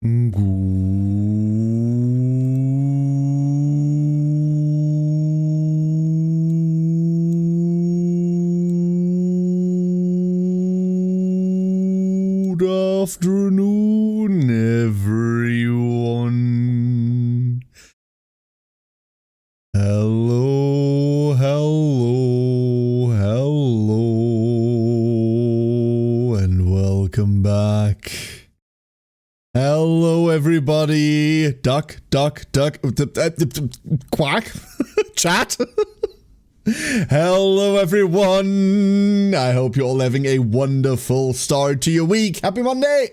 Good afternoon, everyone. Hello, and welcome back. Hello, everybody. Duck, quack, chat. Hello, everyone. I hope you're all having a wonderful start to your week. Happy Monday.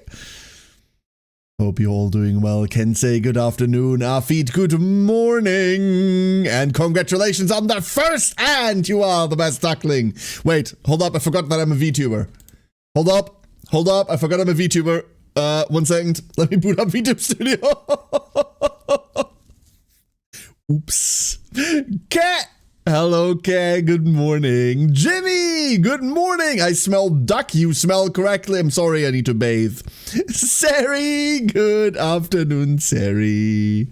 Hope you're all doing well. Kensei, good afternoon. Afid, good morning. And congratulations on the first, and you are the best duckling. Wait, hold up. I forgot that I'm a VTuber. Hold up. I forgot I'm a VTuber. 1 second. Let me boot up VTube Studio. Oops. Cat. Hello, Cat. Good morning. Jimmy. Good morning. I smell duck. You smell correctly. I'm sorry. I need to bathe. Sari. Good afternoon, Sari.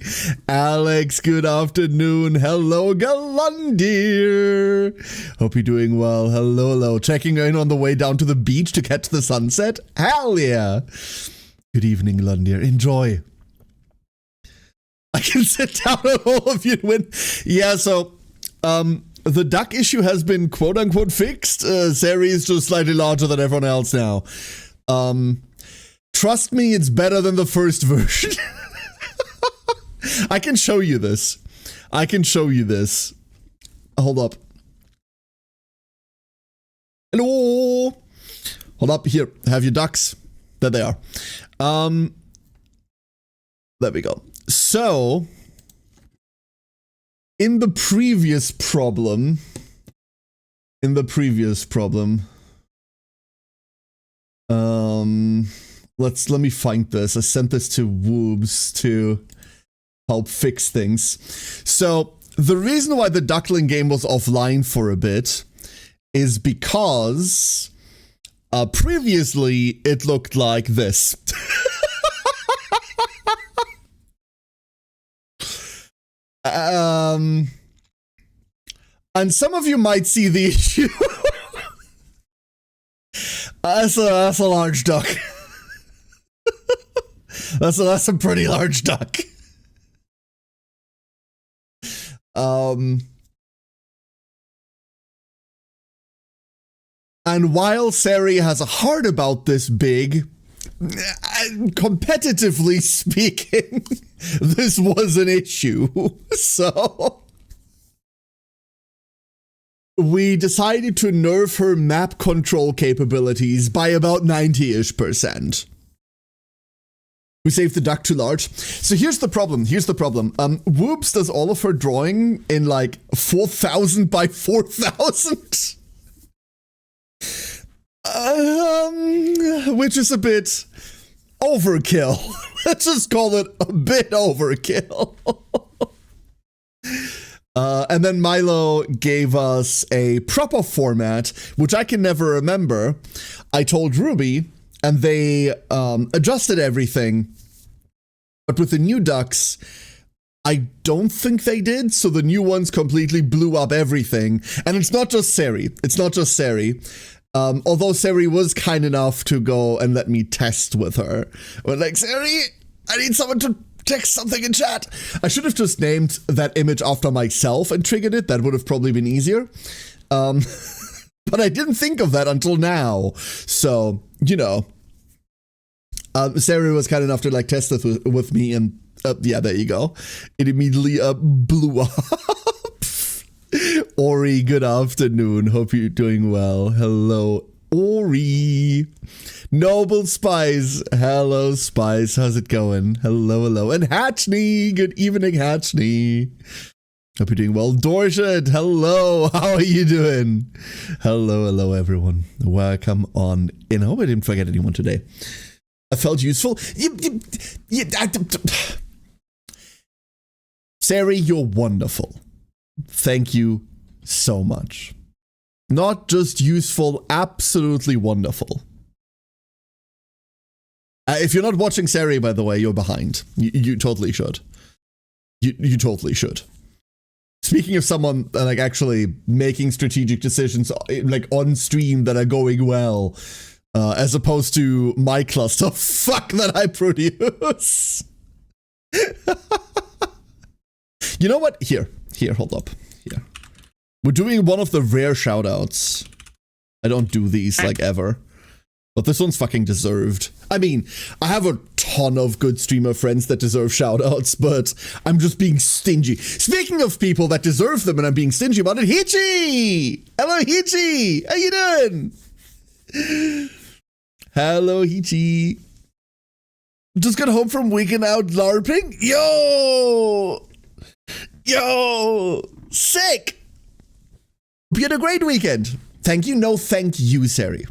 Alex. Good afternoon. Hello, Galundir. Hope you're doing well. Hello. Checking in on the way down to the beach to catch the sunset. Hell yeah. Good evening, Lundir. Enjoy. I can sit down and all of you win. Yeah, so the duck issue has been quote unquote fixed. Sari is just slightly larger than everyone else now. Trust me, it's better than the first version. I can show you this. Hold up. Hello. Hold up. Here, have your ducks. There they are. There we go. So, in the previous problem, let me find this. I sent this to Woobs to help fix things. So, the reason why the duckling game was offline for a bit is because previously it looked like this. And some of you might see the issue. That's a large duck. that's a pretty large duck. And while Sari has a heart about this big, competitively speaking, this was an issue. So we decided to nerf her map control capabilities by about 90-ish%. We saved the duck too large. So here's the problem. Whoops does all of her drawing in like 4,000 by 4,000. Which is a bit overkill. Let's just call it a bit overkill. And then Milo gave us a proper format, which I can never remember. I told Ruby, and they adjusted everything. But with the new ducks, I don't think they did, so the new ones completely blew up everything. And it's not just Sari. Although Sari was kind enough to go and let me test with her. We're like, Sari, I need someone to text something in chat. I should have just named that image after myself and triggered it. That would have probably been easier. But I didn't think of that until now. So, you know. Sari was kind enough to like test it with me, and yeah, there you go. It immediately blew up. Ori, good afternoon. Hope you're doing well. Hello, Ori. Noble Spice. Hello, Spice. How's it going? Hello. And Hatchney. Good evening, Hatchney. Hope you're doing well. Dorshad. Hello. How are you doing? Hello, everyone. Welcome on in. I hope I didn't forget anyone today. I felt useful. Sari, you're wonderful. Thank you so much. Not just useful, absolutely wonderful. If you're not watching Seri, by the way, you're behind. You totally should. You totally should. Speaking of someone like actually making strategic decisions like on stream that are going well, as opposed to my cluster fuck that I produce. You know what? Here, hold up. Here. We're doing one of the rare shoutouts. I don't do these like ever. But this one's fucking deserved. I mean, I have a ton of good streamer friends that deserve shoutouts, but I'm just being stingy. Speaking of people that deserve them and I'm being stingy about it, Hichi! Hello, Hichi! How you doing? Hello, Hichi. Just got home from weekend out LARPing? Yo! Sick! You had a great weekend. Thank you. No, thank you, Seri.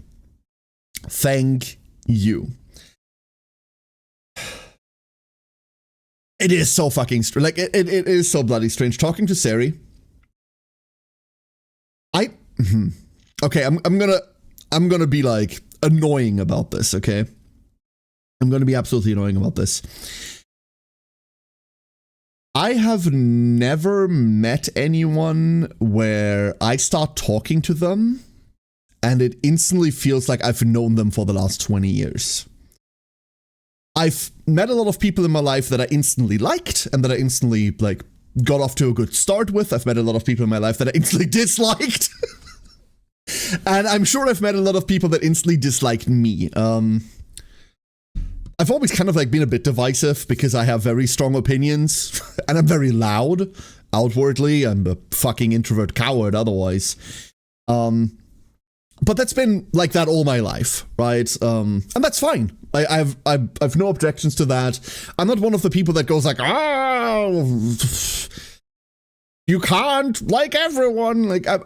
Thank you. It is so fucking strange. Like, it is so bloody strange. Talking to Seri. Okay, I'm gonna be, like, annoying about this, okay? I'm gonna be absolutely annoying about this. I have never met anyone where I start talking to them and it instantly feels like I've known them for the last 20 years. I've met a lot of people in my life that I instantly liked and that I instantly, like, got off to a good start with. I've met a lot of people in my life that I instantly disliked. And I'm sure I've met a lot of people that instantly disliked me. I've always kind of, like, been a bit divisive because I have very strong opinions and I'm very loud outwardly. I'm a fucking introvert coward otherwise. But that's been like that all my life, right? And that's fine. I've no objections to that. I'm not one of the people that goes like, you can't like everyone. Like, a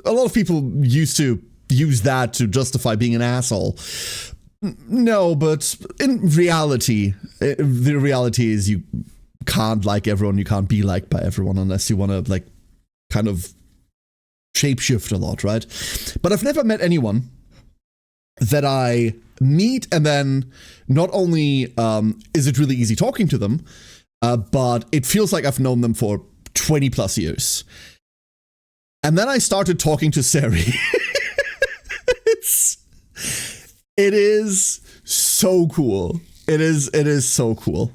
lot of people used to use that to justify being an asshole. No, but in reality, the reality is you can't like everyone. You can't be liked by everyone unless you want to, like, kind of shapeshift a lot, right? But I've never met anyone that I meet and then not only is it really easy talking to them, but it feels like I've known them for 20 plus years. And then I started talking to Seri. It is so cool. It is so cool.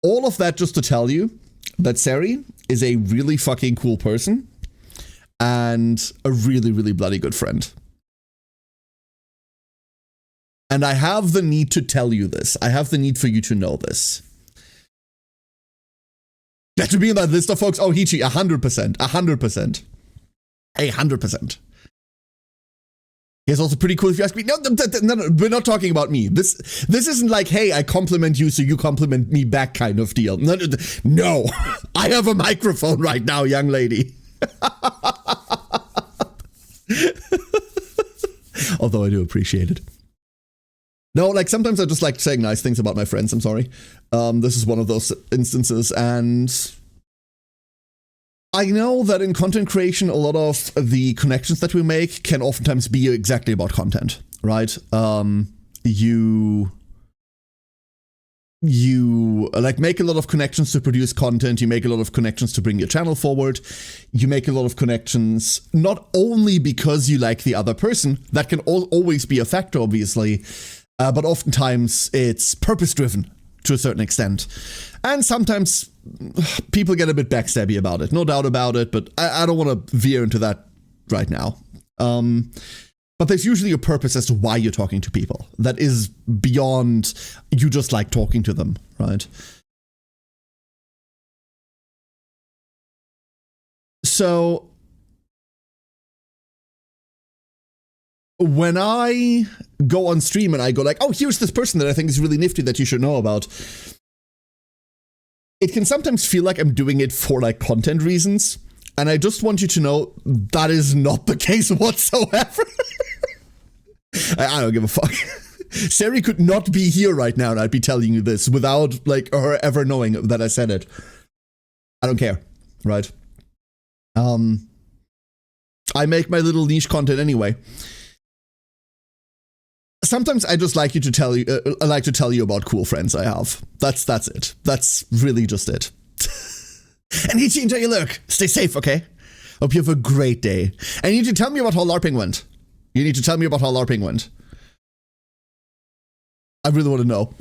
All of that just to tell you that Seri is a really fucking cool person and a really, really bloody good friend. And I have the need to tell you this. I have the need for you to know this. That to be in that list of folks, oh, Hichi, 100%, 100%. 100%. He's also pretty cool if you ask me. No, we're not talking about me. This isn't like, hey, I compliment you so you compliment me back kind of deal. No. I have a microphone right now, young lady. Although I do appreciate it. No, like sometimes I just like saying nice things about my friends. I'm sorry. This is one of those instances, and I know that in content creation, a lot of the connections that we make can oftentimes be exactly about content, right? You like make a lot of connections to produce content. You make a lot of connections to bring your channel forward. You make a lot of connections not only because you like the other person, that can always be a factor, obviously, but oftentimes it's purpose-driven to a certain extent. And sometimes people get a bit backstabby about it, no doubt about it, but I don't want to veer into that right now. But there's usually a purpose as to why you're talking to people that is beyond you just like talking to them, right? So when I go on stream and I go like, oh, here's this person that I think is really nifty that you should know about, it can sometimes feel like I'm doing it for like content reasons. And I just want you to know that is not the case whatsoever. I don't give a fuck. Seri could not be here right now and I'd be telling you this without like her ever knowing that I said it. I don't care, right? I make my little niche content anyway. Sometimes I just like to tell you about cool friends I have. That's it. That's really just it. And Ichi, enjoy your lurk. Stay safe, okay? Hope you have a great day. And you need to tell me about how LARPing went. I really want to know.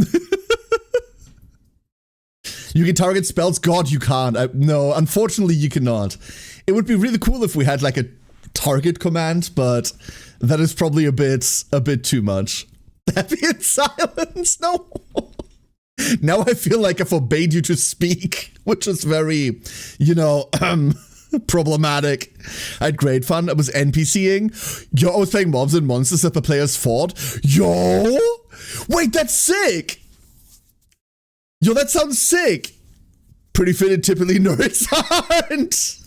You can target spells? God, you can't. No, unfortunately, you cannot. It would be really cool if we had like a target command, but that is probably a bit too much. Happy in silence? No. Now I feel like I forbade you to speak, which is very, problematic. I had great fun. I was NPCing. Yo, I was playing mobs and monsters that the players fought. Yo! Wait, that's sick! Yo, that sounds sick! Pretty fitted, typically nerds aren't.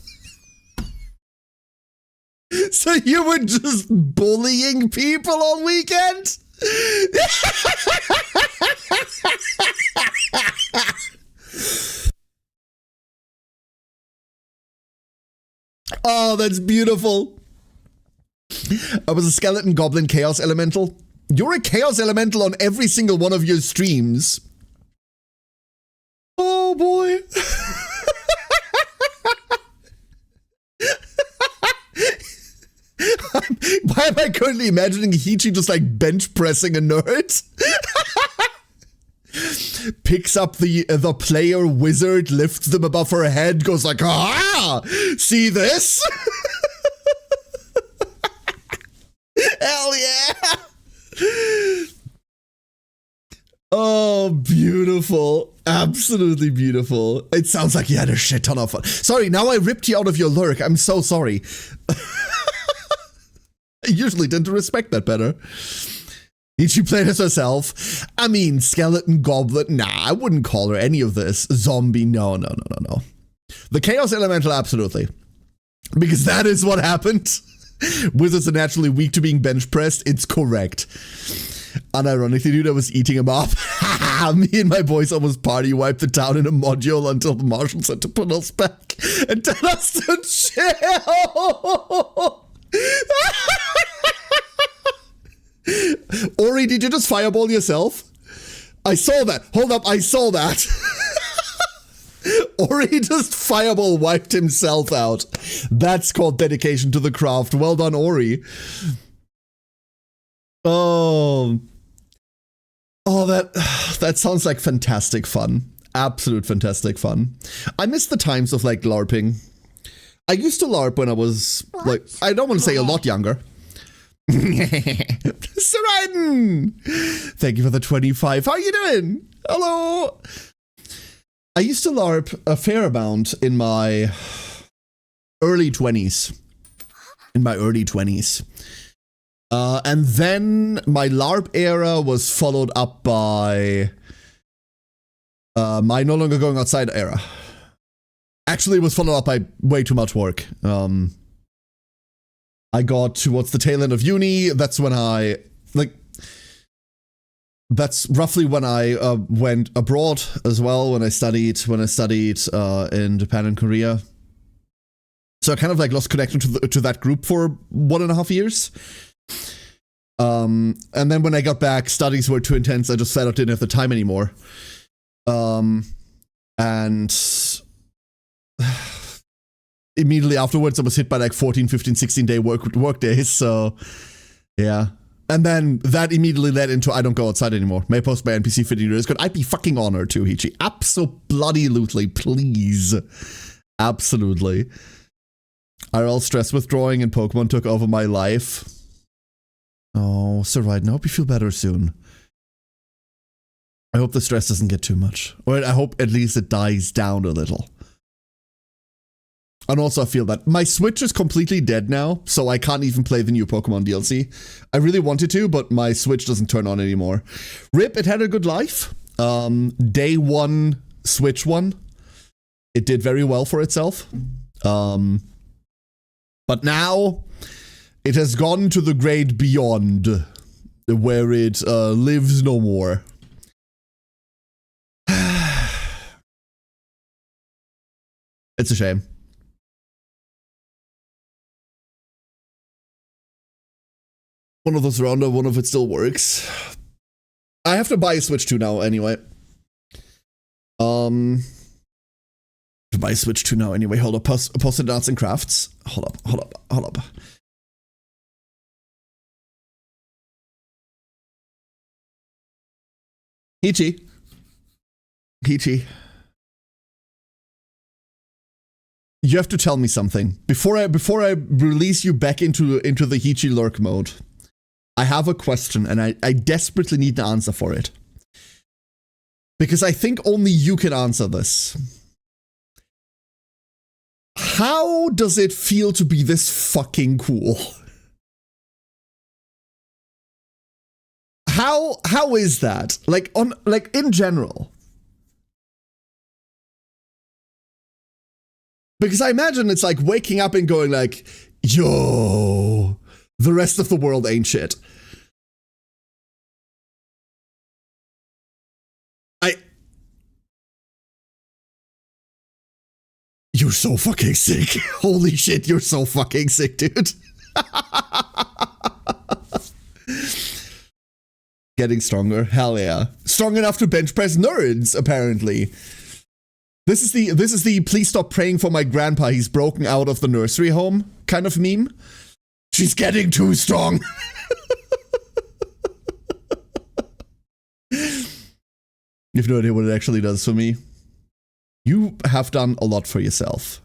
So you were just bullying people all weekend? Oh, that's beautiful. I was a skeleton goblin chaos elemental. You're a chaos elemental on every single one of your streams. Oh boy. Why am I currently imagining Hichi just like bench pressing a nerd? Picks up the player wizard, lifts them above her head, goes like, ah, see this? Hell yeah. Oh, beautiful. Absolutely beautiful. It sounds like you had a shit ton of fun. Sorry, now I ripped you out of your lurk. I'm so sorry. I usually tend to respect that better. Did she play as herself? I mean, skeleton, goblin, nah, I wouldn't call her any of this. Zombie, no. The chaos elemental, absolutely. Because that is what happened. Wizards are naturally weak to being bench pressed. It's correct. Unironically, dude, I was eating him up. Me and my boys almost party wiped the town in a module until the marshal said to put us back and tell us to chill. Ori, did you just fireball yourself? I saw that. Hold up, I saw that. Ori just fireball wiped himself out. That's called dedication to the craft. Well done, Ori. Oh, that sounds like fantastic fun. Absolute fantastic fun. I miss the times of like LARPing. I used to LARP when I was like, I don't want to say a lot younger. Seraiden! Thank you for the 25. How are you doing? Hello! I used to LARP a fair amount in my early 20s. And then my LARP era was followed up by my no longer going outside era. Actually, it was followed up by way too much work. I got towards the tail end of uni. That's when that's roughly when I went abroad as well. When I studied in Japan and Korea. So I kind of like lost connection to that group for 1.5 years. And then when I got back, studies were too intense. I just felt I didn't have the time anymore. And immediately afterwards, I was hit by like 14, 15, 16 day work days. So yeah. And then that immediately led into I don't go outside anymore. May post my NPC 50 years good. I'd be fucking honored to, Hichi. Absolutely, please. Absolutely. IRL stress withdrawing and Pokemon took over my life. Oh, Seraiden, I hope you feel better soon. I hope the stress doesn't get too much. Or I hope at least it dies down a little. And also I feel that my Switch is completely dead now, so I can't even play the new Pokemon DLC. I really wanted to, but my Switch doesn't turn on anymore. RIP, it had a good life. Day one, Switch one. It did very well for itself. But now it has gone to the great beyond, where it lives no more. It's a shame. One of those rounder, one of it still works. I have to buy a Switch 2 now anyway. To buy a Switch 2 now anyway. Hold up, post-it arts and crafts. Hold up. Hichi. You have to tell me something. Before I release you back into the Hichi lurk mode, I have a question and I desperately need an answer for it. Because I think only you can answer this. How does it feel to be this fucking cool? How is that? Like in general. Because I imagine it's like waking up and going like, yo, the rest of the world ain't shit. You're so fucking sick. Holy shit, you're so fucking sick, dude. Getting stronger. Hell yeah. Strong enough to bench press nerds, apparently. This is the please stop praying for my grandpa, he's broken out of the nursery home kind of meme. She's getting too strong. You have no idea what it actually does for me. You have done a lot for yourself.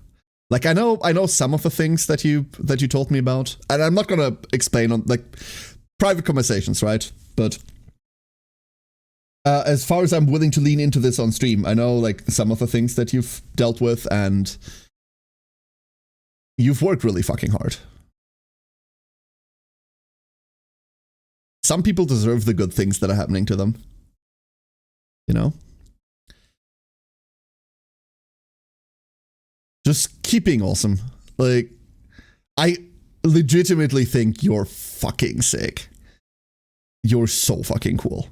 Like I know some of the things that you told me about, and I'm not gonna explain on like private conversations, right? But as far as I'm willing to lean into this on stream, I know like some of the things that you've dealt with, and you've worked really fucking hard. Some people deserve the good things that are happening to them. You know? Just keep being awesome. Like, I legitimately think you're fucking sick. You're so fucking cool.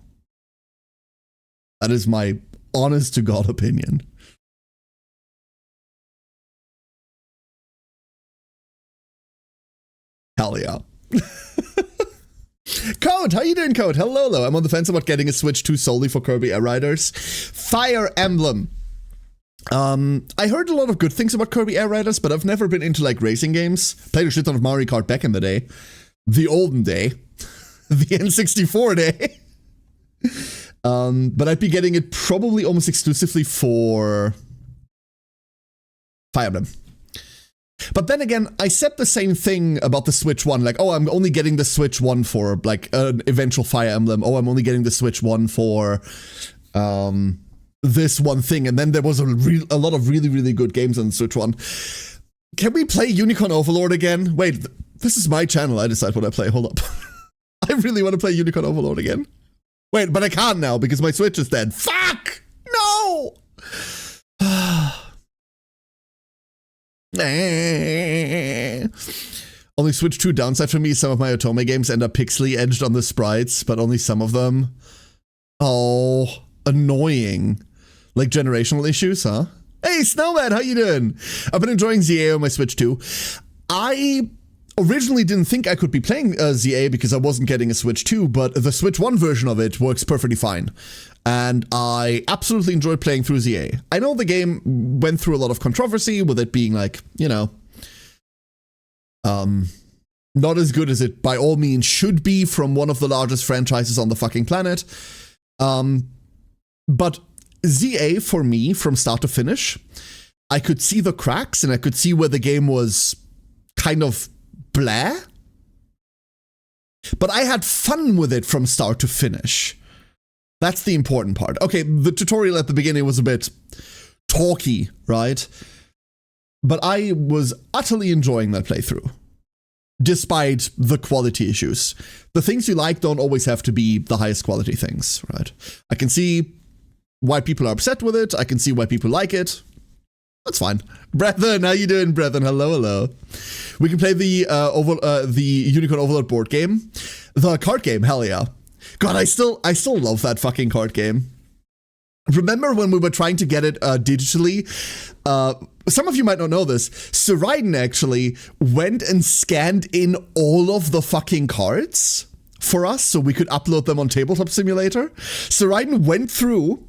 That is my honest to God opinion. Hell yeah. Code, how you doing, Code? Hello. I'm on the fence about getting a Switch 2 solely for Kirby Air Riders. Fire Emblem. I heard a lot of good things about Kirby Air Riders, but I've never been into like racing games. Played a shit ton of Mario Kart back in the day. The olden day. The N64 day. But I'd be getting it probably almost exclusively for Fire Emblem. But then again, I said the same thing about the Switch 1. Like, oh, I'm only getting the Switch 1 for like an eventual Fire Emblem. Oh, I'm only getting the Switch 1 for this one thing. And then there was a lot of really, really good games on the Switch 1. Can we play Unicorn Overlord again? Wait, this is my channel. I decide what I play. Hold up. I really want to play Unicorn Overlord again. Wait, but I can't now because my Switch is dead. Fuck! No! Only Switch 2 downside for me, some of my Otome games end up pixely edged on the sprites, but only some of them. Oh, annoying. Like generational issues, huh? Hey, Snowman, how you doing? I've been enjoying ZA on my Switch 2. I originally didn't think I could be playing ZA because I wasn't getting a Switch 2, but the Switch 1 version of it works perfectly fine. And I absolutely enjoyed playing through ZA. I know the game went through a lot of controversy with it being like, you know, not as good as it by all means should be from one of the largest franchises on the fucking planet. But ZA for me, from start to finish, I could see the cracks and I could see where the game was kind of blah. But I had fun with it from start to finish. That's the important part. Okay, the tutorial at the beginning was a bit talky, right? But I was utterly enjoying that playthrough, despite the quality issues. The things you like don't always have to be the highest quality things, right? I can see why people are upset with it. I can see why people like it. That's fine. Brethren, how you doing, brethren? Hello. We can play the Unicorn Overlord board game. The card game, hell yeah. God, I still love that fucking card game. Remember when we were trying to get it digitally? Some of you might not know this. Sir Raiden actually went and scanned in all of the fucking cards for us so we could upload them on Tabletop Simulator. So Raiden went through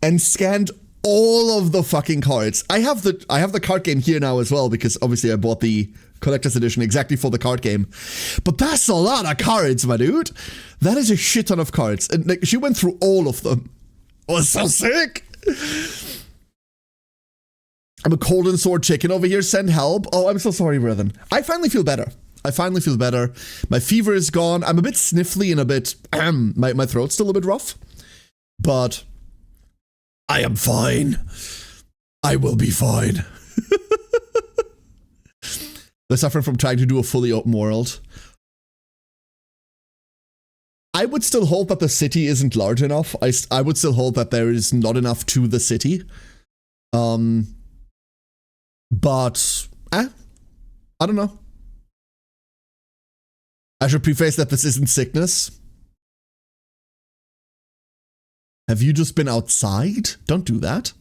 and scanned all of the fucking cards. I have the card game here now as well, because obviously I bought the collector's edition exactly for the card game. But that's a lot of cards, my dude. That is a shit ton of cards. And like, she went through all of them. It was so sick. I'm a cold and sore chicken over here. Send help. Oh, I'm so sorry, brethren. I finally feel better. My fever is gone. I'm a bit sniffly and a bit... my throat's still a bit rough. But I am fine. I will be fine. They're suffering from trying to do a fully open world. I would still hope that the city isn't large enough. I would still hope that there is not enough to the city. But, I don't know. I should preface that this isn't sickness. Have you just been outside? Don't do that.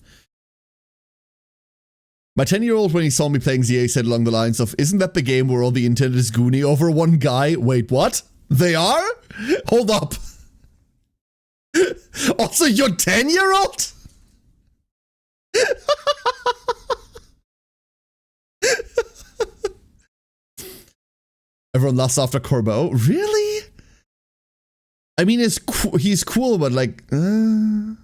My 10-year-old, when he saw me playing ZA, said along the lines of, isn't that the game where all the intent is Goonie over one guy? Wait, what? They are? Hold up. Also, your 10-year-old? Everyone lusts after Corbeau. Really? I mean, he's cool, but like... No,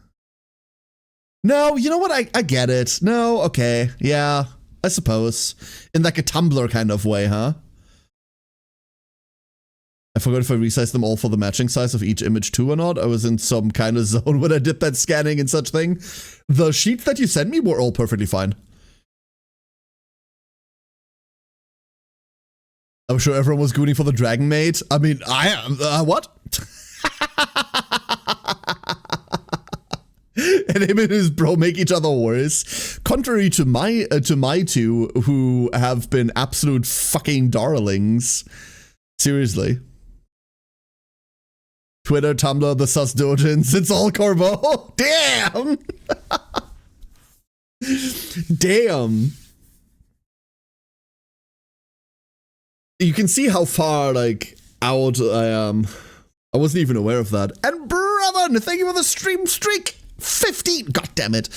you know what? I get it. No, okay. Yeah, I suppose. In like a Tumblr kind of way, huh? I forgot if I resized them all for the matching size of each image too or not. I was in some kind of zone when I did that scanning and such thing. The sheets that you sent me were all perfectly fine. I'm sure everyone was gooning for the Dragon Maid. I mean, I am. What? And him and his bro make each other worse. Contrary to my two, who have been absolute fucking darlings. Seriously. Twitter, Tumblr, the sus dojins, it's all Corbeau. Damn! Damn. You can see how far, like, out I am. I wasn't even aware of that. And brother, thank you for the stream streak. 15. God damn it.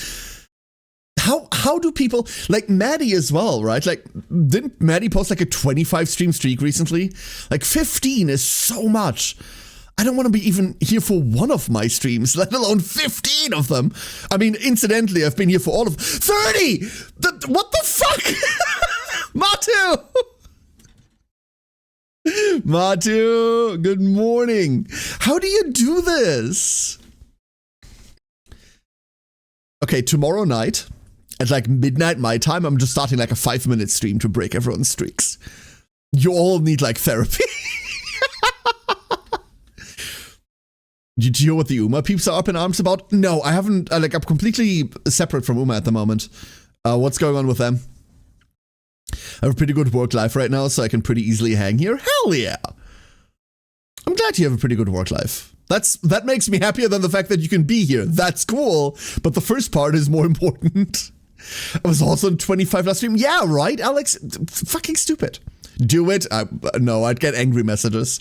How do people, like Maddie as well, right? Like, didn't Maddie post like a 25 stream streak recently? Like 15 is so much. I don't want to be even here for one of my streams, let alone 15 of them. I mean, incidentally, I've been here for all of 30. What the fuck? Matu! Matu, good morning. How do you do this? Okay, tomorrow night, at like midnight my time, I'm just starting like a 5-minute stream to break everyone's streaks. You all need like therapy. Did you hear what the Uma peeps are up in arms about? No, I haven't. I'm completely separate from Uma at the moment. What's going on with them? I have a pretty good work life right now, so I can pretty easily hang here. Hell yeah! I'm glad you have a pretty good work life. That makes me happier than the fact that you can be here. That's cool, but the first part is more important. I was also in 25 last stream. Yeah, right, Alex? Fucking stupid. Do it. No, I'd get angry messages.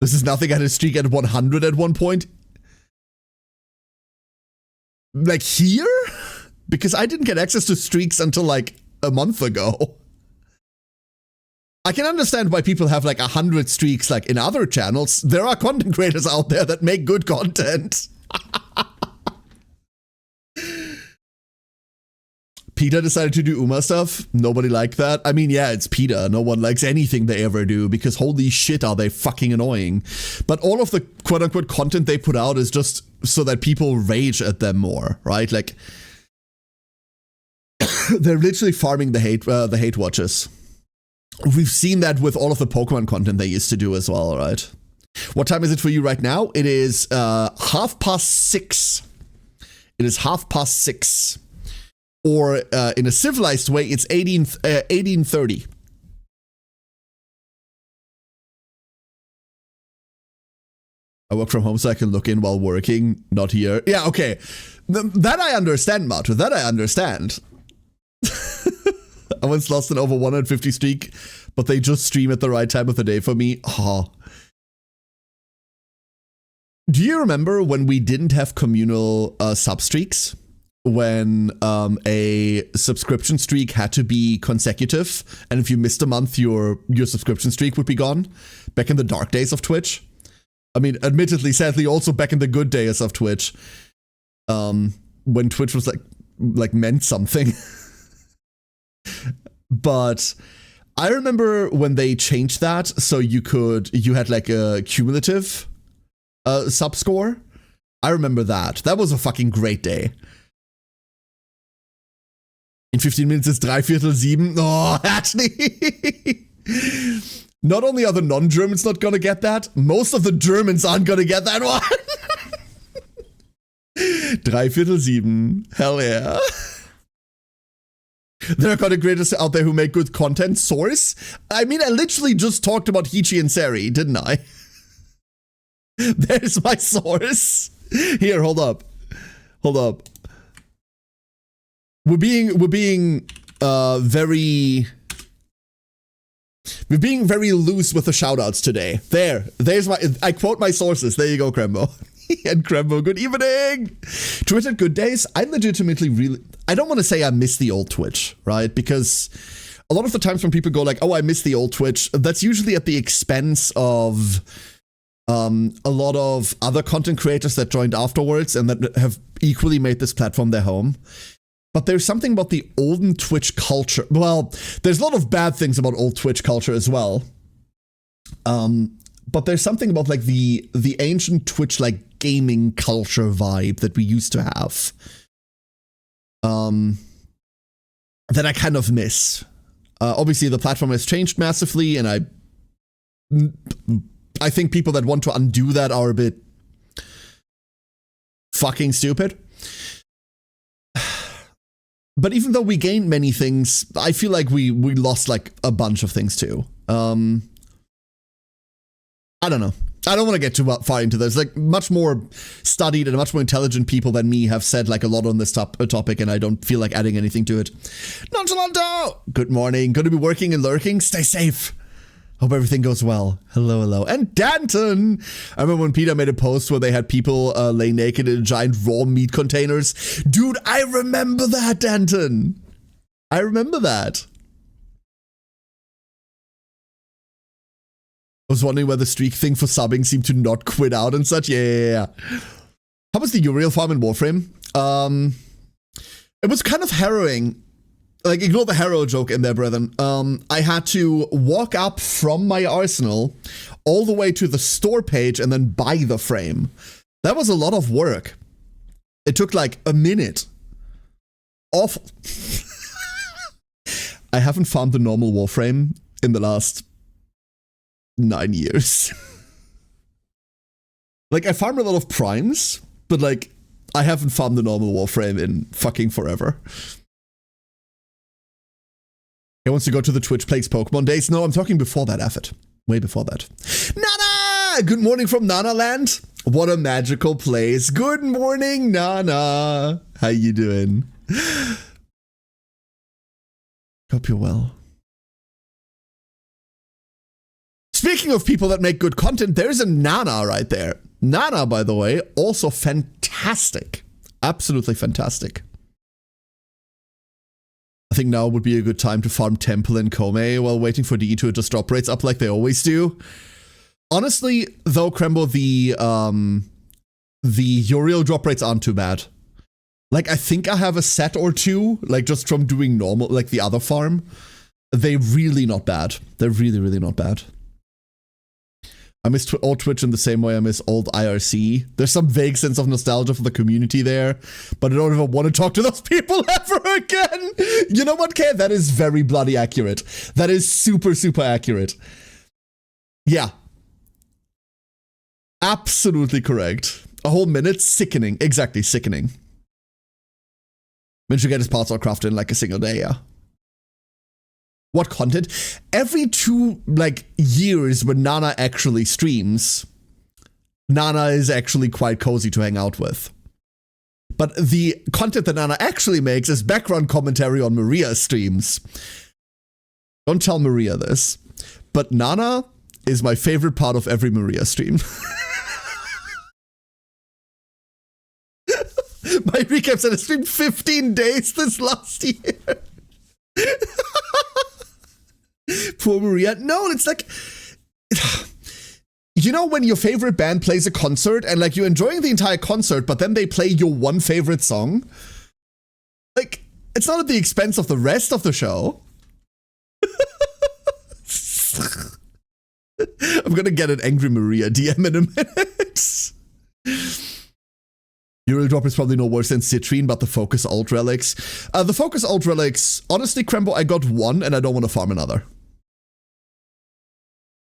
This is nothing. I had a streak at 100 at one point. Like here? Because I didn't get access to streaks until like a month ago. I can understand why people have like 100 streaks like in other channels. There are content creators out there that make good content. Peter decided to do Uma stuff. Nobody liked that. I mean, yeah, it's Peter. No one likes anything they ever do because holy shit are they fucking annoying. But all of the quote-unquote content they put out is just so that people rage at them more, right? Like, they're literally farming the hate watches. We've seen that with all of the Pokemon content they used to do as well, right? What time is it for you right now? It is 6:30. It is 6:30. Or in a civilized way, it's 18:30. I work from home so I can look in while working, not here. Yeah, okay. That I understand, Matu. That I understand. I once lost an over 150 streak, but they just stream at the right time of the day for me. Oh, Do you remember when we didn't have communal substreaks? When a subscription streak had to be consecutive, and if you missed a month, your subscription streak would be gone? Back in the dark days of Twitch. I mean, admittedly, sadly, also back in the good days of Twitch. When Twitch was like meant something. But I remember when they changed that, so you had like a cumulative sub score. I remember that. That was a fucking great day. In 15 minutes is 7:45. Oh, actually. Not only are the non-Germans not gonna get that, most of the Germans aren't gonna get that one. 7:45. Hell yeah. There are content creators out there who make good content. Source? I mean, I literally just talked about Hichi and Seri, didn't I? There's my source. Here, hold up. We're being very loose with the shoutouts today. There's I quote my sources. There you go, Krembo. And Krembo, good evening. Twitch at good days. I legitimately I don't want to say I miss the old Twitch, right? Because a lot of the times when people go like, oh, I miss the old Twitch, that's usually at the expense of a lot of other content creators that joined afterwards and that have equally made this platform their home. But there's something about the olden Twitch culture. Well, there's a lot of bad things about old Twitch culture as well. But there's something about like the ancient Twitch like gaming culture vibe that we used to have. That I kind of miss. Obviously, the platform has changed massively, and I think people that want to undo that are a bit fucking stupid. But even though we gained many things, I feel like we lost like a bunch of things too. I don't know. I don't want to get too far into this. Like, much more studied and much more intelligent people than me have said like a lot on this topic, and I don't feel like adding anything to it. Nonchalanto! Good morning. Going to be working and lurking. Stay safe. Hope everything goes well. Hello. And Danton! I remember when Peter made a post where they had people lay naked in giant raw meat containers. Dude, I remember that, Danton! I remember that. I was wondering why the streak thing for subbing seemed to not quit out and such. Yeah. How was the Uriel farm in Warframe? It was kind of harrowing. Like, ignore the Harrow joke in there, brethren. I had to walk up from my arsenal all the way to the store page and then buy the frame. That was a lot of work. It took like a minute. Awful. I haven't farmed the normal Warframe in the last 9 years. Like, I farmed a lot of primes, but like, I haven't farmed the normal Warframe in fucking forever. He wants to go to the Twitch Plays Pokemon days. No, I'm talking before that effort. Way before that. Nana! Good morning from Nana Land. What a magical place. Good morning, Nana. How you doing? Hope you're well. Speaking of people that make good content, there's a Nana right there. Nana, by the way, also fantastic. Absolutely fantastic. I think now would be a good time to farm Temple and Kome while waiting for DE to adjust drop rates up like they always do. Honestly, though, Krembo, the Uriel drop rates aren't too bad. Like, I think I have a set or two, like, just from doing normal, like, the other farm. They're really not bad. They're really, really not bad. I miss old Twitch in the same way I miss old IRC. There's some vague sense of nostalgia for the community there, but I don't ever want to talk to those people ever again. You know what, Ken? That is very bloody accurate. That is super, super accurate. Yeah. Absolutely correct. A whole minute? Sickening. Exactly, sickening. Managed to get his parts all crafted in like a single day, yeah. What content? Every 2, like, years when Nana actually streams, Nana is actually quite cozy to hang out with. But the content that Nana actually makes is background commentary on Maria's streams. Don't tell Maria this, but Nana is my favorite part of every Maria stream. My recap said it's been 15 days this last year. Poor Maria. No, it's like, you know when your favorite band plays a concert and like you're enjoying the entire concert, but then they play your one favorite song? Like, it's not at the expense of the rest of the show. I'm gonna get an Angry Maria DM in a minute. Uriel Drop is probably no worse than Citrine, but the Focus Alt Relics. The Focus Alt Relics, honestly, Krembo, I got one and I don't want to farm another.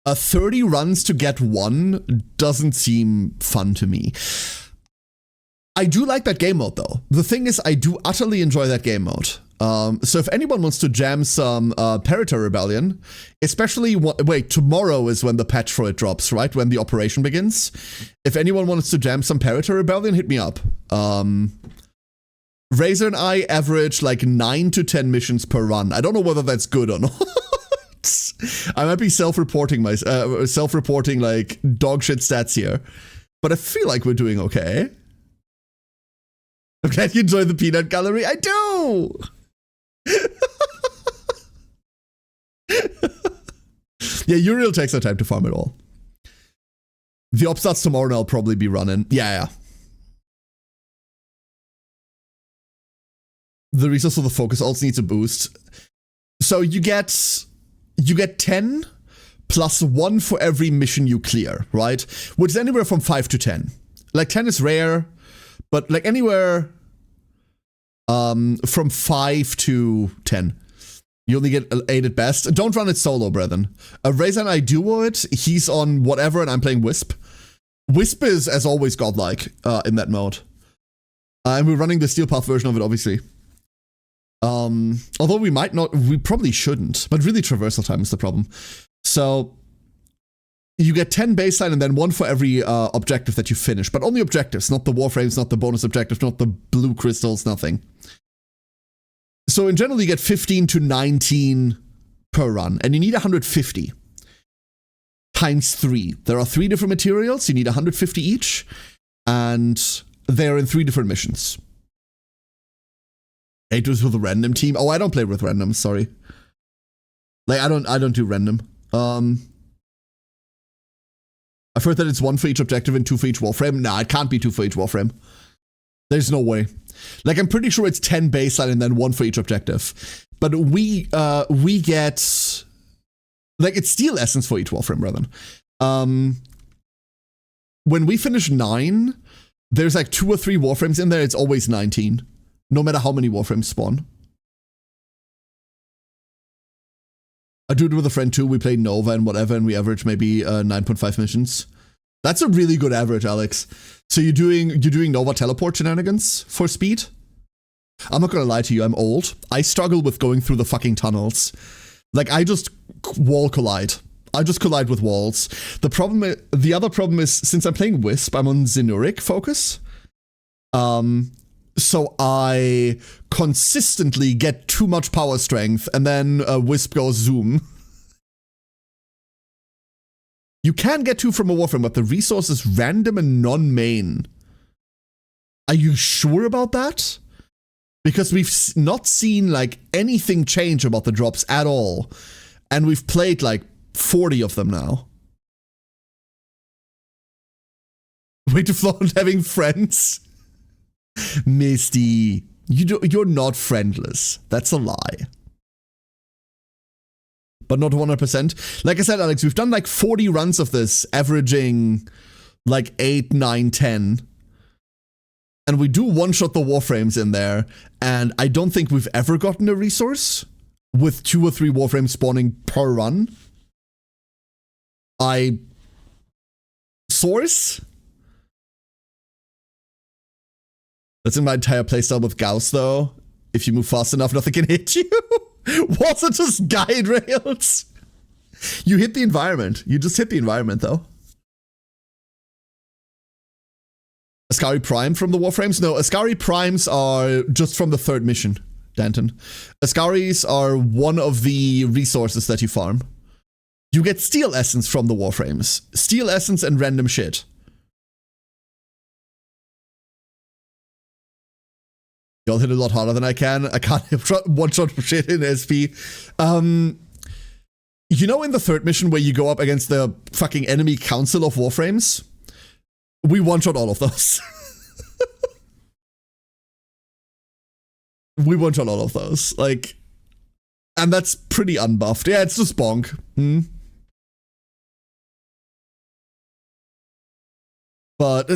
30 runs to get one doesn't seem fun to me. I do like that game mode though. The thing is, I do utterly enjoy that game mode. So if anyone wants to jam some Pariter Rebellion, especially, wait, tomorrow is when the patch for it drops, right? When the operation begins. If anyone wants to jam some Pariter Rebellion, hit me up. Razor and I average like 9 to 10 missions per run. I don't know whether that's good or not. I might be self-reporting like dog shit stats here, but I feel like we're doing okay. I'm glad you enjoyed the peanut gallery. I do! Yeah, Uriel takes no time to farm at all. The op starts tomorrow and I'll probably be running. Yeah. The resource for the focus also needs a boost. So you get 10 plus 1 for every mission you clear, right? Which is anywhere from 5 to 10. Like 10 is rare, but like anywhere from 5 to 10. You only get 8 at best. Don't run it solo, brethren. Razor and I duo it. He's on whatever and I'm playing Wisp. Wisp is, as always, godlike in that mode. And we're running the Steel Path version of it, obviously. Although we probably shouldn't, but really traversal time is the problem. So you get 10 baseline and then 1 for every objective that you finish, but only objectives, not the warframes, not the bonus objectives, not the blue crystals, nothing. So in general, you get 15 to 19 per run, and you need 150 times 3. There are 3 different materials, you need 150 each, and they're in 3 different missions. 8 was with a random team. Oh, I don't play with random, sorry. Like, I don't do random. I've heard that it's 1 for each objective and 2 for each warframe. Nah, it can't be 2 for each warframe. There's no way. Like, I'm pretty sure it's 10 baseline and then 1 for each objective. But we get... Like, it's Steel Essence for each warframe, rather. When we finish 9, there's like 2 or 3 warframes in there. It's always 19. No matter how many warframes spawn. I do it with a friend too. We play Nova and whatever, and we average maybe 9.5 missions. That's a really good average, Alex. So you're doing Nova teleport shenanigans for speed? I'm not gonna lie to you, I'm old. I struggle with going through the fucking tunnels. Like, I just wall collide. I just collide with walls. The other problem is, since I'm playing Wisp, I'm on Zenuric focus. So I consistently get too much power strength, and then Wisp goes zoom. You can get 2 from a warframe, but the resource is random and non-main. Are you sure about that? Because we've not seen like anything change about the drops at all. And we've played like 40 of them now. Way to flaunt having friends. Misty, you're not friendless. That's a lie. But not 100%. Like I said, Alex, we've done like 40 runs of this, averaging like 8, 9, 10. And we do one-shot the warframes in there, and I don't think we've ever gotten a resource with 2 or 3 warframes spawning per run. Source? That's in my entire playstyle with Gauss, though. If you move fast enough, nothing can hit you. Was it just guide rails? You hit the environment. You just hit the environment, though. Ascari Prime from the warframes? No, Ascari Primes are just from the 3rd mission, Danton. Ascaris are one of the resources that you farm. You get Steel Essence from the warframes. Steel Essence and random shit. Y'all hit a lot harder than I can. I can't one-shot shit in SP. You know in the third mission where you go up against the fucking enemy council of Warframes? We one-shot all of those. We one-shot all of those. Like, and that's pretty unbuffed. Yeah, it's just bonk. But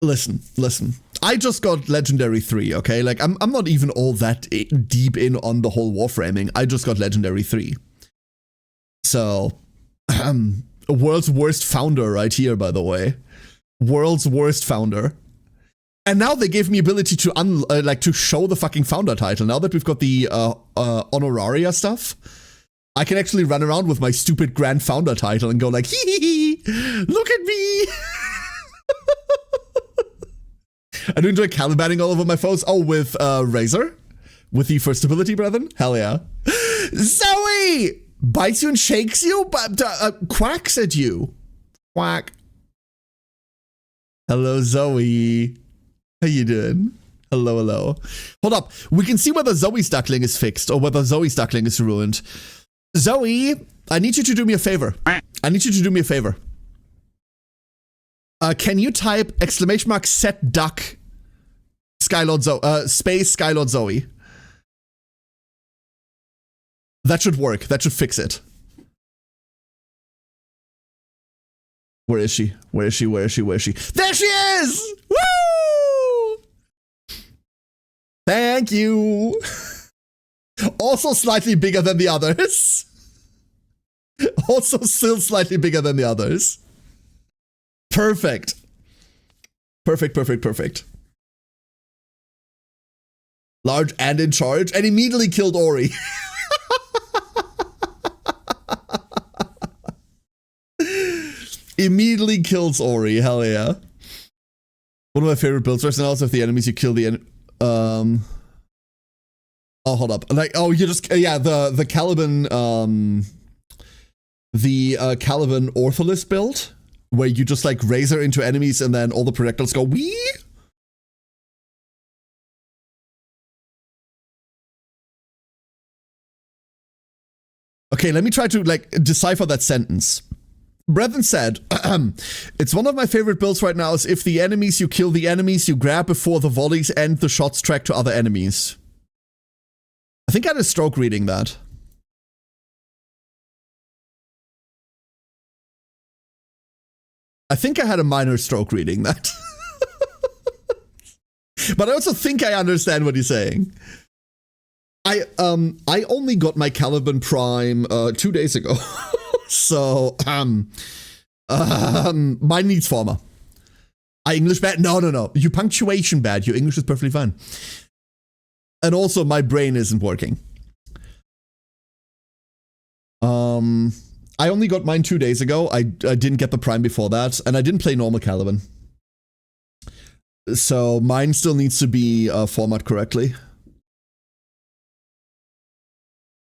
listen. I just got Legendary 3, okay? Like, I'm not even all that deep in on the whole Warframing. I just got Legendary 3. So, world's worst founder right here, by the way. World's worst founder. And now they gave me ability to to show the fucking founder title. Now that we've got the honoraria stuff, I can actually run around with my stupid grand founder title and go like, hee, look at me. I do enjoy calibrating all over my foes. Oh, with Razor? With the first ability, brethren? Hell yeah. Zoe! Bites you and shakes you, but quacks at you. Quack. Hello, Zoe. How you doing? Hello. Hold up. We can see whether Zoe's duckling is fixed or whether Zoe's duckling is ruined. Zoe, I need you to do me a favor. Can you type ! set duck Skylord Zoe, space Skylord Zoe? That should work. That should fix it. Where is she? There she is! Woo! Thank you. Also slightly bigger than the others. Also still slightly bigger than the others. Perfect. Large and in charge, and immediately killed Ori. Immediately kills Ori, hell yeah. One of my favorite builds right now is if the enemies you kill the oh, hold up. Like, oh, you just, yeah, the Caliban, Caliban Ortholis build, where you just like razor into enemies and then all the projectiles go wee. Okay, let me try to like decipher that sentence. Brethren said, it's one of my favorite builds right now is if the enemies you kill the enemies you grab before the volleys end the shots track to other enemies. I think I had a stroke reading that. I think I had a minor stroke reading that. But I also think I understand what he's saying. I only got my Caliban Prime 2 days ago. So, mine needs former. I English bad? No. You punctuation bad. Your English is perfectly fine. And also, my brain isn't working. I only got mine 2 days ago. I didn't get the Prime before that, and I didn't play normal Caliban. So, mine still needs to be formatted correctly.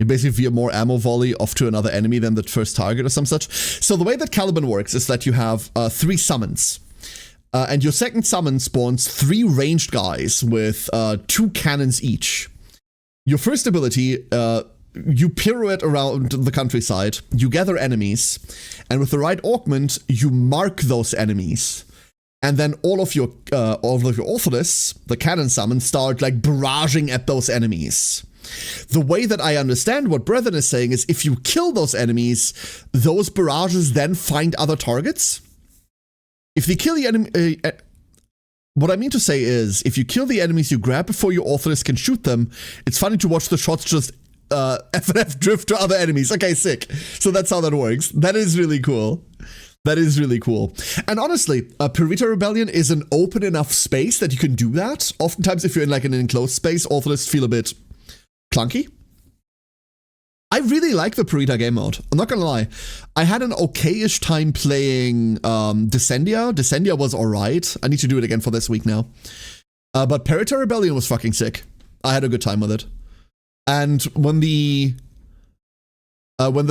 You basically fire more ammo volley off to another enemy than the first target or some such. So the way that Caliban works is that you have 3 summons. And your second summon spawns 3 ranged guys with 2 cannons each. Your first ability, you pirouette around the countryside, you gather enemies, and with the right augment, you mark those enemies. And then all of your Ortholis, the cannon summons, start like barraging at those enemies. The way that I understand what Brethren is saying is if you kill those enemies, those barrages then find other targets. If they kill the enemy... what I mean to say is, if you kill the enemies you grab before your Ortholis can shoot them, it's funny to watch the shots just F drift to other enemies. Okay, sick. So that's how that works. That is really cool. That is really cool. And honestly, Pyrita Rebellion is an open enough space that you can do that. Oftentimes, if you're in like an enclosed space, Ortholists feel a bit clunky. I really like the Pyrita game mode. I'm not gonna lie. I had an okay-ish time playing Descendia. Descendia was alright. I need to do it again for this week now. But Pyrita Rebellion was fucking sick. I had a good time with it. And when the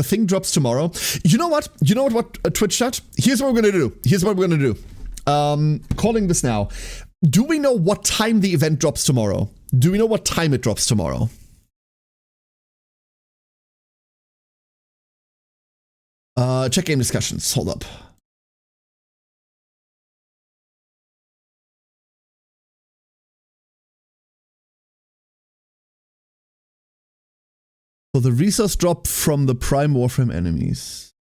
thing drops tomorrow, you know what? Twitch chat? Here's what we're gonna do. Calling this now. Do we know what time the event drops tomorrow? Do we know what time it drops tomorrow? Check game discussions. Hold up. So the resource drop from the Prime Warframe enemies.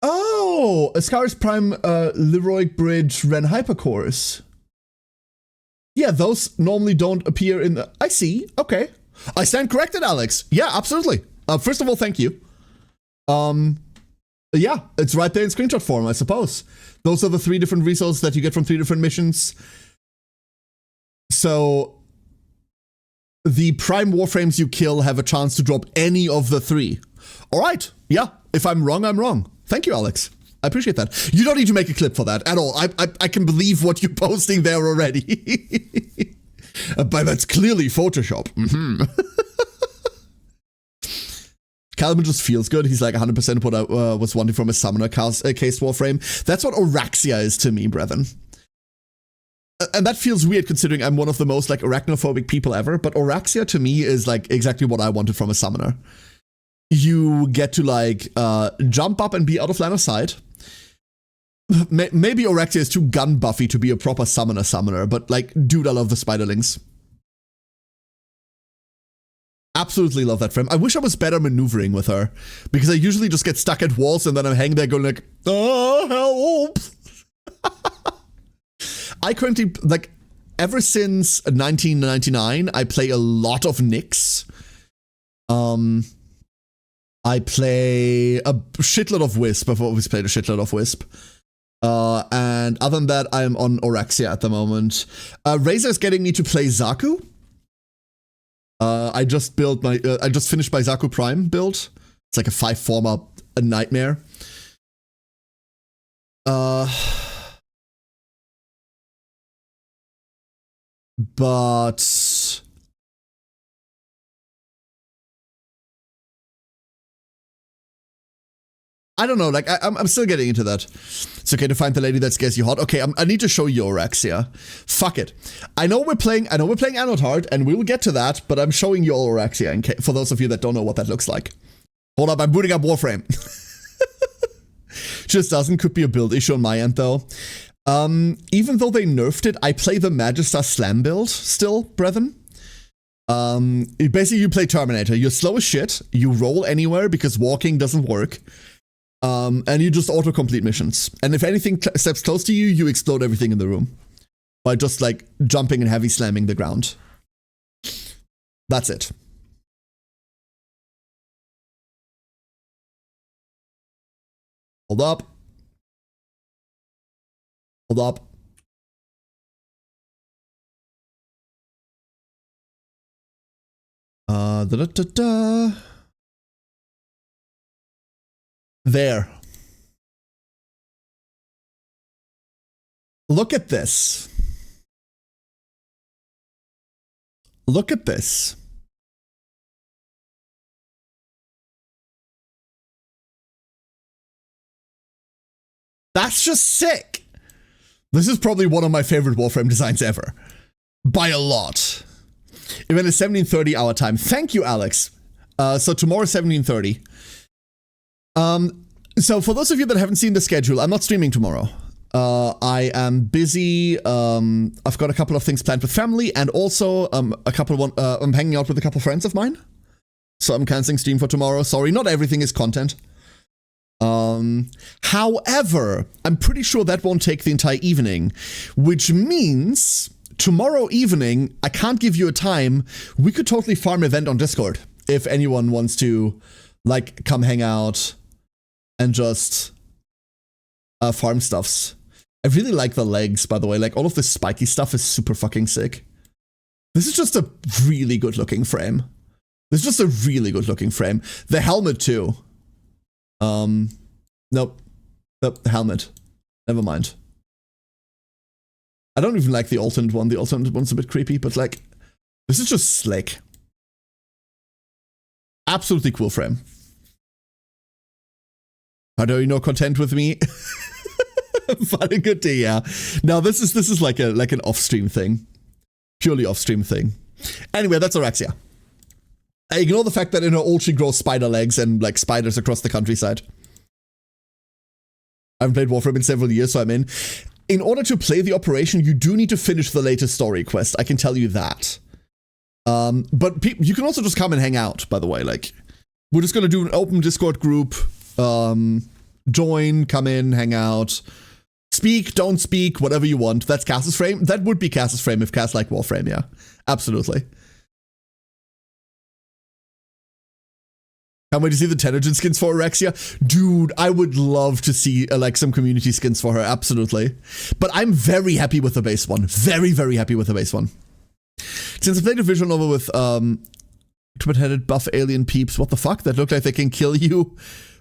Oh, Ascaris Prime Leroic Bridge Ren Hypercores. Yeah, those normally don't appear in the... I see. Okay. I stand corrected, Alex. Yeah, absolutely. First of all, thank you. Yeah, it's right there in screenshot form, I suppose. Those are the 3 different resources that you get from 3 different missions. So the Prime Warframes you kill have a chance to drop any of the 3. All right. Yeah, if I'm wrong, I'm wrong. Thank you, Alex. I appreciate that. You don't need to make a clip for that at all. I can believe what you're posting there already. But that's clearly Photoshop. Mm-hmm. Calvin just feels good. He's like 100% what I was wanting from a summoner case Warframe. That's what Oraxia is to me, brethren. And that feels weird considering I'm one of the most like arachnophobic people ever. But Oraxia to me is like exactly what I wanted from a summoner. You get to like jump up and be out of line of sight. Maybe Oraxia is too gun buffy to be a proper summoner, but like, dude, I love the spiderlings. Absolutely love that frame. I wish I was better maneuvering with her, because I usually just get stuck at walls and then I'm hanging there going like, oh, help. I currently, like, ever since 1999, I play a lot of Nyx. I play a shitload of Wisp. I've always played a shitload of Wisp. And other than that, I'm on Oraxia at the moment. Razor's getting me to play Zaku. I just finished my Zaku Prime build. It's like a 5-former, a nightmare. But I don't know, like, I'm still getting into that. It's okay to find the lady that scares you hot. Okay, I need to show you Oraxia. Fuck it. I know we're playing Anode Heart, and we will get to that, but I'm showing you Oraxia for those of you that don't know what that looks like. Hold up, I'm booting up Warframe. Just doesn't, could be a build issue on my end, though. Even though they nerfed it, I play the Magister Slam build still, brethren. Basically, you play Terminator. You're slow as shit. You roll anywhere because walking doesn't work. And you just auto-complete missions. And if anything steps close to you, you explode everything in the room. By just, like, jumping and heavy slamming the ground. That's it. Hold up. Hold up. Da-da-da-da. There. Look at this. Look at this. That's just sick. This is probably one of my favorite Warframe designs ever. By a lot. Event is 17:30 our time. Thank you, Alex. So tomorrow 17:30. So for those of you that haven't seen the schedule, I'm not streaming tomorrow. I am busy. I've got a couple of things planned with family, and also I'm hanging out with a couple of friends of mine. So I'm canceling stream for tomorrow. Sorry, not everything is content. However, I'm pretty sure that won't take the entire evening, which means tomorrow evening, I can't give you a time. We could totally farm event on Discord if anyone wants to, like, come hang out and just farm stuffs. I really like the legs, by the way. Like, all of this spiky stuff is super fucking sick. This is just a really good looking frame. This is just a really good looking frame. The helmet too. Nope. Nope, the helmet. Never mind. I don't even like the alternate one. The alternate one's a bit creepy, but like, this is just slick. Absolutely cool frame. Are you not content with me? Fun and good day, yeah. Now this is like an off-stream thing. Purely off-stream thing. Anyway, that's Orexia. I ignore the fact that in her ult she grows spider legs and like spiders across the countryside. I haven't played Warframe in several years, so I'm in. In order to play the operation, you do need to finish the latest story quest. I can tell you that. But you can also just come and hang out, by the way. Like, we're just gonna do an open Discord group. Join, come in, hang out. Speak, don't speak, whatever you want. That's Cass's frame. That would be Cass's frame if Cass liked Warframe, yeah. Absolutely. Can't wait to see the Tenderton skins for Orexia. Dude, I would love to see like some community skins for her, absolutely. But I'm very happy with the base one. Very, very happy with the base one. Since I played a visual novel with twin-headed buff alien peeps, what the fuck? That look like they can kill you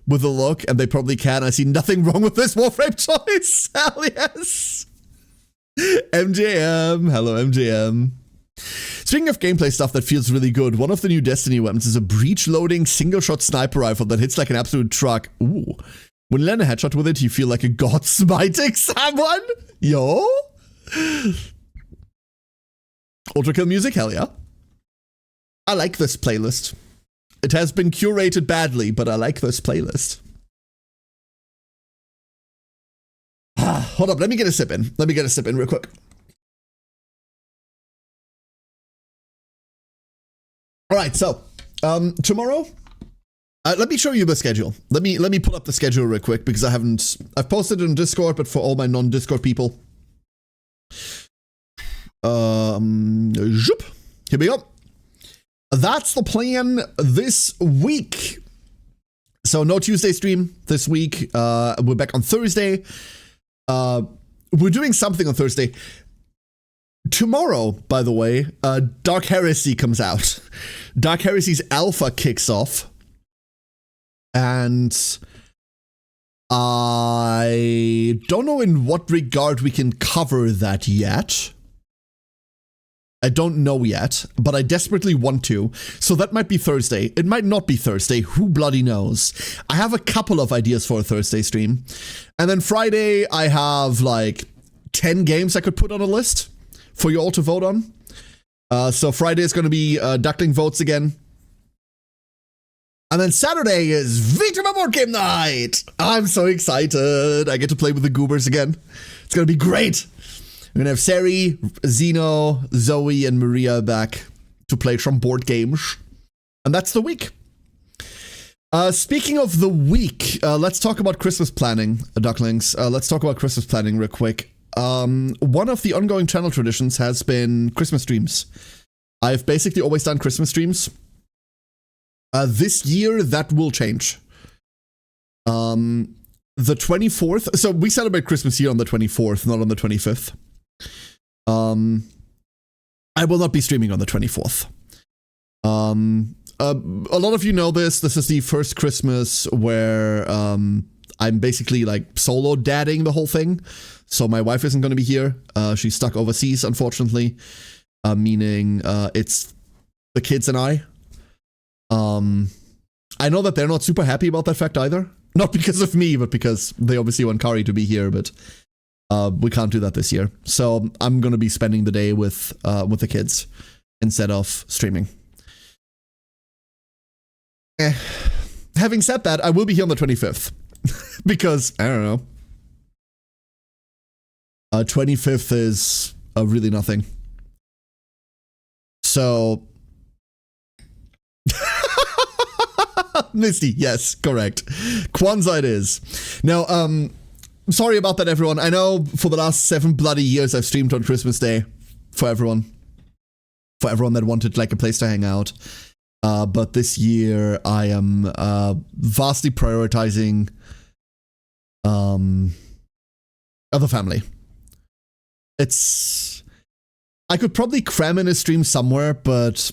with a look, and they probably can. I see nothing wrong with this Warframe choice. Hell yes. MJM. Hello, MJM. Speaking of gameplay stuff that feels really good, one of the new Destiny weapons is a breech-loading single-shot sniper rifle that hits like an absolute truck. Ooh. When you land a headshot with it, you feel like a god smiting someone. Yo. Ultra kill music, hell yeah. I like this playlist. It has been curated badly, but I like this playlist. Hold up, let me get a sip in. Let me get a sip in real quick. All right, so tomorrow, let me show you the schedule. Let me pull up the schedule real quick because I've posted it on Discord, but for all my non-Discord people. Zoop. Here we go. That's the plan this week. So no Tuesday stream this week. We're back on Thursday. We're doing something on Thursday. Tomorrow, by the way, Dark Heresy comes out. Dark Heresy's alpha kicks off. And I don't know in what regard we can cover that yet. I don't know yet, but I desperately want to. So that might be Thursday. It might not be Thursday. Who bloody knows? I have a couple of ideas for a Thursday stream. And then Friday, I have like 10 games I could put on a list for you all to vote on. So Friday is going to be Duckling votes again. And then Saturday is Victor Board Game Night. I'm so excited. I get to play with the goobers again. It's going to be great. We're going to have Sari, Zeno, Zoe, and Maria back to play some board games. And that's the week. Speaking of the week, let's talk about Christmas planning, Ducklings. Let's talk about Christmas planning real quick. One of the ongoing channel traditions has been Christmas streams. I've basically always done Christmas streams. This year, that will change. The 24th, so we celebrate Christmas here on the 24th, not on the 25th. I will not be streaming on the 24th. A lot of you know this. This is the first Christmas where I'm basically like solo dadding the whole thing. So my wife isn't going to be here. She's stuck overseas, unfortunately. Meaning it's the kids and I. I know that they're not super happy about that fact either. Not because of me, but because they obviously want Kari to be here, but we can't do that this year. So I'm going to be spending the day with the kids instead of streaming. Having said that, I will be here on the 25th. Because, I don't know. 25th is really nothing. So... Misty, yes, correct. Kwanzaa it is. Now, sorry about that, everyone. I know for the last 7 bloody years I've streamed on Christmas Day for everyone. For everyone that wanted like a place to hang out. But this year I am vastly prioritizing other family. I could probably cram in a stream somewhere, but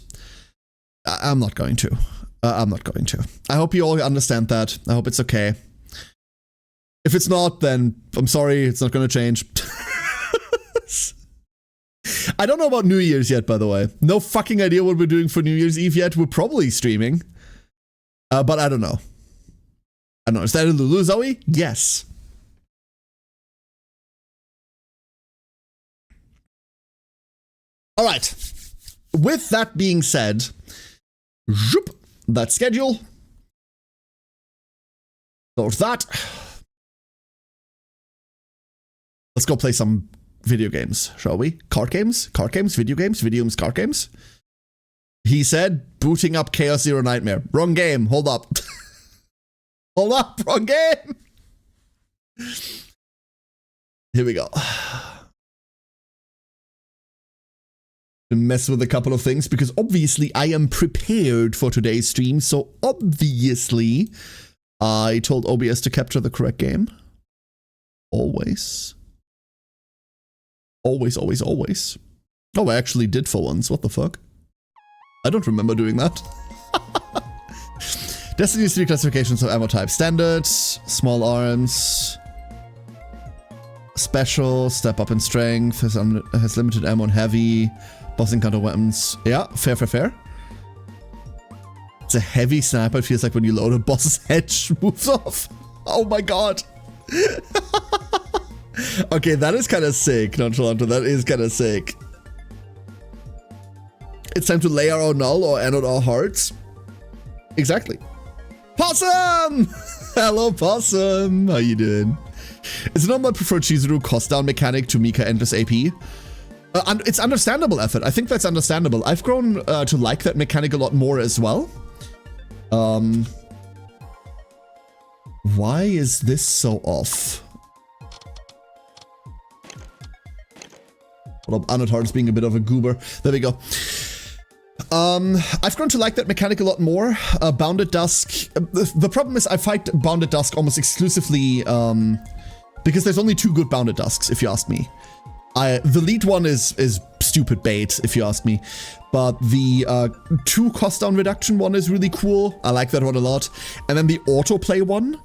I'm not going to. I'm not going to. I hope you all understand that. I hope it's okay. If it's not, then I'm sorry, it's not going to change. I don't know about New Year's yet, by the way. No fucking idea what we're doing for New Year's Eve yet. We're probably streaming. But I don't know. don't know, is that a Lulu Zoe? Yes. All right. With that being said, zoop, that schedule. So that. Let's go play some video games, shall we? Card games? Card games? Video games? Video games? Card games? He said, booting up Chaos Zero Nightmare. Wrong game. Hold up. Hold up. Wrong game. Here we go. Mess with a couple of things because obviously I am prepared for today's stream. So obviously I told OBS to capture the correct game. Always. Always, always, always. Oh, I actually did for once. What the fuck? I don't remember doing that. Destiny's 3 classifications of ammo type. Standard, small arms, special, step up in strength, has limited ammo and heavy, boss encounter weapons. Yeah, fair, fair, fair. It's a heavy sniper. It feels like when you load a boss's head, moves off. Oh my god. Okay, that is kind of sick, Nonchalanto. That is kind of sick. It's time to layer our null or anode our hearts. Exactly. Possum! Hello, Possum. How you doing? Is it not my preferred Chizuru cost down mechanic to Mika endless AP? It's understandable, effort. I think that's understandable. I've grown to like that mechanic a lot more as well. Why is this so off? Hold up, Anode Heart is being a bit of a goober. There we go. I've grown to like that mechanic a lot more. Bounded Dusk. The problem is I fight Bounded Dusk almost exclusively because there's only 2 good Bounded Dusks, if you ask me. The lead one is stupid bait, if you ask me. But the 2 cost down reduction one is really cool. I like that one a lot. And then the autoplay one.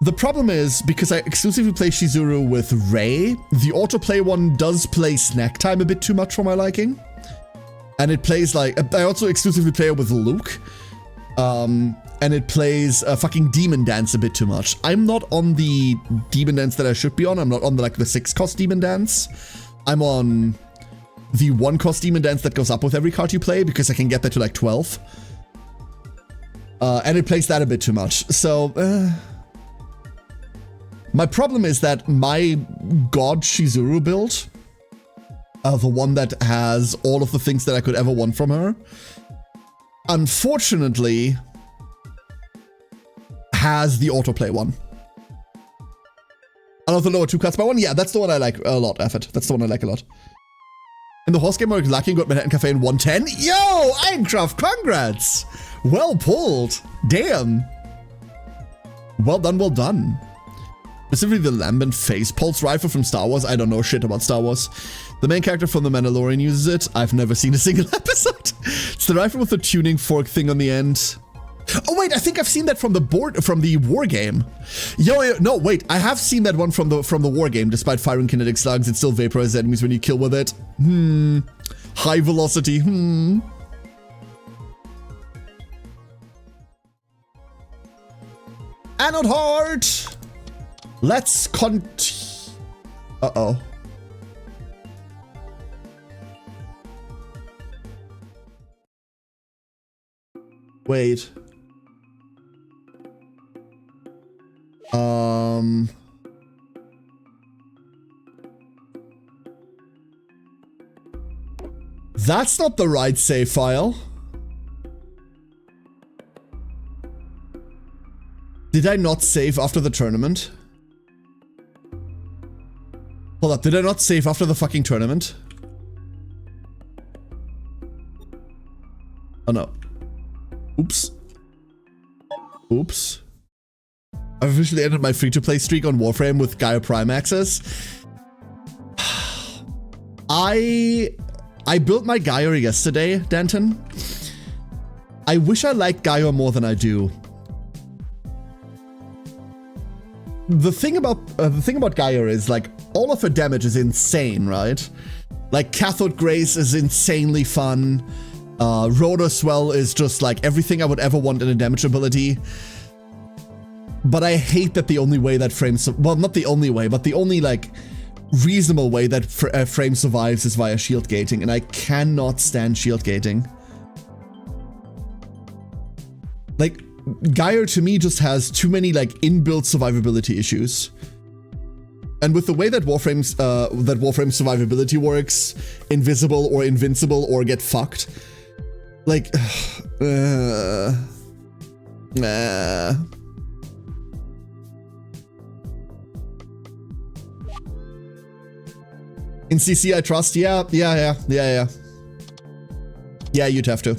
The problem is, because I exclusively play Chizuru with Rei, the autoplay one does play snack time a bit too much for my liking. And it plays like, I also exclusively play it with Luke. And it plays fucking Demon Dance a bit too much. I'm not on the Demon Dance that I should be on. I'm not on the 6 cost Demon Dance. I'm on the 1 cost Demon Dance that goes up with every card you play because I can get that to like 12. And it plays that a bit too much. So, my problem is that my God Chizuru build, the one that has all of the things that I could ever want from her, unfortunately, has the autoplay one. I love the lower 2 cuts by 1. Yeah, that's the one I like a lot, Effort. That's the one I like a lot. In the horse game, I was lucky and got Manhattan Cafe in 110. Yo, Einkraft, congrats! Well pulled. Damn. Well done, well done. Specifically the Lambent Phase Pulse Rifle from Star Wars. I don't know shit about Star Wars. The main character from The Mandalorian uses it. I've never seen a single episode. It's the rifle with the tuning fork thing on the end. Oh wait, I think I've seen that from the war game. Yo, no, wait, I have seen that one from the war game. Despite firing kinetic slugs, it still vaporizes enemies when you kill with it. High velocity. Anode Heart. Let's Uh-oh. Wait. That's not the right save file. Did I not save after the tournament? Hold up, did I not save after the fucking tournament? Oh no. Oops. Oops. I've officially ended my free-to-play streak on Warframe with Gaia Prime access. I built my Gaia yesterday, Danton. I wish I liked Gaia more than I do. The thing about Gaia is, like, all of her damage is insane, right? Like, Cathode Grace is insanely fun. Rotor Swell is just like everything I would ever want in a damage ability. But I hate that the only way that frames, well, not the only way, but the only like reasonable way that frame survives is via shield gating, and I cannot stand shield gating. Like, Gyre to me just has too many like inbuilt survivability issues. And with the way that Warframe survivability works, invisible or invincible or get fucked, like, In CC I trust, yeah, you'd have to.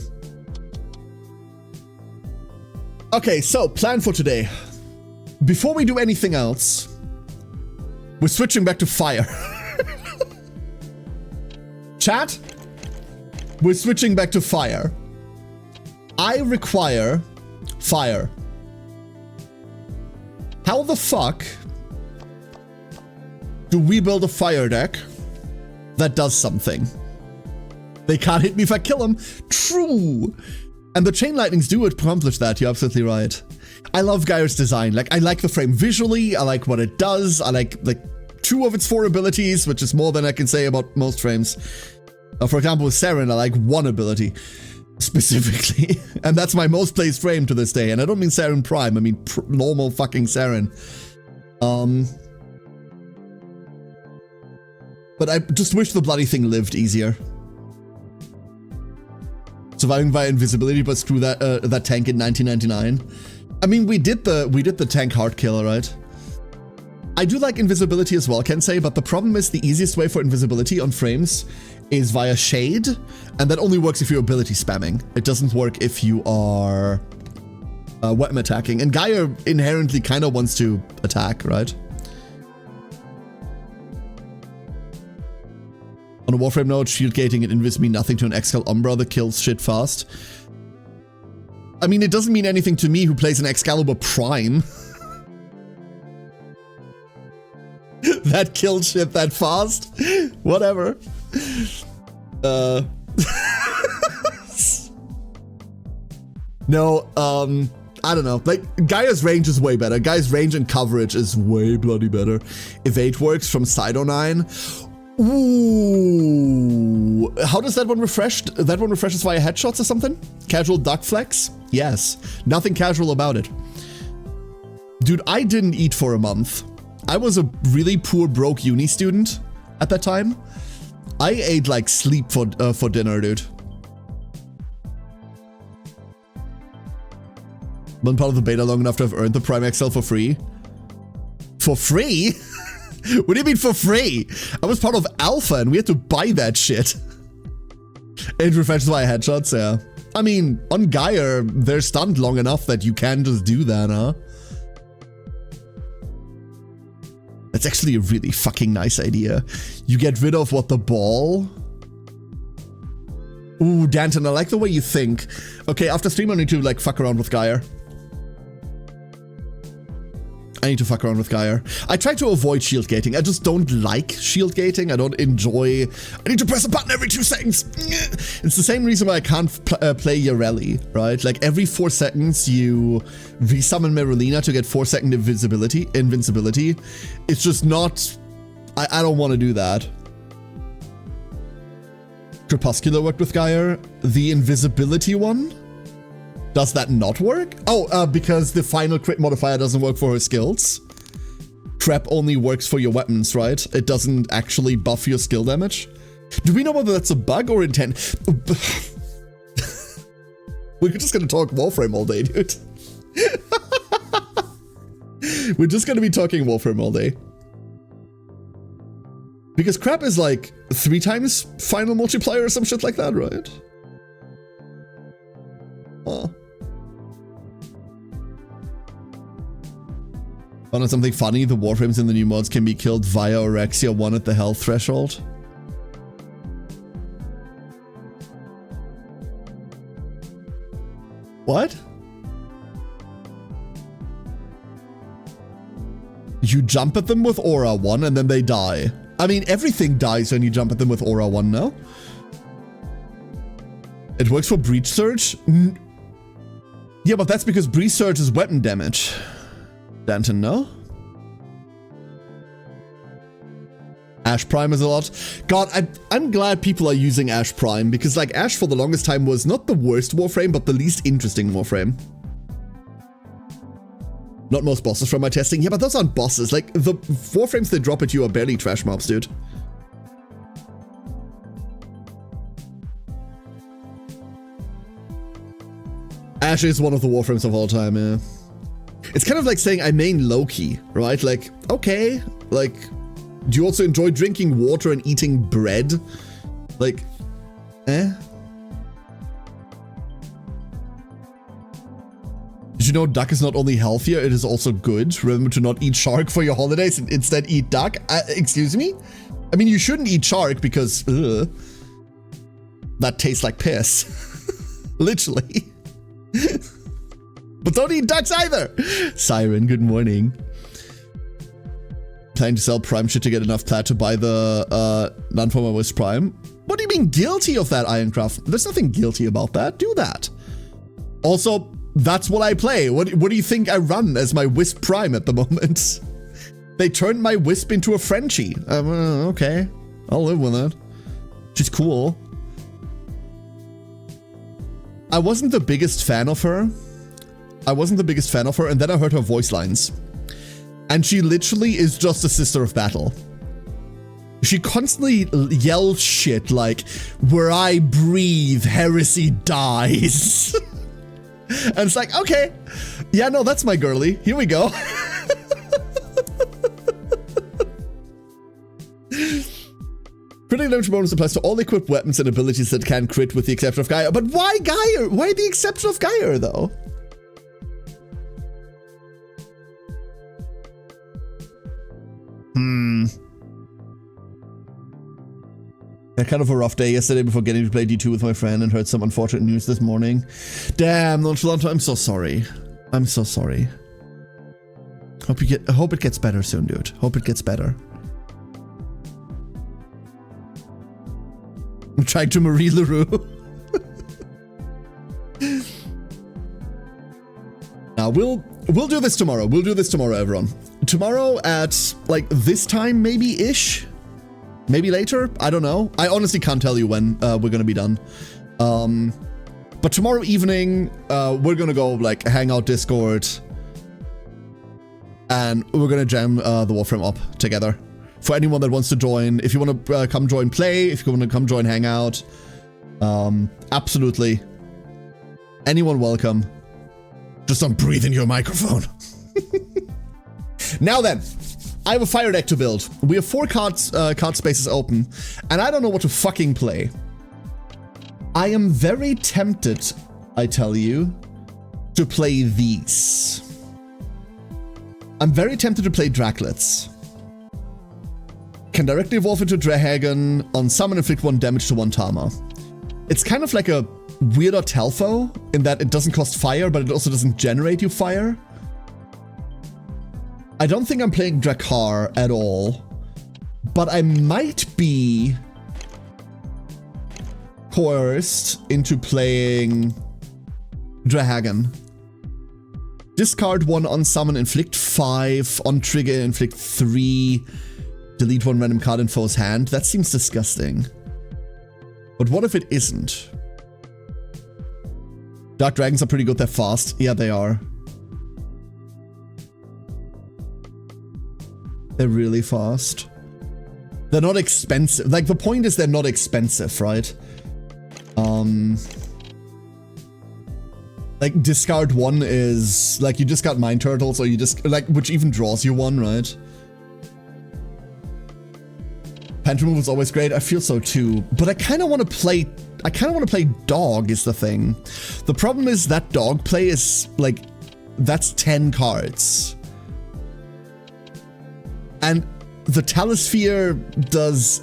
Okay, so plan for today. Before we do anything else, we're switching back to fire. Chat, we're switching back to fire. I require fire. How the fuck do we build a fire deck that does something? They can't hit me if I kill them. True. And the chain lightnings do accomplish that. You're absolutely right. I love Gyre's design. Like, I like the frame visually. I like what it does. I like 2 of its 4 abilities, which is more than I can say about most frames. For example, with Saren, I like 1 ability specifically. And that's my most played frame to this day. And I don't mean Saren Prime. I mean normal fucking Saren. But I just wish the bloody thing lived easier. Surviving via invisibility, but screw that that tank in 1999. I mean, we did the tank heart killer, right? I do like invisibility as well, Kensei, but the problem is the easiest way for invisibility on frames is via shade, and that only works if you're ability spamming. It doesn't work if you are weapon attacking, and Gyre inherently kind of wants to attack, right? On a Warframe node, shield gating and invis mean nothing to an Excal Umbra that kills shit fast. I mean, it doesn't mean anything to me who plays an Excalibur Prime. That killed shit that fast. Whatever. No, I don't know. Like, Gyre's range is way better. Gyre's range and coverage is way bloody better. Evade works from Sido 9. Ooh, how does that one refresh? That one refreshes via headshots or something? Casual duck flex? Yes. Nothing casual about it. Dude, I didn't eat for a month. I was a really poor broke uni student at that time. I ate like sleep for dinner, dude. Been part of the beta long enough to have earned the Prime XL for free. For free? What do you mean for free? I was part of Alpha and we had to buy that shit. It refreshes via headshots, yeah. I mean, on Gyre, they're stunned long enough that you can just do that, huh? That's actually a really fucking nice idea. You get rid of what, the ball? Ooh, Danton, I like the way you think. Okay, after stream I need to like fuck around with Gyre. I need to fuck around with Gyre. I try to avoid shield gating. I just don't like shield gating. I don't enjoy... I need to press a button every 2 seconds. It's the same reason why I can't play Yareli, right? Like every 4 seconds you resummon Merulina to get 4-second invincibility. It's just not... I don't want to do that. Crepuscular worked with Gyre. The invisibility one? Does that not work? Oh, because the final crit modifier doesn't work for her skills. Crep only works for your weapons, right? It doesn't actually buff your skill damage. Do we know whether that's a bug or intent? We're just gonna talk Warframe all day, dude. We're just gonna be talking Warframe all day. Because Crep is like 3 times final multiplier or some shit like that, right? Oh. On something funny, the Warframes in the new mods can be killed via Orexia 1 at the health threshold. What? You jump at them with Aura 1 and then they die. I mean, everything dies when you jump at them with Aura 1, no? It works for Breach Surge? Yeah, but that's because Breach Surge is weapon damage. Danton, no? Ash Prime is a lot. God, I'm glad people are using Ash Prime, because like Ash for the longest time was not the worst Warframe, but the least interesting Warframe. Not most bosses from my testing. Yeah, but those aren't bosses. Like, the Warframes they drop at you are barely trash mobs, dude. Ash is one of the Warframes of all time, yeah. It's kind of like saying I main Loki, right? Like, okay, like, do you also enjoy drinking water and eating bread? Like, eh? Did you know duck is not only healthier, it is also good? Remember to not eat shark for your holidays and instead eat duck? Excuse me? I mean, you shouldn't eat shark because, that tastes like piss. Literally. But don't eat ducks either! Siren, good morning. Planning to sell Prime shit to get enough plat to buy the non-former Wisp Prime. What do you mean guilty of that, Ironcraft? There's nothing guilty about that. Do that. Also, that's what I play. What do you think I run as my Wisp Prime at the moment? They turned my Wisp into a Frenchie. Okay. I'll live with it. She's cool. I wasn't the biggest fan of her. And then I heard her voice lines. And she literally is just a sister of battle. She constantly yells shit like, where I breathe, heresy dies. And it's like, okay. Yeah, no, that's my girly. Here we go. Critical damage bonus applies to all equipped weapons and abilities that can crit with the exception of Gaia. But why Gaia? Why the exception of Gaia, though? Had kind of a rough day yesterday before getting to play D2 with my friend and heard some unfortunate news this morning. Damn, Nonchalant, I'm so sorry. I'm so sorry. Hope it gets better soon, dude. Hope it gets better. I'm trying to Marie LaRue. Now, we'll do this tomorrow. We'll do this tomorrow, everyone. Tomorrow at, like, this time, maybe-ish? Maybe later? I don't know. I honestly can't tell you when we're gonna be done. But tomorrow evening, we're gonna go, like, hang out Discord. And we're gonna jam the Warframe up together. For anyone that wants to join, if you want to come join play, if you want to come join hang out, absolutely. Anyone welcome. Just don't breathe in your microphone. Now then, I have a fire deck to build. We have 4 card spaces open, and I don't know what to fucking play. I am very tempted, I tell you, to play these. I'm very tempted to play Draklets. Can directly evolve into Drahagan, on summon inflict 1 damage to 1 Tama. It's kind of like a weirder Telfo, in that it doesn't cost fire, but it also doesn't generate you fire. I don't think I'm playing Drakkar at all, but I might be coerced into playing Drahagan. Discard 1 on summon, inflict 5, on trigger, inflict 3, delete 1 random card in foe's hand. That seems disgusting. But what if it isn't? Dark Dragons are pretty good, they're fast. Yeah, they are. They're really fast. They're not expensive. Like, the point is they're not expensive, right? Like, discard 1 is, like, you just got Mind Turtles, or you just, like, which even draws you 1, right? Pant removal is always great. I feel so too. But I kind of want to play dog is the thing. The problem is that dog play is, like, that's 10 cards. And the Talisphere does,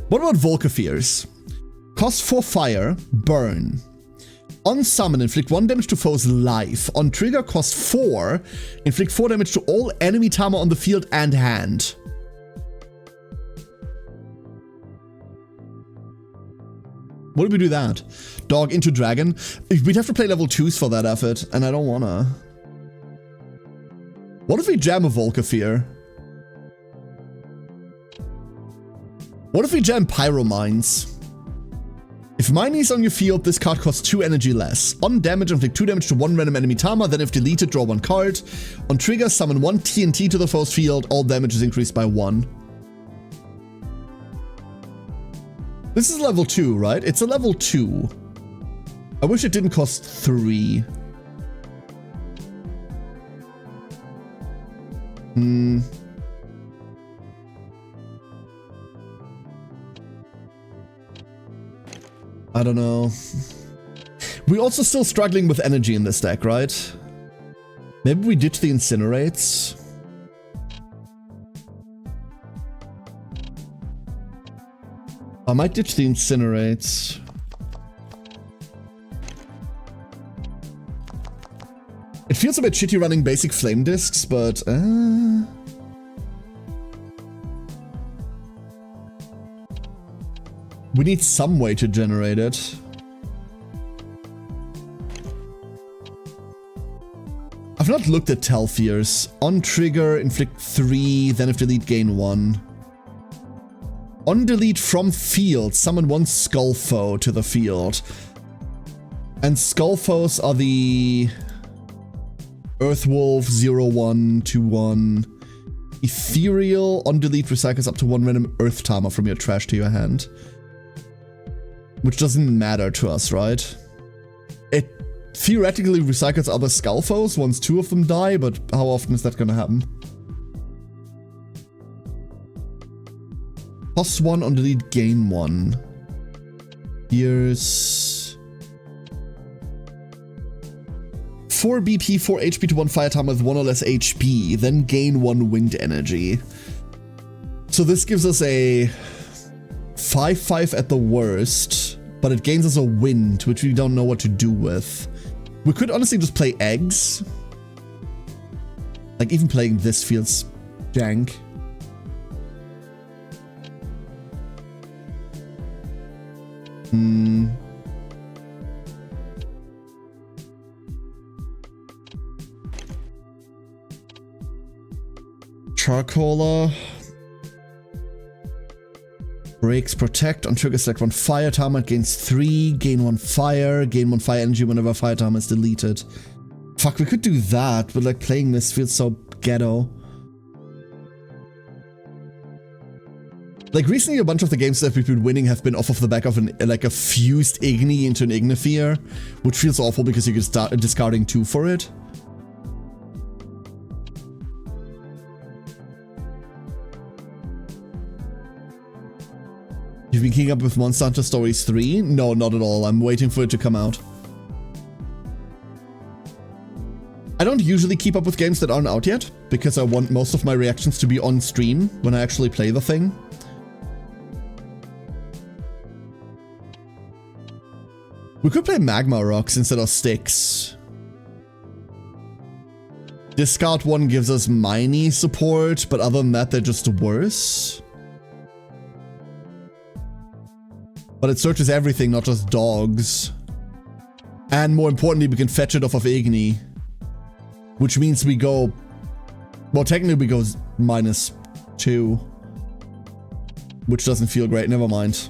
What about Volcafears? Cost 4 fire, burn. On summon, inflict 1 damage to foe's life. On trigger, cost 4, inflict 4 damage to all enemy Tama on the field and hand. What if we do that? Dog into dragon? We'd have to play level 2s for that effort, and I don't wanna. What if we jam a Volcasphere? What if we jam Pyromines? If mining is on your field, this card costs 2 energy less. On damage, inflict 2 damage to 1 random enemy Tama, then if deleted, draw 1 card. On trigger, summon 1 TNT to the foe's field, all damage is increased by 1. This is level 2, right? It's a level 2. I wish it didn't cost 3. I don't know. We're also still struggling with energy in this deck, right? Maybe we ditch the Incinerates. I might ditch the Incinerates. It feels a bit shitty running basic flame discs, but we need some way to generate it. I've not looked at Telfiers. On trigger, inflict 3, then if delete, gain 1. On delete from field, summon 1 Skull Foe to the field. And Skull Foes are the Earthwolf 0-1, 2-1. Ethereal, on delete, recycles up to 1 random Earth Tama from your trash to your hand. Which doesn't matter to us, right? It theoretically recycles other Skull Foes once 2 of them die, but how often is that gonna happen? Cost 1 on delete, gain 1. Here's 4 BP, 4 HP to 1 Fire Tama with 1 or less HP, then gain 1 wind energy. So this gives us a 5-5 at the worst, but it gains us a wind, which we don't know what to do with. We could honestly just play eggs. Like, even playing this feels jank. Charcoaler. Breaks protect. On trigger, select 1 Fire Tama, gains 3, gain 1 fire, gain 1 fire energy whenever Fire Tama is deleted. Fuck, we could do that, but like playing this feels so ghetto. Like recently a bunch of the games that we've been winning have been off of the back of like a fused Igni into an Ignifear, which feels awful because you're just discarding 2 for it. You've been keeping up with Monster Hunter Stories 3? No, not at all. I'm waiting for it to come out. I don't usually keep up with games that aren't out yet, because I want most of my reactions to be on stream when I actually play the thing. We could play Magma Rocks instead of Styx. Discard 1 gives us Miney support, but other than that, they're just worse. But it searches everything, not just dogs. And more importantly, we can fetch it off of Igni. Which means we go... Well, technically we go -2. Which doesn't feel great, never mind.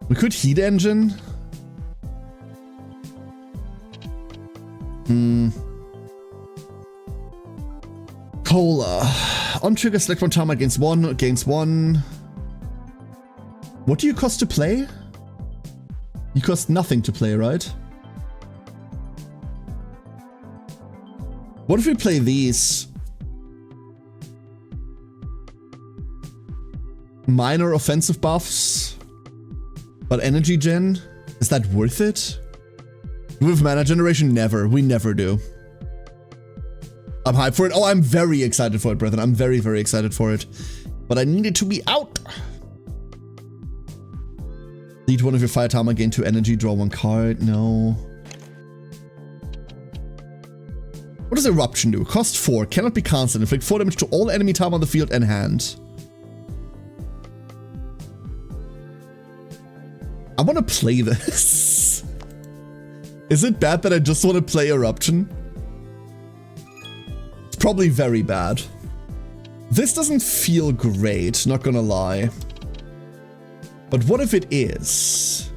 We could Heat Engine. Cola. On trigger, select 1 Tama, gains 1, gains 1. What do you cost to play? You cost nothing to play, right? What if we play these? Minor offensive buffs, but energy gen? Is that worth it? With mana generation, never. We never do. I'm hyped for it. Oh, I'm very excited for it, brethren. I'm very, very excited for it. But I need it to be out. Delete 1 of your Fire Tama, gain 2 energy, draw 1 card. No. What does Eruption do? Cost 4, cannot be cancelled. Inflict 4 damage to all enemy Tama on the field and hand. I want to play this. Is it bad that I just want to play Eruption? It's probably very bad. This doesn't feel great, not gonna lie. But what if it is?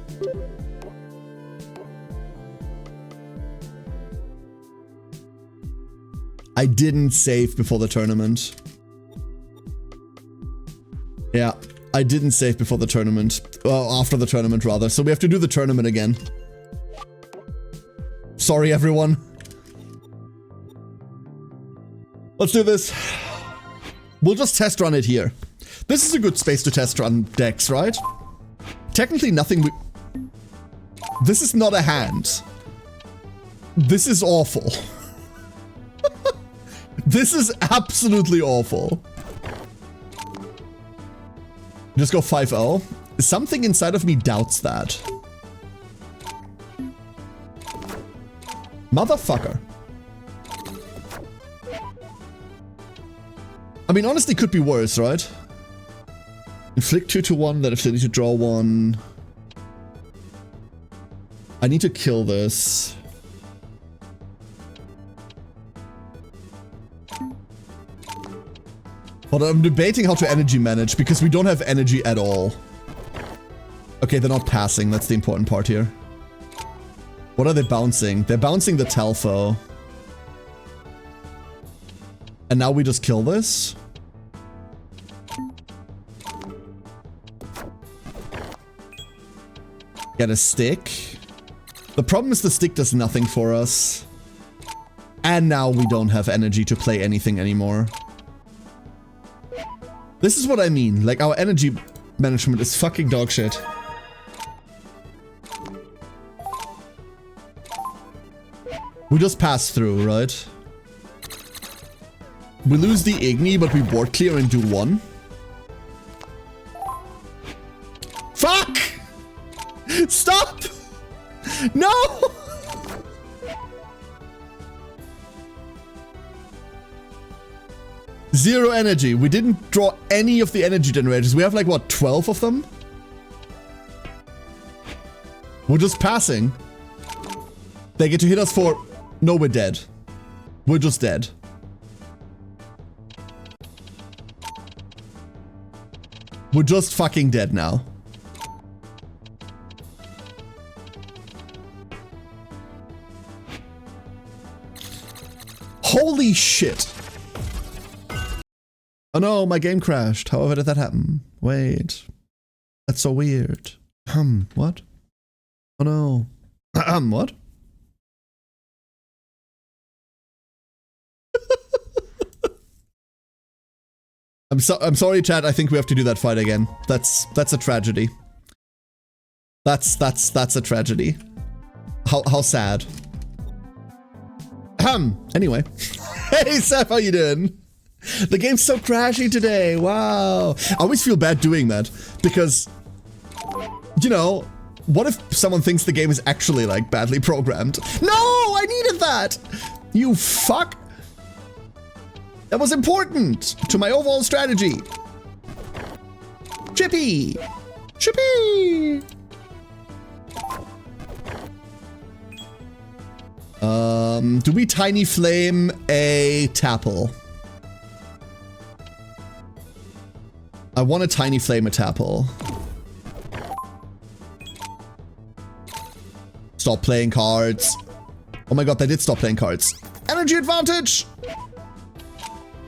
I didn't save before the tournament. Yeah, I didn't save before the tournament. Well, after the tournament, rather. So we have to do the tournament again. Sorry, everyone. Let's do this. We'll just test run it here. This is a good space to test run decks, right? Technically nothing we... This is not a hand. This is awful. This is absolutely awful. Just go 5-0. Something inside of me doubts that. Motherfucker. I mean, honestly, could be worse, right? Inflict 2 to 1, then if they need to draw 1. I need to kill this. But I'm debating how to energy manage because we don't have energy at all. Okay, they're not passing. That's the important part here. What are they bouncing? They're bouncing the Telfo. And now we just kill this? Get a stick. The problem is the stick does nothing for us. And now we don't have energy to play anything anymore. This is what I mean. Like, our energy management is fucking dog shit. We just pass through, right? We lose the Igni, but we board clear and do 1. Fuck! Stop! No! Zero energy. We didn't draw any of the energy generators. We have like, what, 12 of them? We're just passing. They get to hit us for... No, we're dead. We're just dead. We're just fucking dead now. Holy shit. Oh no, my game crashed. However did that happen? Wait. That's so weird. What? Oh no. What? I'm sorry, chat. I think we have to do that fight again. That's a tragedy. That's a tragedy. How sad. Anyway. Hey, Seth, how you doing? The game's so crashy today. Wow. I always feel bad doing that because, you know, what if someone thinks the game is actually like badly programmed? No, I needed that. You fuck. That was important to my overall strategy. Chippy. Chippy. Do we tiny flame a Tapple? I want to tiny flame a Tapple. Stop playing cards. Oh my god, they did stop playing cards. Energy advantage!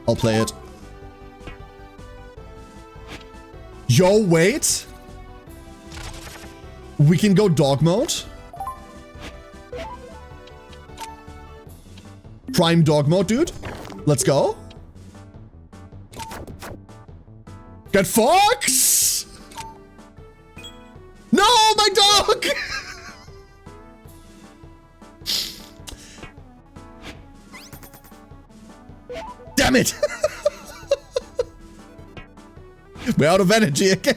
I'll play it. Yo, wait! We can go dog mode? Prime dog mode, dude. Let's go. Get Fox! No, my dog! Damn it! We're out of energy again.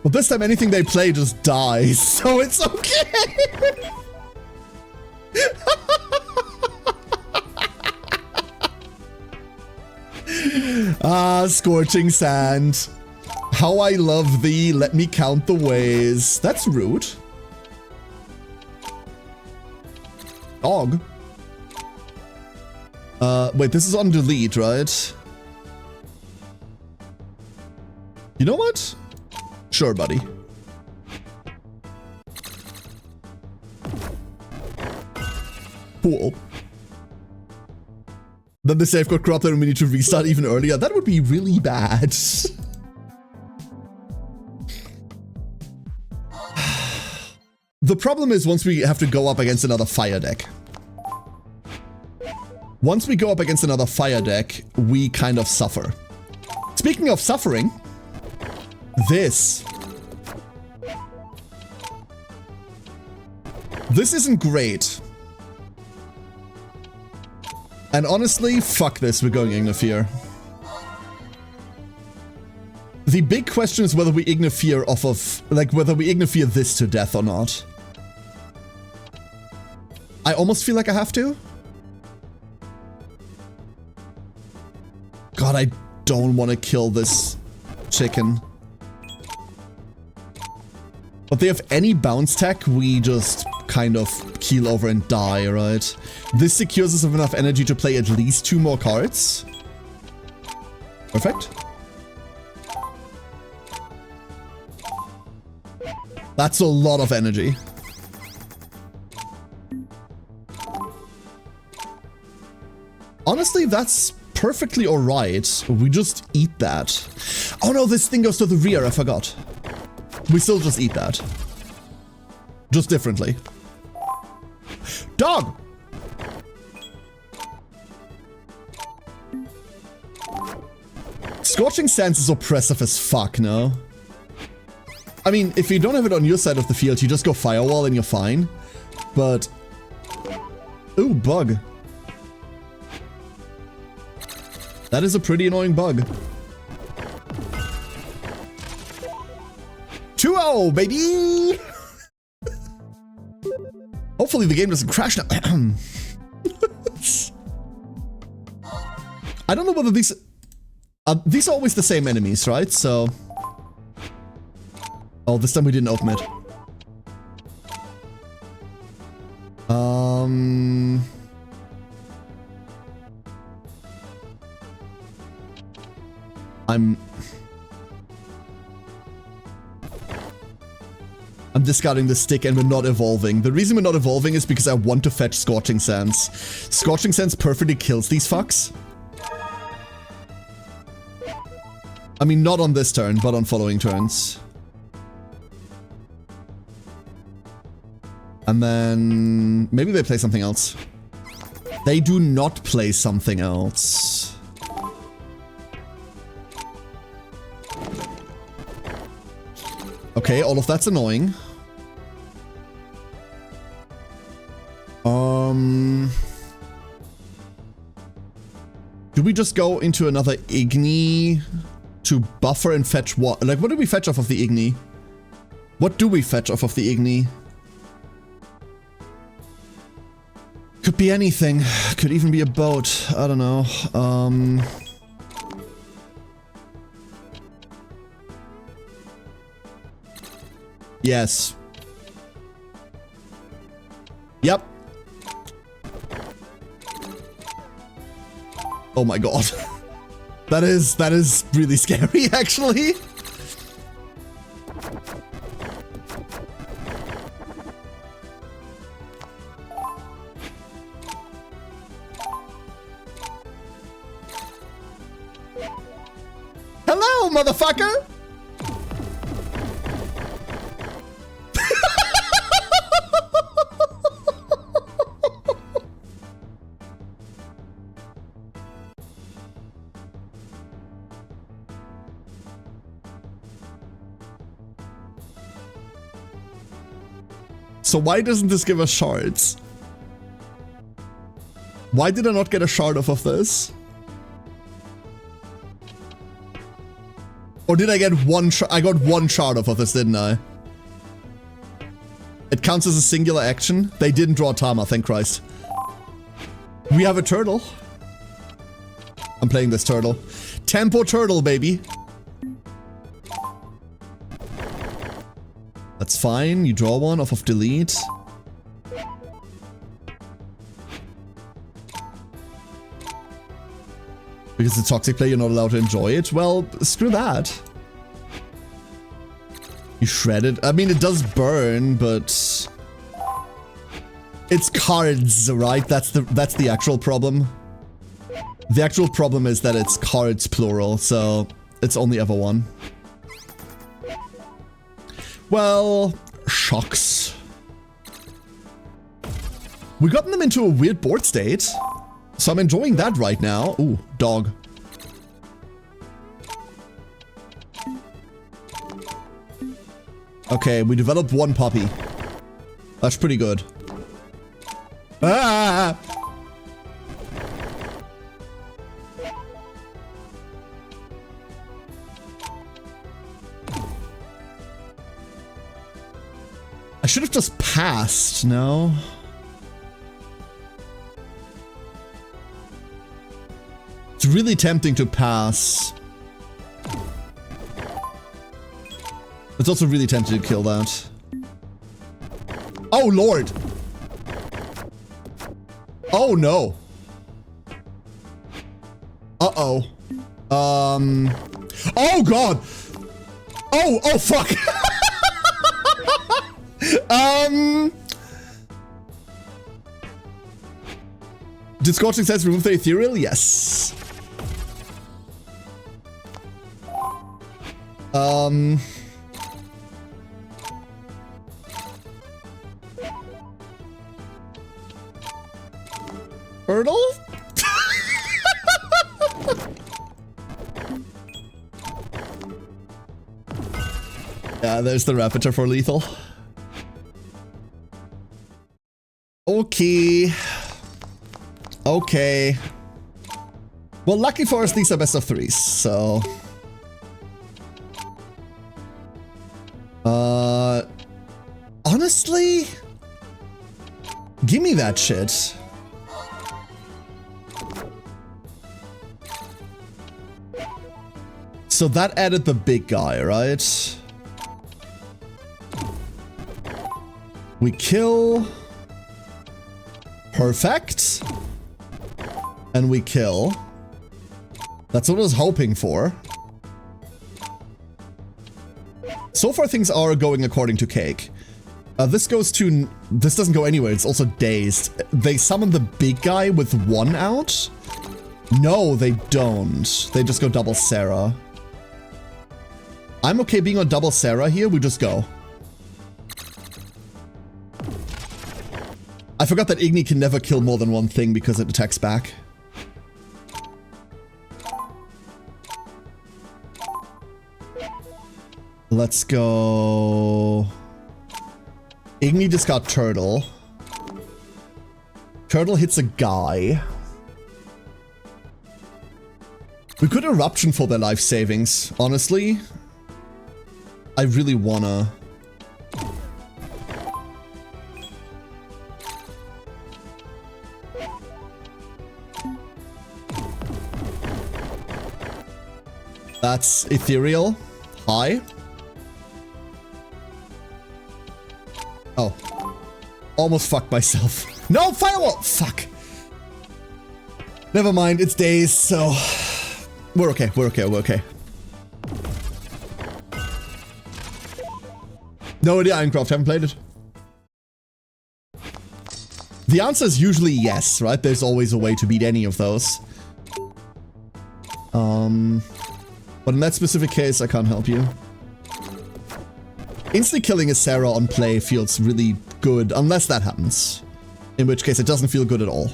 Well, this time anything they play just dies, so it's okay. Scorching sand. How I love thee, let me count the ways. That's rude. Dog. Wait, this is on delete, right? You know what? Sure, buddy. Cool. Then the save got corrupted and we need to restart even earlier. That would be really bad. The problem is once we have to go up against another fire deck. Once we go up against another fire deck, we kind of suffer. Speaking of suffering, this isn't great. And honestly, fuck this, we're going Ignifear. The big question is whether we Ignifear off of, like, whether we Ignifear this to death or not. I almost feel like I have to. God, I don't want to kill this chicken. But they have any bounce tech, we just kind of keel over and die, right? This secures us of enough energy to play at least 2 more cards. Perfect. That's a lot of energy. Honestly, that's perfectly alright. We just eat that. Oh no, this thing goes to the rear, I forgot. We still just eat that. Just differently. Dog! Scorching Sands is oppressive as fuck, no? I mean, if you don't have it on your side of the field, you just go Firewall and you're fine. But... Ooh, bug. That is a pretty annoying bug. 2-0, baby! Hopefully the game doesn't crash now. I don't know whether these are always the same enemies, right? So... Oh, this time we didn't open it. I'm discarding the stick and we're not evolving. The reason we're not evolving is because I want to fetch Scorching Sands. Scorching Sands perfectly kills these fucks. I mean, not on this turn, but on following turns. And then... maybe they play something else. They do not play something else. Okay, all of that's annoying. Do we just go into another Igni to buffer and fetch what? Like, what do we fetch off of the Igni? What do we fetch off of the Igni? Could be anything. Could even be a boat. I don't know. Yes. Yep. Oh my god. That is really scary, actually. Hello, motherfucker! So why doesn't this give us shards? Why did I not get a shard off of this? Or did I get one shard? I got one shard off of this, didn't I? It counts as a singular action. They didn't draw Tama, thank Christ. We have a turtle. I'm playing this turtle. Tempo turtle, baby. That's fine. You draw one off of delete. Because it's a toxic play, you're not allowed to enjoy it. Well, screw that. You shred it. I mean, it does burn, but it's cards, right? That's the actual problem. The actual problem is that it's cards plural, so it's only ever one. Well, shocks. We've gotten them into a weird board state, so I'm enjoying that right now. Ooh, dog. Okay, we developed one puppy. That's pretty good. Ah! I should have just passed, no? It's really tempting to pass. It's also really tempting to kill that. Oh, Lord! Oh, no. Uh-oh. Oh, God! Oh, fuck! Did Scorching Sands remove the ethereal? Yes. Hurdle? Yeah, there's the Raptor for lethal. Okay. Okay. Well, lucky for us, these are best of threes, so... Honestly? Give me that shit. So that added the big guy, right? We kill... Perfect. And we kill. That's what I was hoping for. So far things are going according to Cake. This doesn't go anywhere, it's also dazed. They summon the big guy with one out? No, they don't. They just go double Sarah. I'm okay being on double Sarah here, we just go. I forgot that Igni can never kill more than one thing because it attacks back. Let's go... Igni discard Turtle. Turtle hits a guy. We could Eruption for their life savings, honestly. I really wanna... That's ethereal. Hi. Oh. Almost fucked myself. No, firewall! Fuck. Never mind, it's days, so... We're okay, we're okay, we're okay. No idea, Minecraft, haven't played it. The answer is usually yes, right? There's always a way to beat any of those. But in that specific case, I can't help you. Instantly killing a Sarah on play feels really good, unless that happens. In which case, it doesn't feel good at all.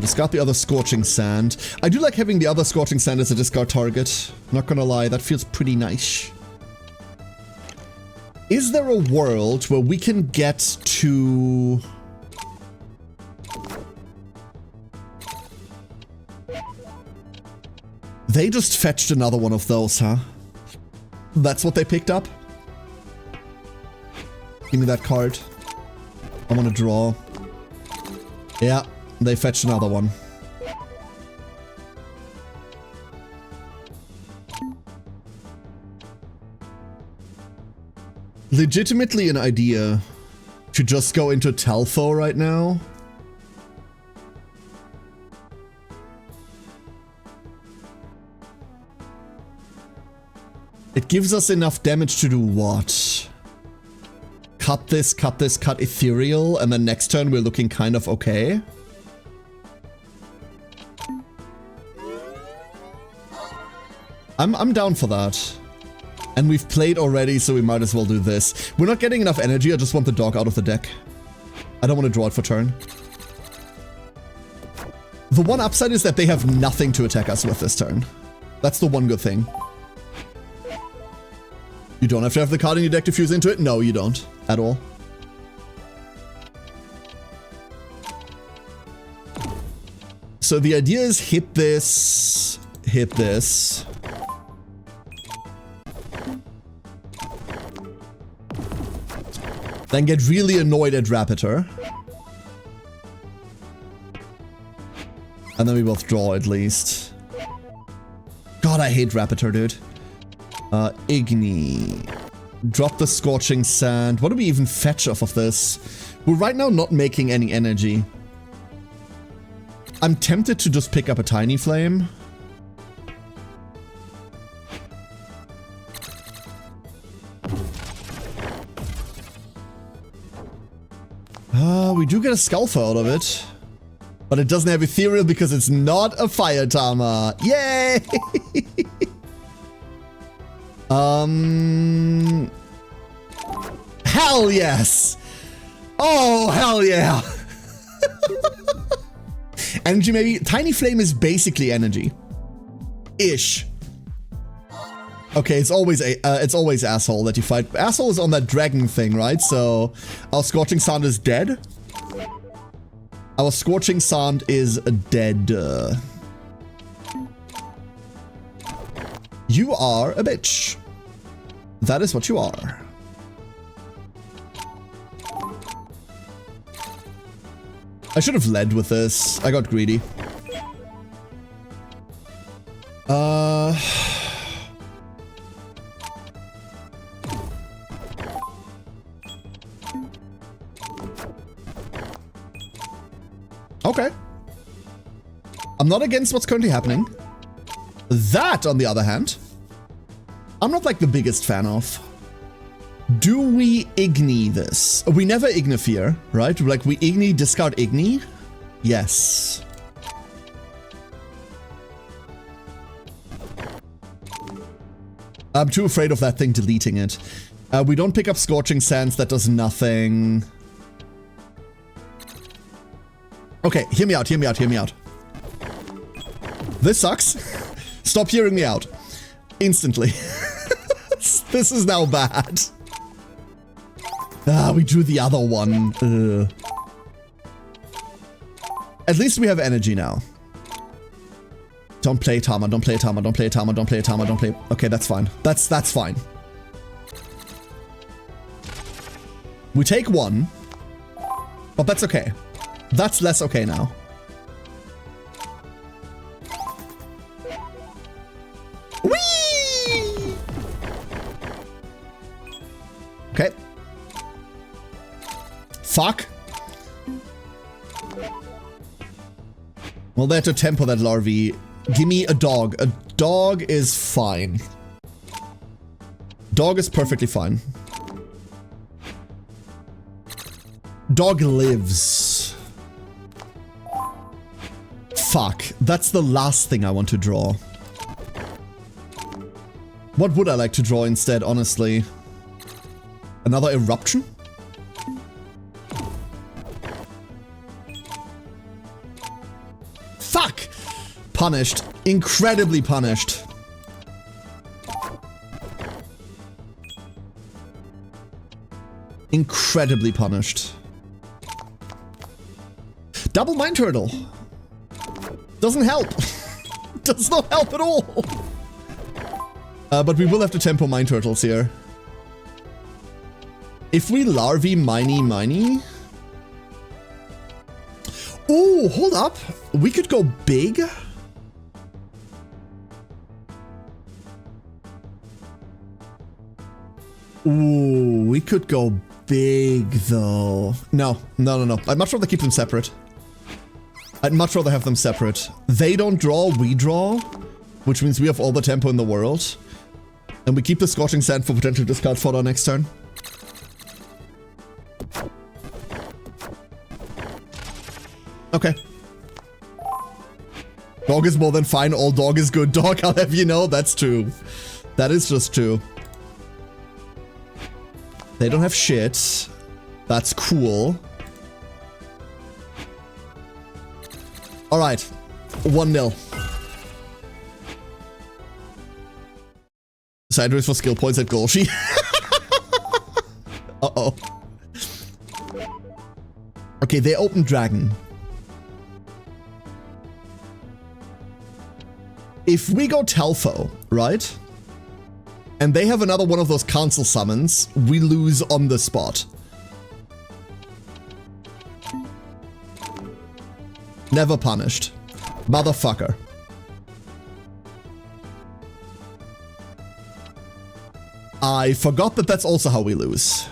Discard the other Scorching Sand. I do like having the other Scorching Sand as a discard target. Not gonna lie, that feels pretty nice. Is there a world where we can get to... They just fetched another one of those, huh? That's what they picked up? Give me that card. I want to draw. Yeah, they fetched another one. legitimately an idea to just go into Telfo right now. It gives us enough damage to do what? Cut this, cut Ethereal, and then next turn we're looking kind of okay. I'm down for that. And we've played already, so we might as well do this. We're not getting enough energy, I just want the dog out of the deck. I don't want to draw it for turn. The one upside is that they have nothing to attack us with this turn. That's the one good thing. You don't have to have the card in your deck to fuse into it? No, you don't. At all. So the idea is hit this, hit this. Then get really annoyed at Rapiter. And then we both draw at least. God, I hate Rapiter, dude. Igni. Drop the Scorching Sand. What do we even fetch off of this? We're right now not making any energy. I'm tempted to just pick up a Tiny Flame. We do get a Skullfer out of it. But it doesn't have Ethereal because it's not a Fire Tama. Yay! Hell yes! Oh, hell yeah! Energy maybe? Tiny Flame is basically energy. Ish. Okay, it's always Asshole that you fight. Asshole is on that dragon thing, right? So our Scorching Sand is dead. Our Scorching Sand is dead. You are a bitch. That is what you are. I should have led with this. I got greedy. Okay. I'm not against what's currently happening. That, on the other hand, I'm not like the biggest fan of. Do we Igni this? We never Ignifear, right? Like we Igni, discard Igni? Yes. I'm too afraid of that thing deleting it. We don't pick up Scorching Sands, that does nothing. Okay, hear me out, hear me out, hear me out. This sucks. Stop hearing me out. Instantly. This is now bad. We drew the other one. At least we have energy now. Don't play Tama, don't play Tama, don't play Tama, don't play Tama, don't play... Okay, that's fine. That's fine. We take one. But that's okay. That's less okay now. Whee! Okay. Fuck. Well, they had to tempo that larvae. Give me a dog. A dog is fine. Dog is perfectly fine. Dog lives. Fuck. That's the last thing I want to draw. What would I like to draw instead, honestly? Another Eruption? Fuck! Punished. Incredibly punished. Incredibly punished. Double Mind Turtle. Doesn't help. Does not help at all. But we will have to tempo Mind Turtles here. If we larvae Miney. Oh, hold up. We could go big. Ooh, we could go big though. No. I'd much rather keep them separate. I'd much rather have them separate. They don't draw, we draw, which means we have all the tempo in the world. And we keep the Scorching Sand for potential discard fodder next turn. Okay. Dog is more than fine, all dog is good dog, I'll have you know, that's true. That is just true. They don't have shit. That's cool. Alright. 1-0. Sideways for skill points at Golshi. Uh-oh. Okay, they open Dragon. If we go Telfo, right? And they have another one of those council summons, we lose on the spot. Never punished. Motherfucker. I forgot that that's also how we lose.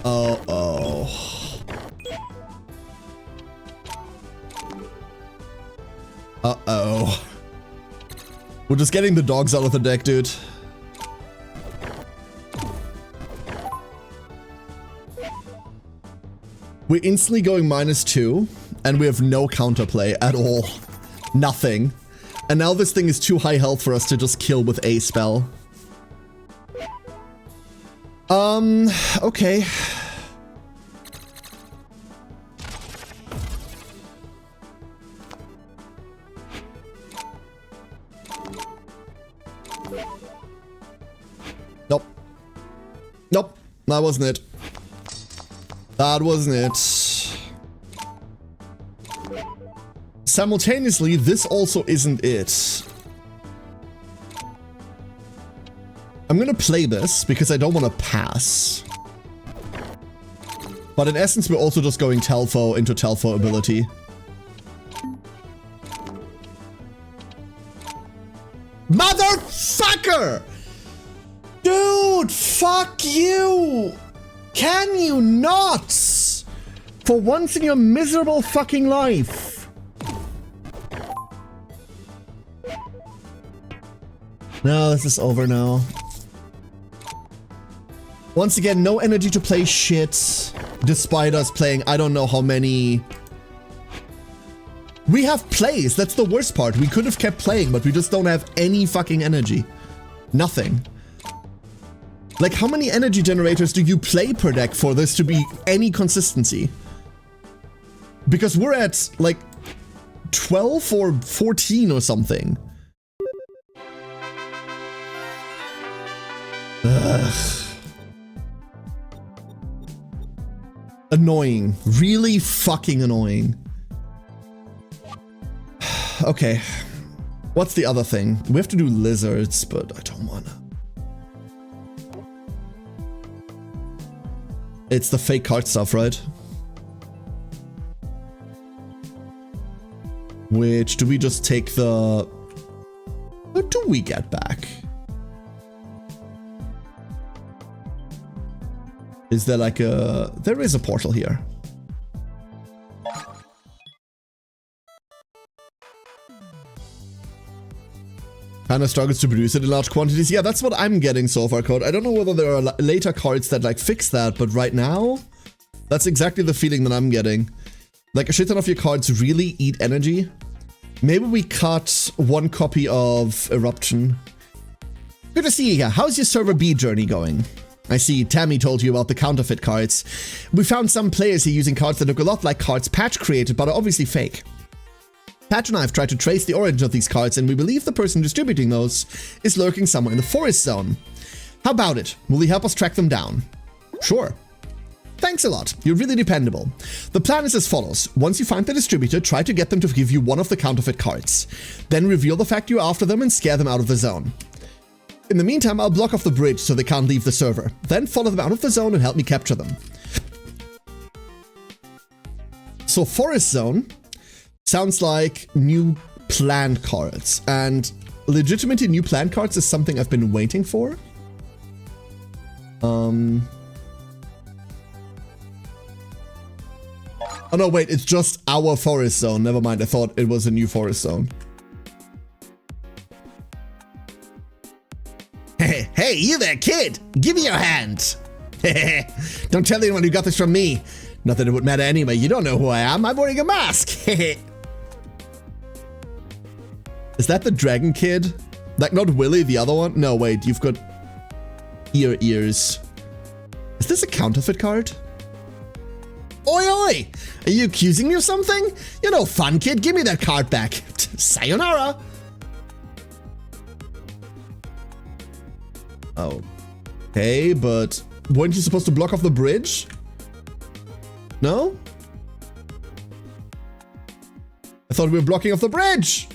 Uh-oh. Uh-oh. We're just getting the dogs out of the deck, dude. We're instantly going -2, and we have no counterplay at all. Nothing. And now this thing is too high health for us to just kill with a spell. Okay. Nope. Nope. That wasn't it. That wasn't it. Simultaneously, this also isn't it. I'm gonna play this because I don't want to pass. But in essence, we're also just going Telfo into Telfo ability. Motherfucker! Dude, fuck you! Can you not? For once in your miserable fucking life. No, this is over now. Once again, no energy to play shit, despite us playing I don't know how many. We have plays, that's the worst part. We could have kept playing, but we just don't have any fucking energy. Nothing. Like, how many energy generators do you play per deck for this to be any consistency? Because we're at, like, 12 or 14 or something. Ugh. Annoying. Really fucking annoying. Okay. What's the other thing? We have to do lizards, but I don't wanna. It's the fake card stuff, right? Which, do we just take the... What do we get back? Is there like a... There is a portal here. Kind of struggles to produce it in large quantities. Yeah, that's what I'm getting so far, Code. I don't know whether there are later cards that like fix that, but right now, that's exactly the feeling that I'm getting. Like a shit ton of your cards really eat energy. Maybe we cut one copy of Eruption. Good to see you here. How's your server B journey going? I see Tammy told you about the counterfeit cards. We found some players here using cards that look a lot like cards Patch created, but are obviously fake. Patch and I have tried to trace the origin of these cards, and we believe the person distributing those is lurking somewhere in the forest zone. How about it? Will you help us track them down? Sure. Thanks a lot. You're really dependable. The plan is as follows. Once you find the distributor, try to get them to give you one of the counterfeit cards. Then reveal the fact you're after them and scare them out of the zone. In the meantime, I'll block off the bridge so they can't leave the server. Then follow them out of the zone and help me capture them. So forest zone. sounds like new plant cards. And legitimately new plant cards is something I've been waiting for. Oh no, wait, it's just our forest zone. Never mind, I thought it was a new forest zone. Hey, you there, kid! Give me your hand! Don't tell anyone you got this from me. Not that it would matter anyway, you don't know who I am. I'm wearing a mask! Is that the dragon kid? Like, not Willy, the other one? No, wait, you've got ears. Is this a counterfeit card? Oi, oi! Are you accusing me of something? You're no fun, kid. Give me that card back. Sayonara! Okay, but weren't you supposed to block off the bridge? No? I thought we were blocking off the bridge!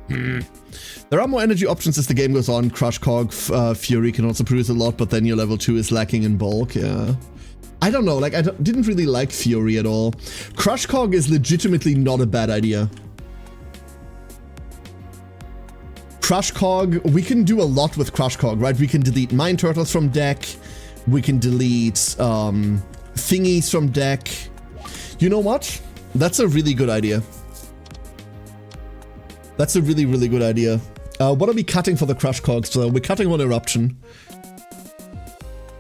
There are more energy options as the game goes on. Crush Cog, Fury can also produce a lot, but then your level 2 is lacking in bulk, yeah. I don't know, like, I didn't really like Fury at all. Crush Cog is legitimately not a bad idea. Crush Cog, we can do a lot with Crush Cog, right? We can delete Mine Turtles from deck. We can delete thingies from deck. You know what? That's a really good idea. That's a really, really good idea. What are we cutting for the Crush Cogs? So we're cutting on Eruption.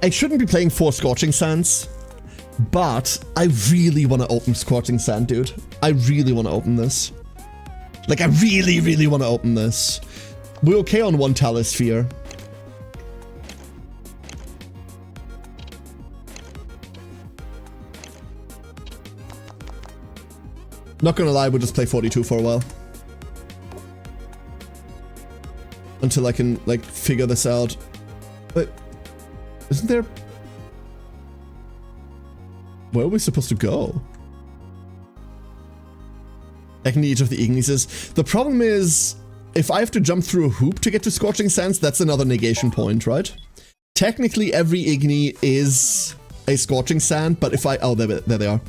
I shouldn't be playing 4 Scorching Sands, but I really want to open Scorching Sand, dude. I really want to open this. Like, I really, really want to open this. We're okay on 1 Talisphere. Not gonna lie, we'll just play 42 for a while. Until I can, like, figure this out. But isn't there... Where are we supposed to go? I can each of the Ignises. The problem is, if I have to jump through a hoop to get to Scorching Sands, that's another negation point, right? Technically, every Igni is a Scorching Sand, but if I... Oh, there they are.